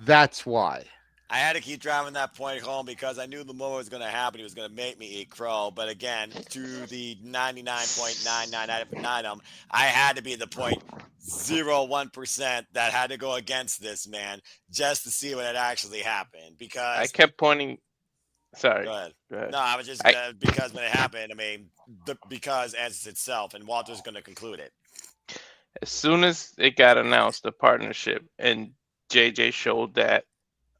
That's why. I had to keep driving that point home because I knew the moment was going to happen. He was going to make me eat crow. But again, to the 99.99 I had to be the 0.01% that had to go against this man just to see what had actually happened. Because I kept pointing. Sorry. Go ahead. Go ahead. No, I was just because when it happened, I mean, because as itself, and Walter's going to conclude it. As soon as it got announced, the partnership, and JJ showed that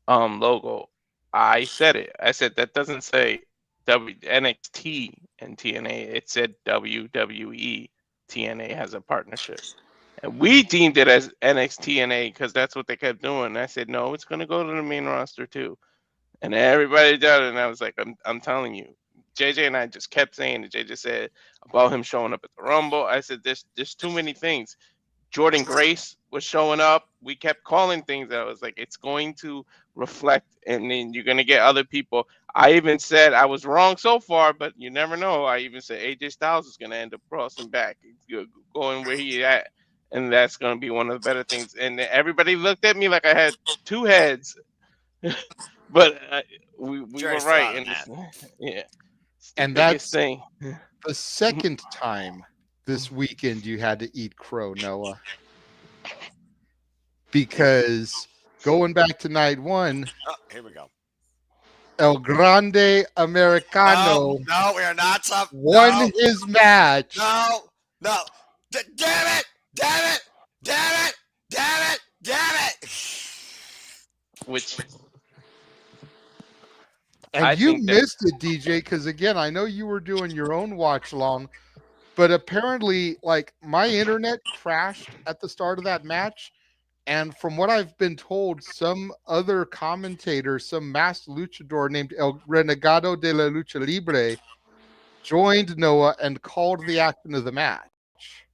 logo, I said it. I said that doesn't say NXT and TNA. It said WWE TNA has a partnership, and we deemed it as NXT TNA because that's what they kept doing. And I said no, it's going to go to the main roster too, and everybody did it. And I was like, I'm telling you. JJ and I just kept saying it. JJ said about him showing up at the Rumble. I said there's too many things. Jordan Grace was showing up. We kept calling things that I was like, it's going to reflect, and then you're going to get other people. I even said I was wrong so far, but you never know. I even said AJ Styles is going to end up crossing back, going where he at, and that's going to be one of the better things. And everybody looked at me like I had two heads, but we were right. And yeah, and that's the second time this weekend you had to eat crow, Noah. Because going back to night one, here we go. El Grande Americano No, we are not. Won his match. No. Damn it! Damn it! Which. And you missed it, DJ, because again, I know you were doing your own watch long, but apparently, like, my internet crashed at the start of that match. And from what I've been told, some other commentator, some masked luchador named El Renegado de la Lucha Libre, joined Noah and called the action of the match.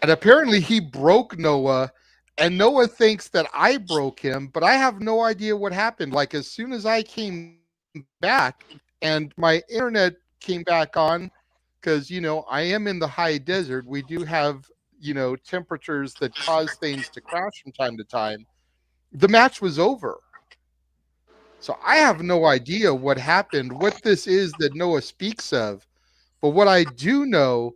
And apparently he broke Noah, and Noah thinks that I broke him, but I have no idea what happened. Like, as soon as I came back and my internet came back on, because, you know, I am in the high desert, we do have, you know, temperatures that cause things to crash from time to time. The match was over. So I have no idea what happened, what this is that Noah speaks of. But what I do know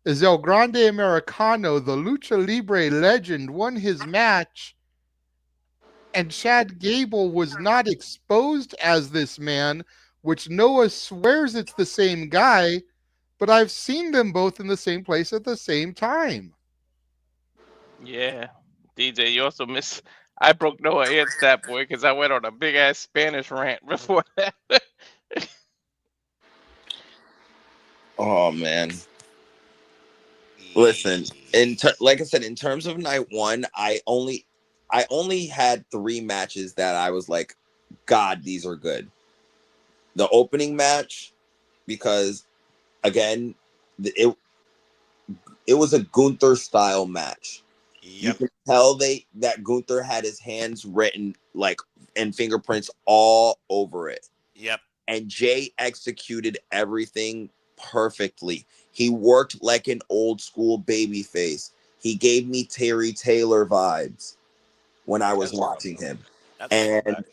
is El Grande Americano, the Lucha Libre legend, won his match, and Chad Gable was not exposed as this man, which Noah swears it's the same guy, but I've seen them both in the same place at the same time. Yeah, DJ, you also missed. I broke Noah and Stat Boy because I went on a big ass Spanish rant before that. Oh man. Listen, like I said, in terms of night one, I only had 3 matches that I was like, God, these are good. The opening match, because again, it was a Gunther style match. Yep. You can tell that Gunther had his hands written like and fingerprints all over it. Yep. And Jay executed everything perfectly. He worked like an old school baby face. He gave me Terry Taylor vibes when I was watching him. And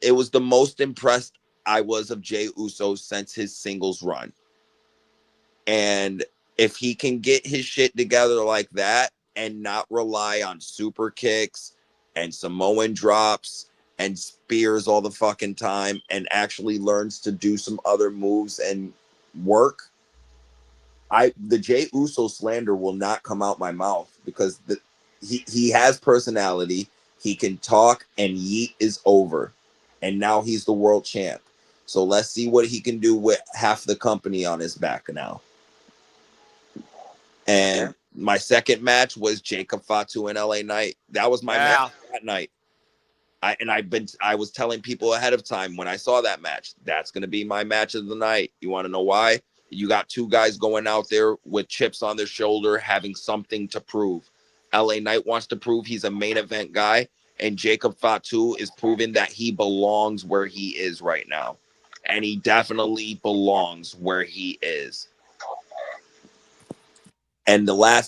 it was the most impressed I was of Jey Uso since his singles run. And if he can get his shit together like that and not rely on super kicks and Samoan drops and spears all the fucking time and actually learns to do some other moves and work, the Jey Uso slander will not come out my mouth, because he has personality. He can talk, and yeet is over. And now he's the world champ. So let's see what he can do with half the company on his back now. And my second match was Jacob Fatu and LA Knight. That was my match that night. I was telling people ahead of time when I saw that match, that's going to be my match of the night. You want to know why? You got two guys going out there with chips on their shoulder, having something to prove. LA Knight wants to prove he's a main event guy, and Jacob Fatu is proving that he belongs where he is right now. And he definitely belongs where he is. And my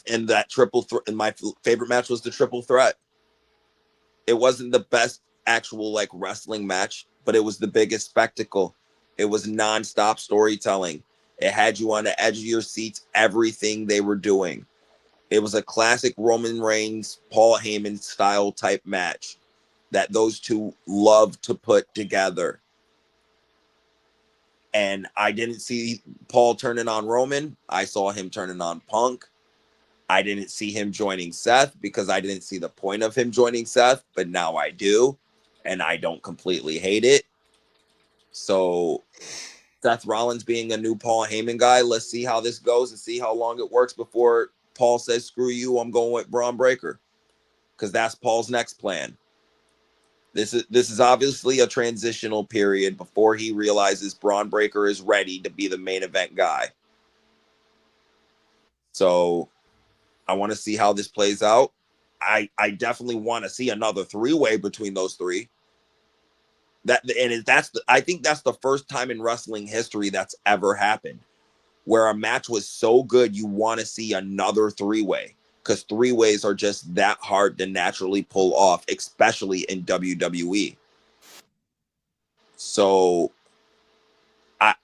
favorite match was the triple threat. It wasn't the best actual like wrestling match, but it was the biggest spectacle. It was nonstop storytelling. It had you on the edge of your seats, everything they were doing. It was a classic Roman Reigns, Paul Heyman style type match that those two love to put together. And I didn't see Paul turning on Roman. I saw him turning on Punk. I didn't see him joining Seth because I didn't see the point of him joining Seth, but now I do, and I don't completely hate it. So Seth Rollins being a new Paul Heyman guy, let's see how this goes and see how long it works before Paul says, screw you, I'm going with Braun Breaker, because that's Paul's next plan. This is obviously a transitional period before he realizes Braun Breaker is ready to be the main event guy. So I want to see how this plays out. I definitely want to see another three-way between those three. I think that's the first time in wrestling history that's ever happened, where a match was so good you want to see another three-way, because three-ways are just that hard to naturally pull off, especially in WWE. So I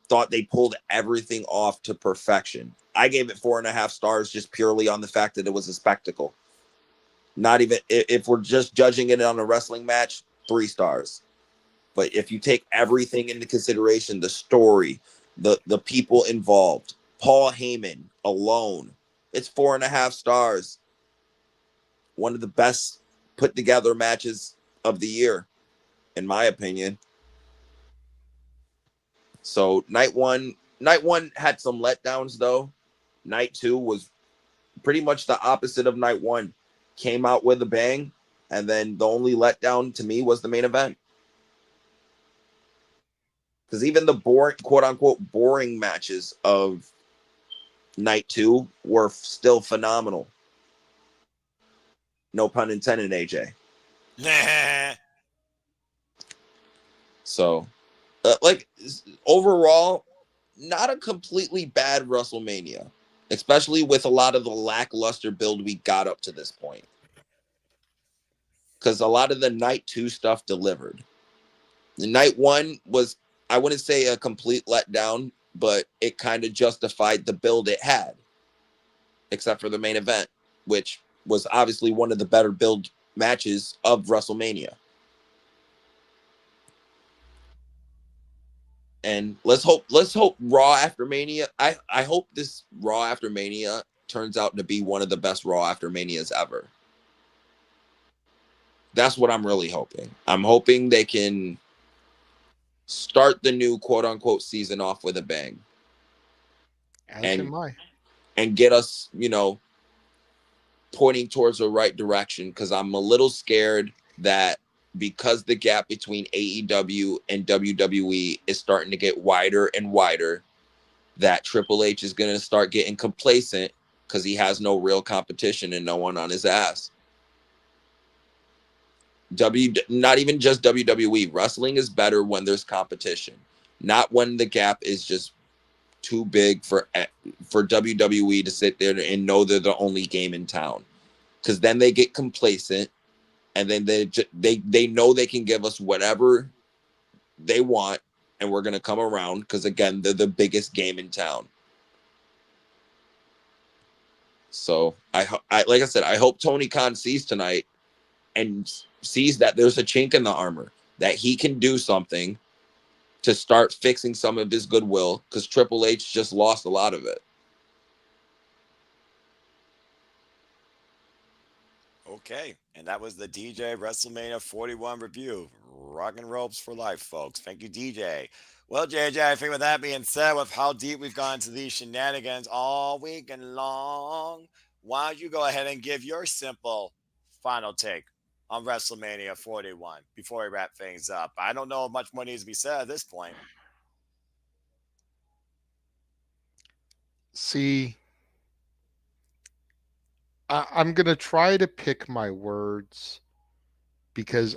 thought they pulled everything off to perfection. I gave it 4.5 stars just purely on the fact that it was a spectacle. Not even if we're just judging it on a wrestling match, 3 stars. But if you take everything into consideration, the story, the people involved, Paul Heyman alone, it's 4.5 stars. One of the best put together matches of the year, in my opinion. So night one had some letdowns though. Night 2 was pretty much the opposite of night 1. Came out with a bang, and then the only letdown to me was the main event. Because even the boring, quote unquote, boring matches of night 2 were still phenomenal. No pun intended, AJ. So, overall, not a completely bad WrestleMania, especially with a lot of the lackluster build we got up to this point. Because a lot of the night 2 stuff delivered. The night 1 was, I wouldn't say a complete letdown, but it kind of justified the build it had, except for the main event, which was obviously one of the better build matches of WrestleMania. And let's hope Raw after Mania. I hope this Raw after Mania turns out to be one of the best Raw after Manias ever. That's what I'm really hoping. I'm hoping they can start the new quote unquote season off with a bang. And get us, pointing towards the right direction, because I'm a little scared that because the gap between AEW and WWE is starting to get wider and wider, that Triple H is going to start getting complacent because he has no real competition and no one on his ass. Not even just WWE. Wrestling is better when there's competition, not when the gap is just too big for WWE to sit there and know they're the only game in town. Because then they get complacent, and then they know they can give us whatever they want, and we're going to come around because, again, they're the biggest game in town. So, like I said, I hope Tony Khan sees tonight and sees that there's a chink in the armor, that he can do something to start fixing some of his goodwill, because Triple H just lost a lot of it. Okay, and that was the DJ WrestleMania 41 review. rocking ropes for life, folks. Thank you, DJ. Well, JJ, I think with that being said, with how deep we've gone to these shenanigans all weekend long, why don't you go ahead and give your simple final take on WrestleMania 41 before we wrap things up? I don't know if much more needs to be said at this point. See, I'm going to try to pick my words because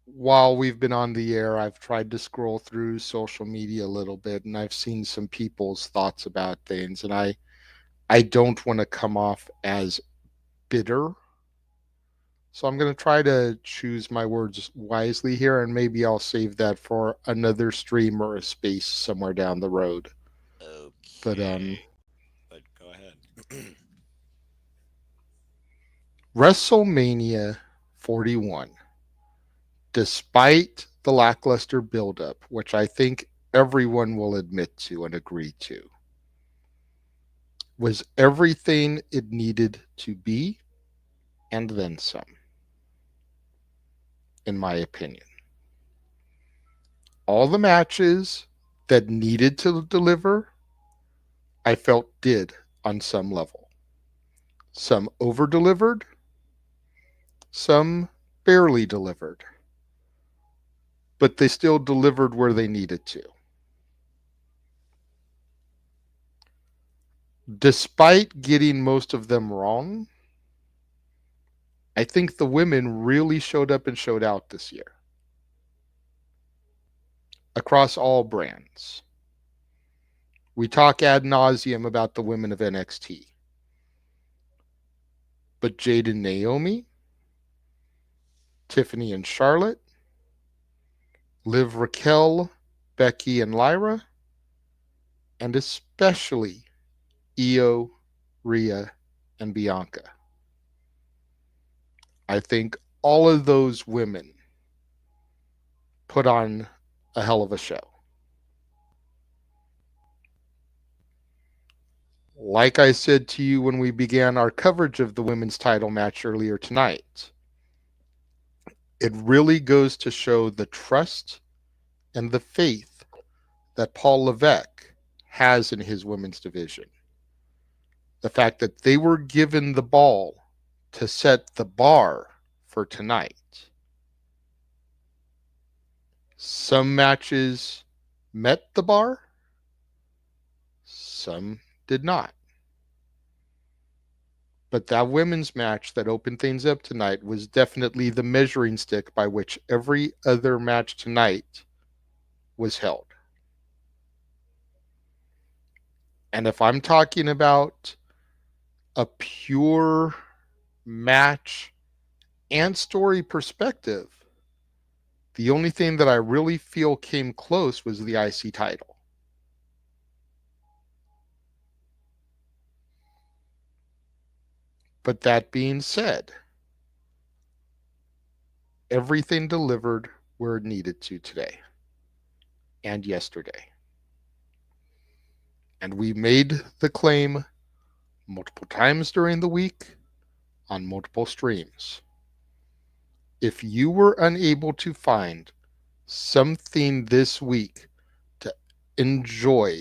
while we've been on the air, I've tried to scroll through social media a little bit and I've seen some people's thoughts about things, and I don't want to come off as bitter. So I'm going to try to choose my words wisely here, and maybe I'll save that for another stream or a space somewhere down the road. Okay. But go ahead. WrestleMania 41, despite the lackluster buildup, which I think everyone will admit to and agree to, was everything it needed to be and then some, in my opinion. All the matches that needed to deliver, I felt did on some level. Some over-delivered, some barely delivered, but they still delivered where they needed to. Despite getting most of them wrong, I think the women really showed up and showed out this year. Across all brands. We talk ad nauseum about the women of NXT. But Jade and Naomi, Tiffany and Charlotte, Liv, Raquel, Becky and Lyra, and especially Io, Rhea, and Bianca. I think all of those women put on a hell of a show. Like I said to you when we began our coverage of the women's title match earlier tonight, it really goes to show the trust and the faith that Paul Levesque has in his women's division. The fact that they were given the ball to set the bar for tonight. Some matches met the bar, some did not. But that women's match that opened things up tonight was definitely the measuring stick by which every other match tonight was held. And if I'm talking about a pure match and story perspective, the only thing that I really feel came close was the IC title. But that being said, everything delivered where it needed to today and yesterday. And we made the claim multiple times during the week on multiple streams. If you were unable to find something this week to enjoy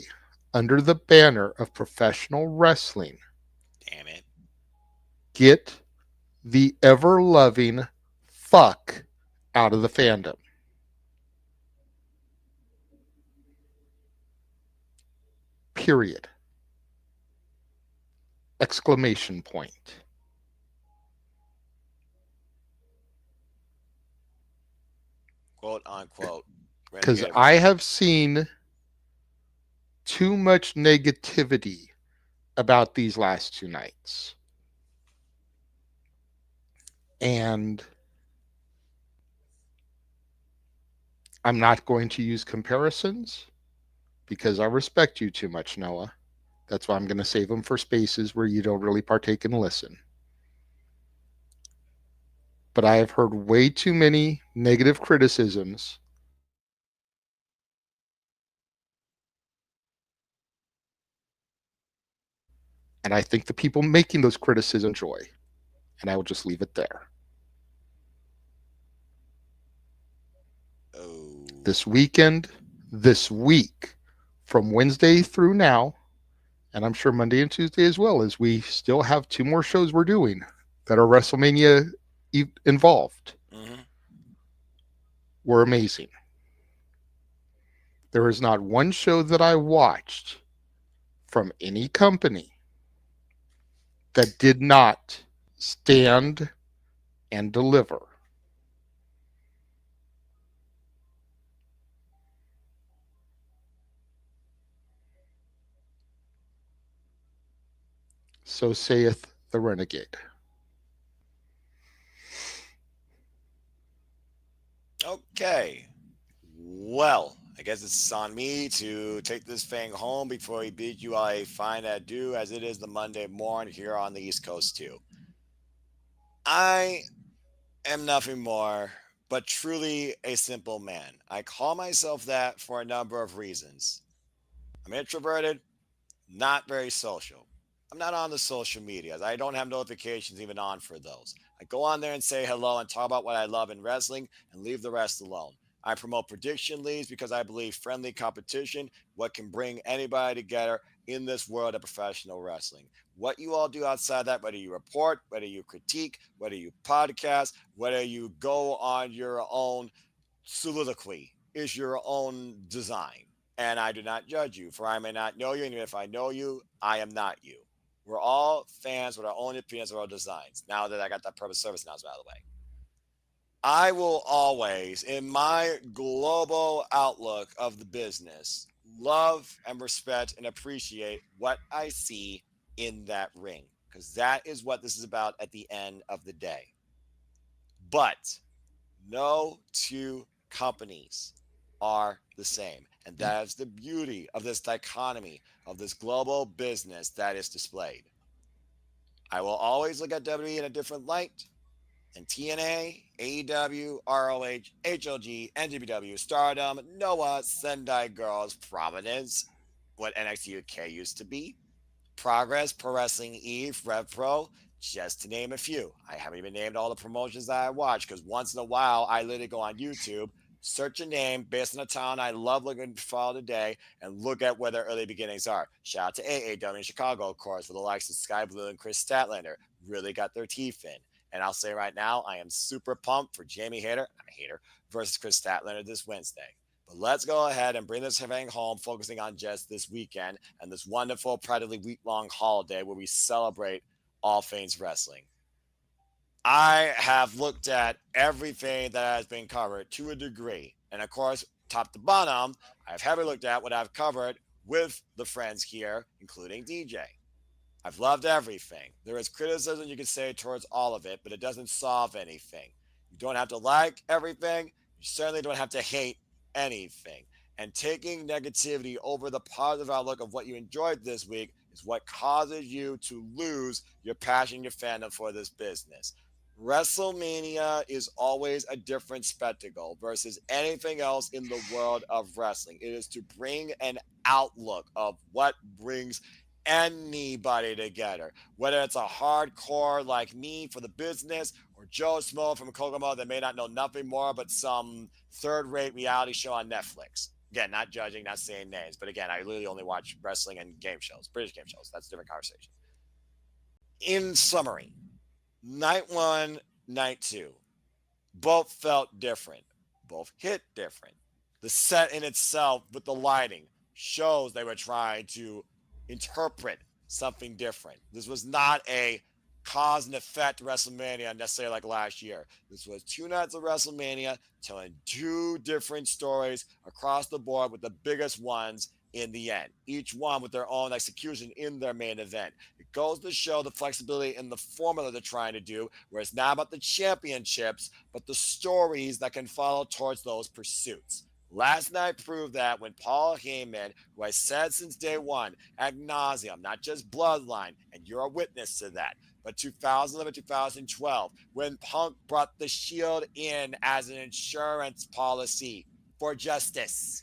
under the banner of professional wrestling, damn it, get the ever-loving fuck out of the fandom. Period. Exclamation point. Quote unquote. Because I have seen too much negativity about these last two nights. And I'm not going to use comparisons because I respect you too much, Noah. That's why I'm going to save them for spaces where you don't really partake and listen. But I have heard way too many negative criticisms and I think the people making those criticisms enjoy. And I will just leave it there. this weekend, this week, from Wednesday through now, and I'm sure Monday and Tuesday as well, as we still have 2 more shows we're doing that are WrestleMania involved, were amazing. There is not one show that I watched from any company that did not stand and deliver. So saith the renegade. Okay. Well, I guess it's on me to take this thing home before we bid you a fine adieu, as it is the Monday morning here on the East Coast too. I am nothing more but truly a simple man. I call myself that for a number of reasons. I'm introverted, not very social. I'm not on the social medias. I don't have notifications even on for those. I go on there and say hello and talk about what I love in wrestling and leave the rest alone. I promote prediction leagues because I believe friendly competition, what can bring anybody together in this world of professional wrestling. What you all do outside that, whether you report, whether you critique, whether you podcast, whether you go on your own soliloquy, is your own design. And I do not judge you, for I may not know you, and even if I know you, I am not you. We're all fans with our own opinions of our designs. Now that I got that public service announcement out of the way, I will always, in my global outlook of the business, love and respect and appreciate what I see in that ring, because that is what this is about at the end of the day. But no 2 companies are the same. And that is the beauty of this dichotomy of this global business that is displayed. I will always look at WWE in a different light. And TNA, AEW, ROH, HLG, NWW, Stardom, Noah, Sendai Girls, Providence, what NXT UK used to be, Progress, Pro Wrestling Eve, Rev Pro, just to name a few. I haven't even named all the promotions that I watch, because once in a while I literally go on YouTube, search a name based on a town I love looking for today, and look at where their early beginnings are. Shout out to AAW in Chicago, of course, for the likes of Sky Blue and Chris Statlander. Really got their teeth in. And I'll say right now, I am super pumped for Jamie Hayter, I'm a hater, versus Chris Statlander this Wednesday. But let's go ahead and bring this thing home, focusing on just this weekend and this wonderful, practically week-long holiday where we celebrate all things wrestling. I have looked at everything that has been covered to a degree. And of course, top to bottom, I've heavily looked at what I've covered with the friends here, including DJ. I've loved everything. There is criticism you can say towards all of it, but it doesn't solve anything. You don't have to like everything. You certainly don't have to hate anything. And taking negativity over the positive outlook of what you enjoyed this week is what causes you to lose your passion, your fandom for this business. WrestleMania is always a different spectacle versus anything else in the world of wrestling. It is to bring an outlook of what brings anybody together, whether it's a hardcore like me for the business or Joe Smo from Kokomo that may not know nothing more but some third-rate reality show on Netflix. Again, not judging, not saying names, but again, I literally only watch wrestling and game shows, British game shows. That's a different conversation. In summary, night 1, night 2, both felt different, both hit different. The set in itself with the lighting shows they were trying to interpret something different. This was not a cause and effect WrestleMania necessarily like last year. This was 2 nights of WrestleMania telling 2 different stories across the board, with the biggest ones in the end, each one with their own execution in their main event. It goes to show the flexibility in the formula they're trying to do, where it's not about the championships, but the stories that can follow towards those pursuits. Last night proved that when Paul Heyman, who I said since day one, ad nauseum, not just Bloodline, and you're a witness to that, but 2011, 2012, when Punk brought the Shield in as an insurance policy for justice.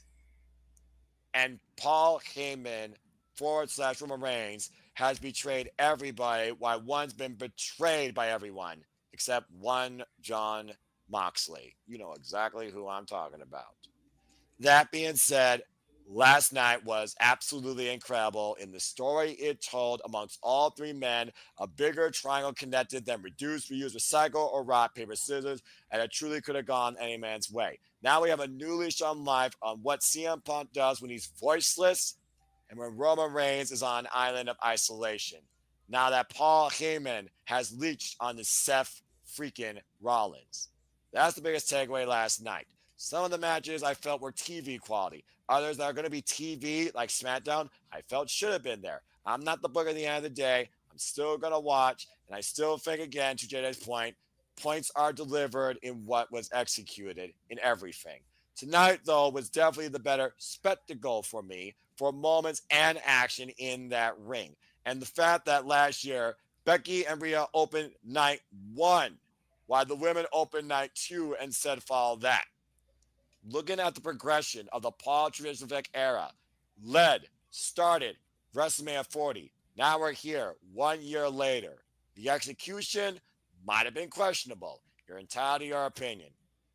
And Paul Heyman / Roman Reigns has betrayed everybody, while one's been betrayed by everyone except one John Moxley. You know exactly who I'm talking about. That being said, last night was absolutely incredible in the story it told amongst all three men, a bigger triangle connected than reduce, reuse, recycle, or rock, paper, scissors, and it truly could have gone any man's way. Now we have a new leash on life on what CM Punk does when he's voiceless and when Roman Reigns is on an island of isolation. Now that Paul Heyman has leached on the Seth freaking Rollins. That's the biggest takeaway last night. Some of the matches I felt were TV quality. Others that are going to be TV, like SmackDown, I felt should have been there. I'm not the book at the end of the day. I'm still going to watch. And I still think, again, to JJ's point, points are delivered in what was executed in everything. Tonight, though, was definitely the better spectacle for me for moments and action in that ring. And the fact that last year, Becky and Rhea opened night 1, while the women opened night 2 and said follow that. Looking at the progression of the Paul Trish era, started WrestleMania 40. Now we're here 1 year later. The execution might have been questionable. You're entitled to your opinion.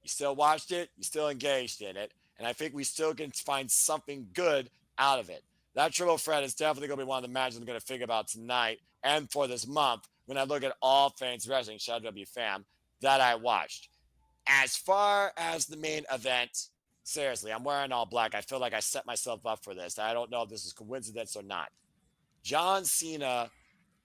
You still watched it. You still engaged in it. And I think we still can find something good out of it. That triple threat is definitely going to be one of the matches I'm going to think about tonight and for this month when I look at all things wrestling, shout out W fam, that I watched. As far as the main event, seriously, I'm wearing all black. I feel like I set myself up for this. I don't know if this is coincidence or not. John Cena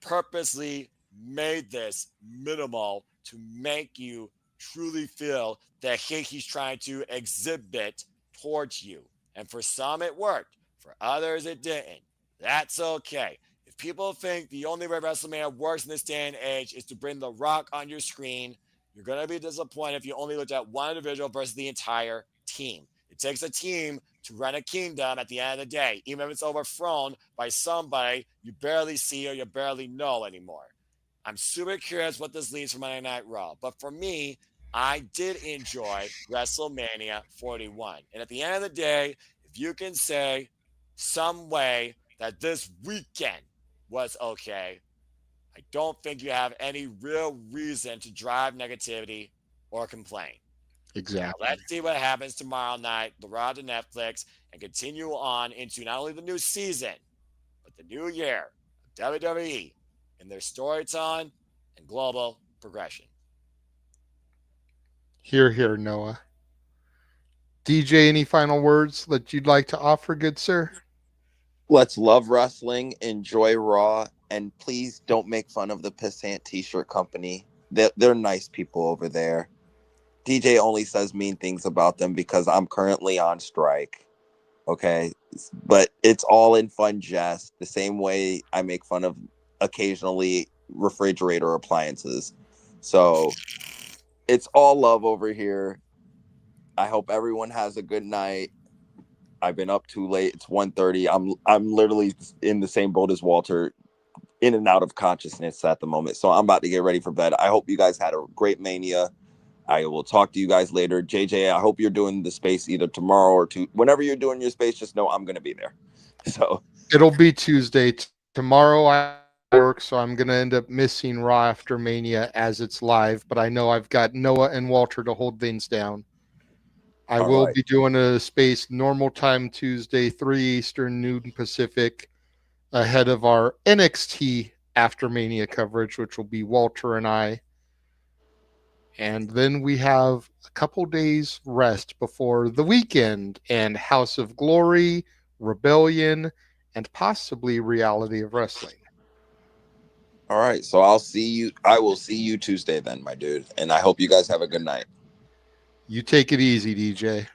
purposely made this minimal to make you truly feel the hate he's trying to exhibit towards you. And for some, it worked. For others, it didn't. That's okay. If people think the only way WrestleMania works in this day and age is to bring The Rock on your screen, you're going to be disappointed if you only looked at one individual versus the entire team. It takes a team to run a kingdom at the end of the day, even if it's overthrown by somebody you barely see or you barely know anymore. I'm super curious what this leads for Monday Night Raw. But for me, I did enjoy WrestleMania 41. And at the end of the day, if you can say some way that this weekend was okay, I don't think you have any real reason to drive negativity or complain. Exactly. Now, let's see what happens tomorrow night, the Raw to Netflix, and continue on into not only the new season, but the new year of WWE in their storytelling and global progression. Hear, hear, Noah. DJ, any final words that you'd like to offer, good sir? Let's love wrestling, enjoy Raw, and please don't make fun of the Pissant T-shirt company. They're nice people over there. DJ only says mean things about them because I'm currently on strike. Okay? But it's all in fun jest, the same way I make fun of occasionally refrigerator appliances. So it's all love over here. I hope everyone has a good night. I've been up too late. It's 1:30. I'm literally in the same boat as Walter, in and out of consciousness at the moment. So I'm about to get ready for bed. I hope you guys had a great Mania. I will talk to you guys later. JJ, I hope you're doing the space either tomorrow or whenever you're doing your space, just know I'm going to be there. So it'll be Tuesday. Tomorrow I work, so I'm going to end up missing Raw After Mania as it's live, but I know I've got Noah and Walter to hold things down. I will be doing a space normal time Tuesday, 3 Eastern, noon Pacific, ahead of our NXT After Mania coverage, which will be Walter and I. And then we have a couple days rest before the weekend and House of Glory, Rebellion, and possibly Reality of Wrestling. all right. So I will see you Tuesday then, my dude. And I hope you guys have a good night. You take it easy, DJ.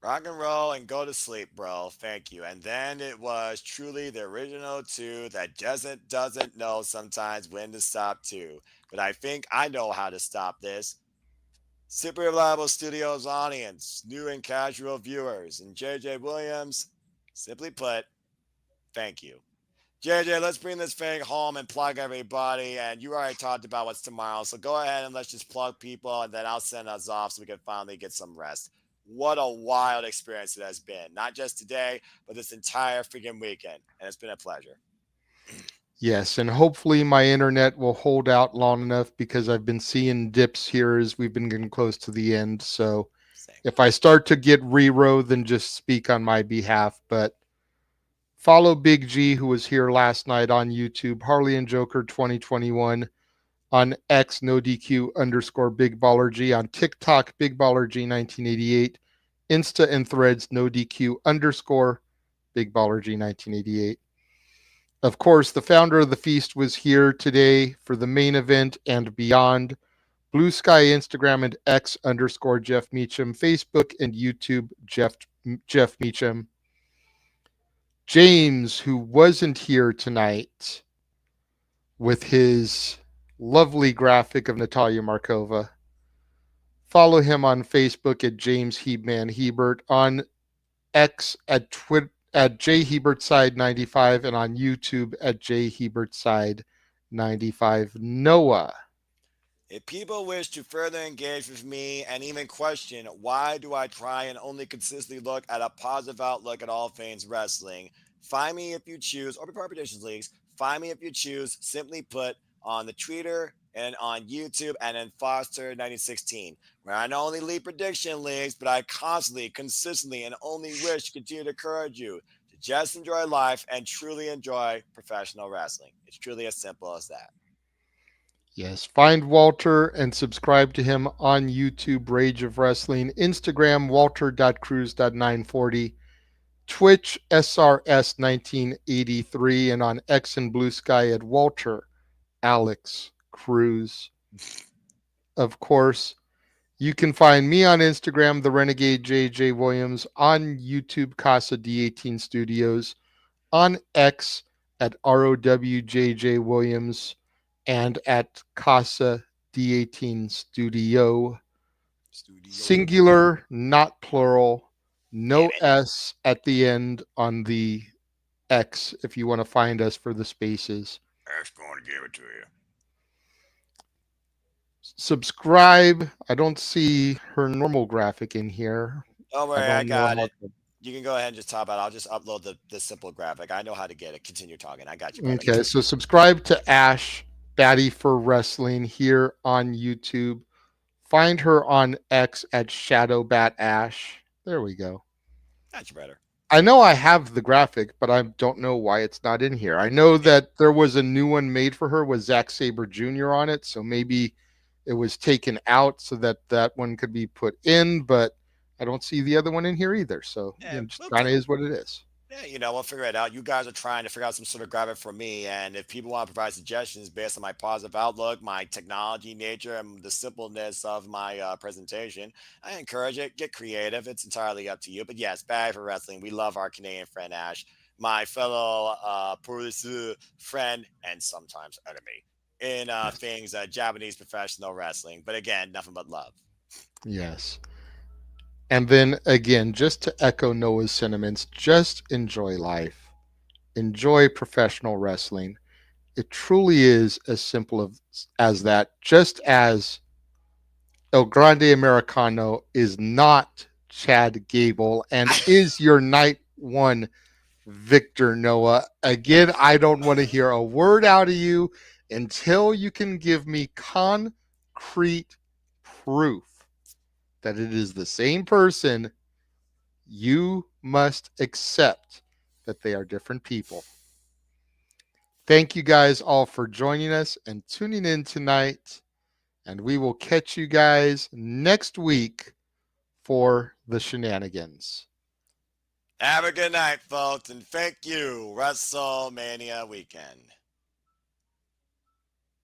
Rock and roll and go to sleep, bro. Thank you. And then it was truly the original two that doesn't know sometimes when to stop too. But I think I know how to stop this. Super Reliable Studios audience, new and casual viewers, and JJ Williams, simply put, thank you. JJ, let's bring this thing home and plug everybody. And you already talked about what's tomorrow. So go ahead and let's just plug people, and then I'll send us off so we can finally get some rest. What a wild experience it has been. Not just today, but this entire freaking weekend. And it's been a pleasure. Yes, and hopefully my internet will hold out long enough because I've been seeing dips here as we've been getting close to the end. So If I start to get rero, then just speak on my behalf. But follow Big G, who was here last night on YouTube, Harley and Joker 2021, on X, no DQ _ Big Baller G, on TikTok, Big Baller G 1988, Insta and Threads, no DQ _ Big Baller G 1988. Of course, the founder of the feast was here today for the main event and beyond. Blue Sky, Instagram, and X _ Jeff Meacham, Facebook and YouTube, Jeff Meacham. James, who wasn't here tonight, with his lovely graphic of Natalia Markova. Follow him on Facebook at James Heebman Hebert, on X at Twitter at JHebertSide95, and on YouTube at JHebertSide95. Noah. If people wish to further engage with me and even question why do I try and only consistently look at a positive outlook at all things wrestling, find me if you choose, or Prepare Predictions Leagues, find me if you choose, simply put, on the Twitter and on YouTube and in Foster 1916, where I not only lead prediction leagues, but I constantly, consistently, and only wish to continue to encourage you to just enjoy life and truly enjoy professional wrestling. It's truly as simple as that. Yes, find Walter and subscribe to him on YouTube, Rage of Wrestling, Instagram, walter.cruz.940, Twitch, SRS1983, and on X and Blue Sky at Walter Alex Cruz. Of course, you can find me on Instagram, the Renegade JJ Williams, on YouTube, Casa D18 Studios, on X at ROWJJ Williams, and at Casa D18 Studio. Singular, not plural, no S at the end on the X if you want to find us for the spaces. X going to give it to you. Subscribe. I don't see her normal graphic in here. Don't worry, I got it. To... You can go ahead and just top out. I'll just upload the simple graphic. I know how to get it. Continue talking. I got you, brother. Okay, so subscribe to Ash, Batty for Wrestling, here on YouTube. Find her on X at ShadowBatAsh. There we go. Got you, brother. I know I have the graphic, but I don't know why it's not in here. I know that there was a new one made for her with Zack Sabre Jr. on it, so maybe it was taken out so that that one could be put in, but I don't see the other one in here either. So it just kind of is what it is. Yeah, you know, we'll figure it out. You guys are trying to figure out some sort of graphic for me, and if people want to provide suggestions based on my positive outlook, my technology nature, and the simpleness of my presentation, I encourage it. Get creative. It's entirely up to you. But yes, Bad for Wrestling. We love our Canadian friend Ash, my fellow police friend and sometimes enemy in things Japanese professional wrestling. But again, nothing but love. Yes. And then again, just to echo Noah's sentiments, just enjoy life. Enjoy professional wrestling. It truly is as simple as that. Just as El Grande Americano is not Chad Gable and is your night one victor, Noah. Again, I don't want to hear a word out of you until you can give me concrete proof that it is the same person. You must accept that they are different people. Thank you guys all for joining us and tuning in tonight. And we will catch you guys next week for the Shenanigans. Have a good night, folks, and thank you, WrestleMania weekend.